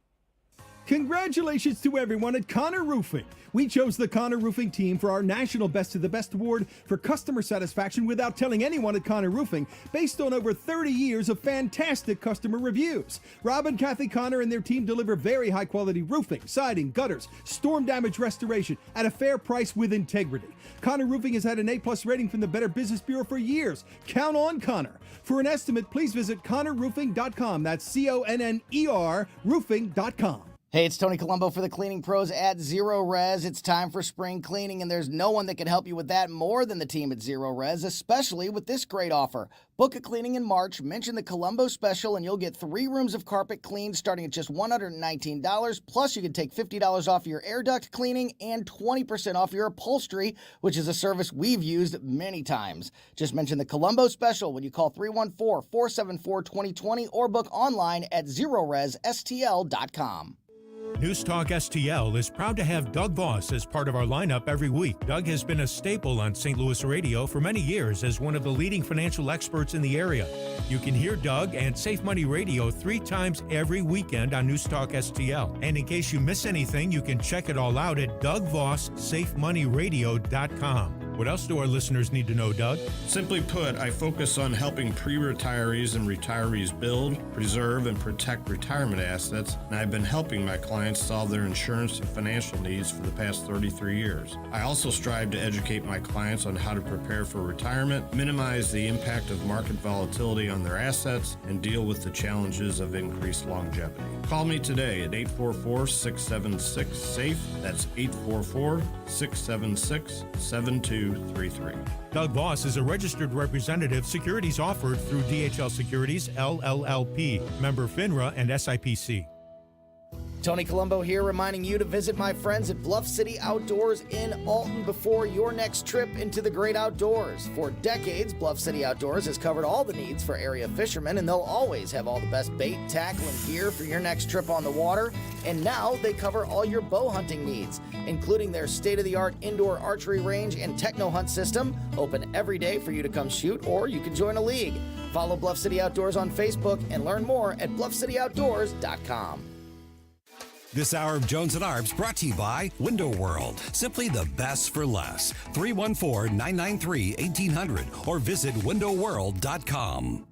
Congratulations to everyone at Connor Roofing. We chose the Connor Roofing team for our National Best of the Best award for customer satisfaction without telling anyone at Connor Roofing, based on over 30 years of fantastic customer reviews. Rob and Kathy Connor and their team deliver very high-quality roofing, siding, gutters, storm damage restoration at a fair price with integrity. Connor Roofing has had an A-plus rating from the Better Business Bureau for years. Count on Connor. For an estimate, please visit connorroofing.com. That's CONNER roofing.com. Hey, it's Tony Colombo for the cleaning pros at Zero Res. It's time for spring cleaning, and there's no one that can help you with that more than the team at Zero Res, especially with this great offer. Book a cleaning in March, mention the Colombo special, and you'll get 3 rooms of carpet cleaned starting at just $119. Plus, you can take $50 off your air duct cleaning and 20% off your upholstery, which is a service we've used many times. Just mention the Colombo special when you call 314-474-2020 or book online at ZeroResSTL.com. Newstalk STL is proud to have Doug Voss as part of our lineup every week. Doug has been a staple on St. Louis radio for many years as one of the leading financial experts in the area. You can hear Doug and Safe Money Radio 3 times every weekend on Newstalk STL. And in case you miss anything, you can check it all out at DougVossSafeMoneyRadio.com. What else do our listeners need to know, Doug? Simply put, I focus on helping pre-retirees and retirees build, preserve, and protect retirement assets, and I've been helping my clients solve their insurance and financial needs for the past 33 years. I also strive to educate my clients on how to prepare for retirement, minimize the impact of market volatility on their assets, and deal with the challenges of increased longevity. Call me today at 844-676-SAFE. That's 844-676-7233. Doug Voss is a registered representative. Securities offered through DHL Securities, LLLP, member FINRA and SIPC. Tony Colombo here, reminding you to visit my friends at Bluff City Outdoors in Alton before your next trip into the great outdoors. For decades, Bluff City Outdoors has covered all the needs for area fishermen, and they'll always have all the best bait, tackle, and gear for your next trip on the water. And now they cover all your bow hunting needs, including their state-of-the-art indoor archery range and techno hunt system, open every day for you to come shoot, or you can join a league. Follow Bluff City Outdoors on Facebook and learn more at bluffcityoutdoors.com. This hour of Jones and Arps brought to you by Window World. Simply the best for less. 314-993-1800 or visit windowworld.com.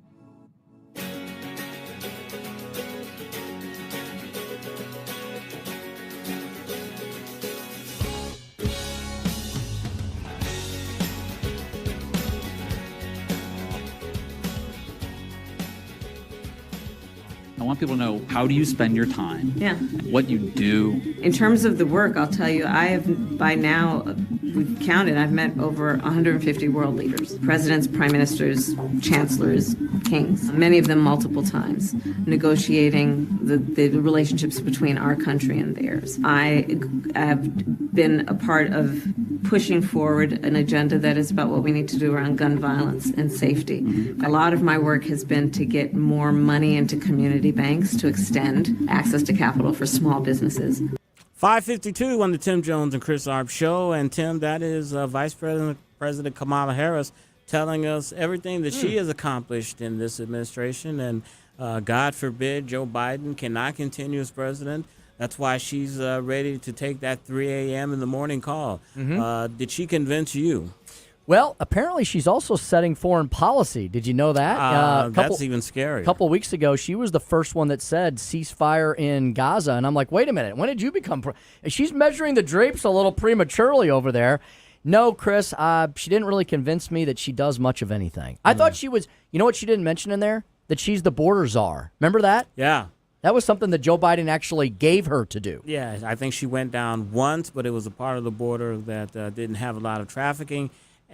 want people to know, how do you spend your time? Yeah. What you do? In terms of the work, I'll tell you, I have by now, we've counted, I've met over 150 world leaders, presidents, prime ministers, chancellors, kings, many of them multiple times, negotiating the relationships between our country and theirs. I have been a part of pushing forward an agenda that is about what we need to do around gun violence and safety. A lot of my work has been to get more money into community banks to extend access to capital for small businesses. 5:52 on the Tim Jones and Chris Arps show. And Tim, that is Vice President Kamala Harris telling us everything that she has accomplished in this administration. And God forbid Joe Biden cannot continue as president. That's why she's ready to take that 3 a.m. in the morning call. Did she convince you? Well, apparently she's also setting foreign policy. Did you know that? That's even scarier. A couple weeks ago, she was the first one that said ceasefire in Gaza. And I'm like, wait a minute. When did you become She's measuring the drapes a little prematurely over there. No, Chris, she didn't really convince me that she does much of anything. I thought she was, you know what she didn't mention in there? That she's the border czar. Remember that? Yeah. That was something that Joe Biden actually gave her to do. Yeah, I think she went down once, but it was a part of the border that didn't have a lot of trafficking.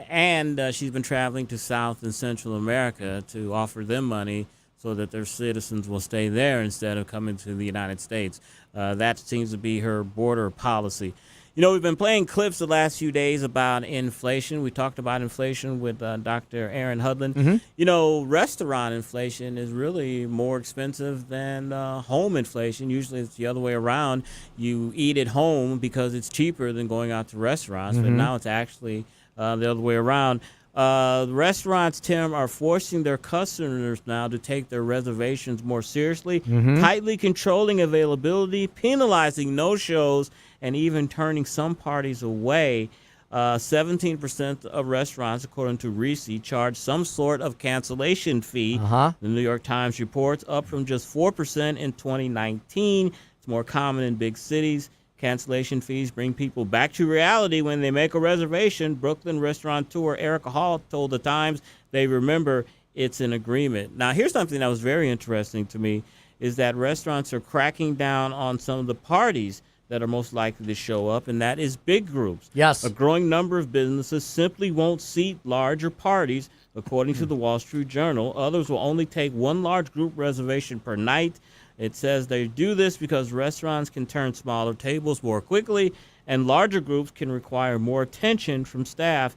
And she's been traveling to South and Central America to offer them money so that their citizens will stay there instead of coming to the United States. That seems to be her border policy. You know, we've been playing clips the last few days about inflation. We talked about inflation with Dr. Aaron Hudlin. You know, restaurant inflation is really more expensive than home inflation. Usually it's the other way around. You eat at home because it's cheaper than going out to restaurants, but now it's actually the other way around. The restaurants, Tim, are forcing their customers now to take their reservations more seriously, tightly controlling availability, penalizing no-shows, and even turning some parties away. 17% of restaurants, according to Reese, charge some sort of cancellation fee. The New York Times reports up from just 4% in 2019. It's more common in big cities. Cancellation fees bring people back to reality when they make a reservation. Brooklyn restaurateur Erica Hall told the Times they remember it's an agreement. Now, here's something that was very interesting to me, is that restaurants are cracking down on some of the parties that are most likely to show up, and that is big groups. Yes. A growing number of businesses simply won't seat larger parties, according to the Wall Street Journal. Others will only take one large group reservation per night. It says they do this because restaurants can turn smaller tables more quickly, and larger groups can require more attention from staff.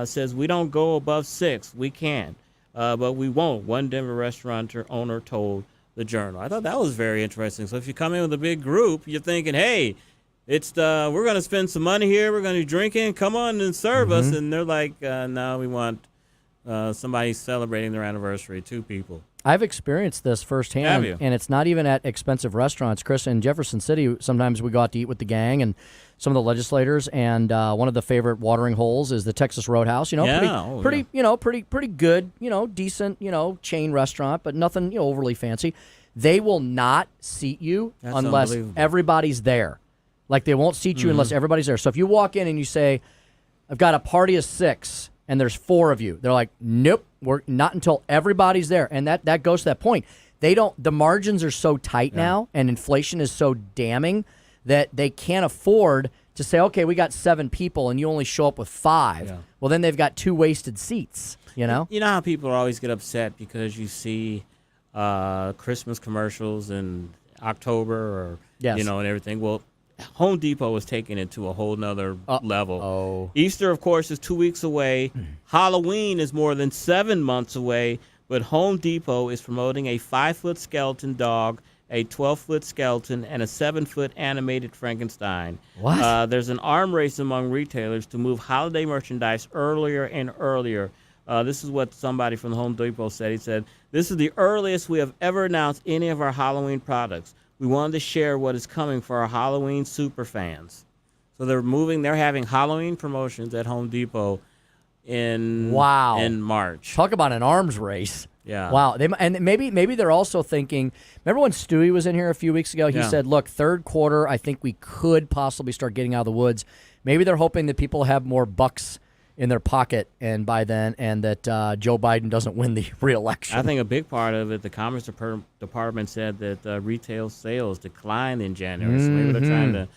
Says we don't go above 6. We can, but we won't, one Denver restaurateur owner told the Journal. I thought that was very interesting. So if you come in with a big group, you're thinking, hey, we're going to spend some money here. We're going to be drinking. Come on and serve us. And they're like, no, we want somebody celebrating their anniversary, 2 people. I've experienced this firsthand, Have you? And it's not even at expensive restaurants. Chris, in Jefferson City, sometimes we go out to eat with the gang and some of the legislators, and one of the favorite watering holes is the Texas Roadhouse. You know, pretty good, decent, chain restaurant, but nothing, overly fancy. They will not seat you unless everybody's there. Like, they won't seat you unless everybody's there. So if you walk in and you say, "I've got a party of 6," and there's 4 of you, they're like, "Nope, we're not until everybody's there." And that goes to that point. The margins are so tight now, and inflation is so damning that they can't afford to say, okay, we got 7 people and you only show up with 5. Yeah. Well, then they've got 2 wasted seats, You know how people always get upset because you see Christmas commercials in October or, and everything. Well, Home Depot is taking it to a whole nother level. Easter, of course, is 2 weeks away. Halloween is more than 7 months away. But Home Depot is promoting a 5-foot skeleton dog, a 12-foot skeleton, and a 7-foot animated Frankenstein. What? There's an arm race among retailers to move holiday merchandise earlier and earlier. This is what somebody from the Home Depot said. He said, "This is the earliest we have ever announced any of our Halloween products. We wanted to share what is coming for our Halloween super fans." So they're having Halloween promotions at Home Depot in March. Talk about an arms race. Yeah. Wow. And maybe they're also thinking, remember when Stewie was in here a few weeks ago? He said, look, third quarter, I think we could possibly start getting out of the woods. Maybe they're hoping that people have more bucks in their pocket and by then, and that Joe Biden doesn't win the re-election. I think a big part of it, the Commerce Department said that retail sales declined in January, so maybe they're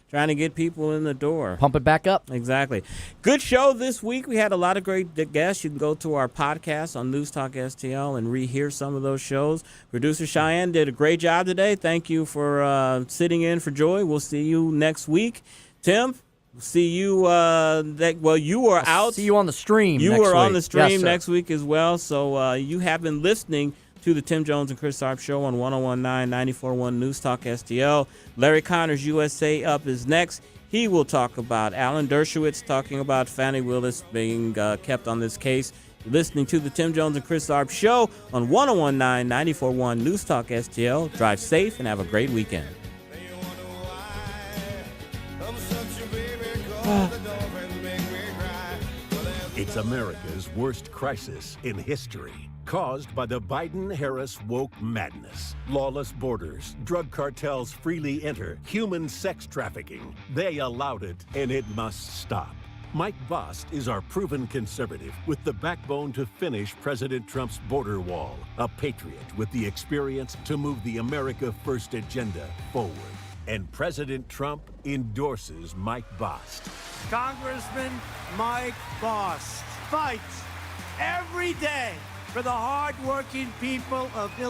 trying to get people in the door. Pump it back up. Exactly. Good show this week. We had a lot of great guests. You can go to our podcast on News Talk STL and rehear some of those shows. Producer Cheyenne did a great job today. Thank you for sitting in for Joy. We'll see you next week. Tim, see you. You were out. See you on the stream. You next were week. on the stream Yes, next week as well. So you have been listening to the Tim Jones and Chris Arps Show on 101.9, 94.1 News Talk STL. Larry Connors, USA Up is next. He will talk about Alan Dershowitz talking about Fannie Willis being kept on this case. You're listening to the Tim Jones and Chris Arps Show on 101.9, 94.1 News Talk STL. Drive safe and have a great weekend. It's America's worst crisis in history, caused by the Biden-Harris woke madness. Lawless borders, drug cartels freely enter, human sex trafficking. They allowed it, and it must stop. Mike Bost is our proven conservative with the backbone to finish President Trump's border wall, a patriot with the experience to move the America First agenda forward. And President Trump endorses Mike Bost. Congressman Mike Bost fights every day for the hardworking people of Illinois.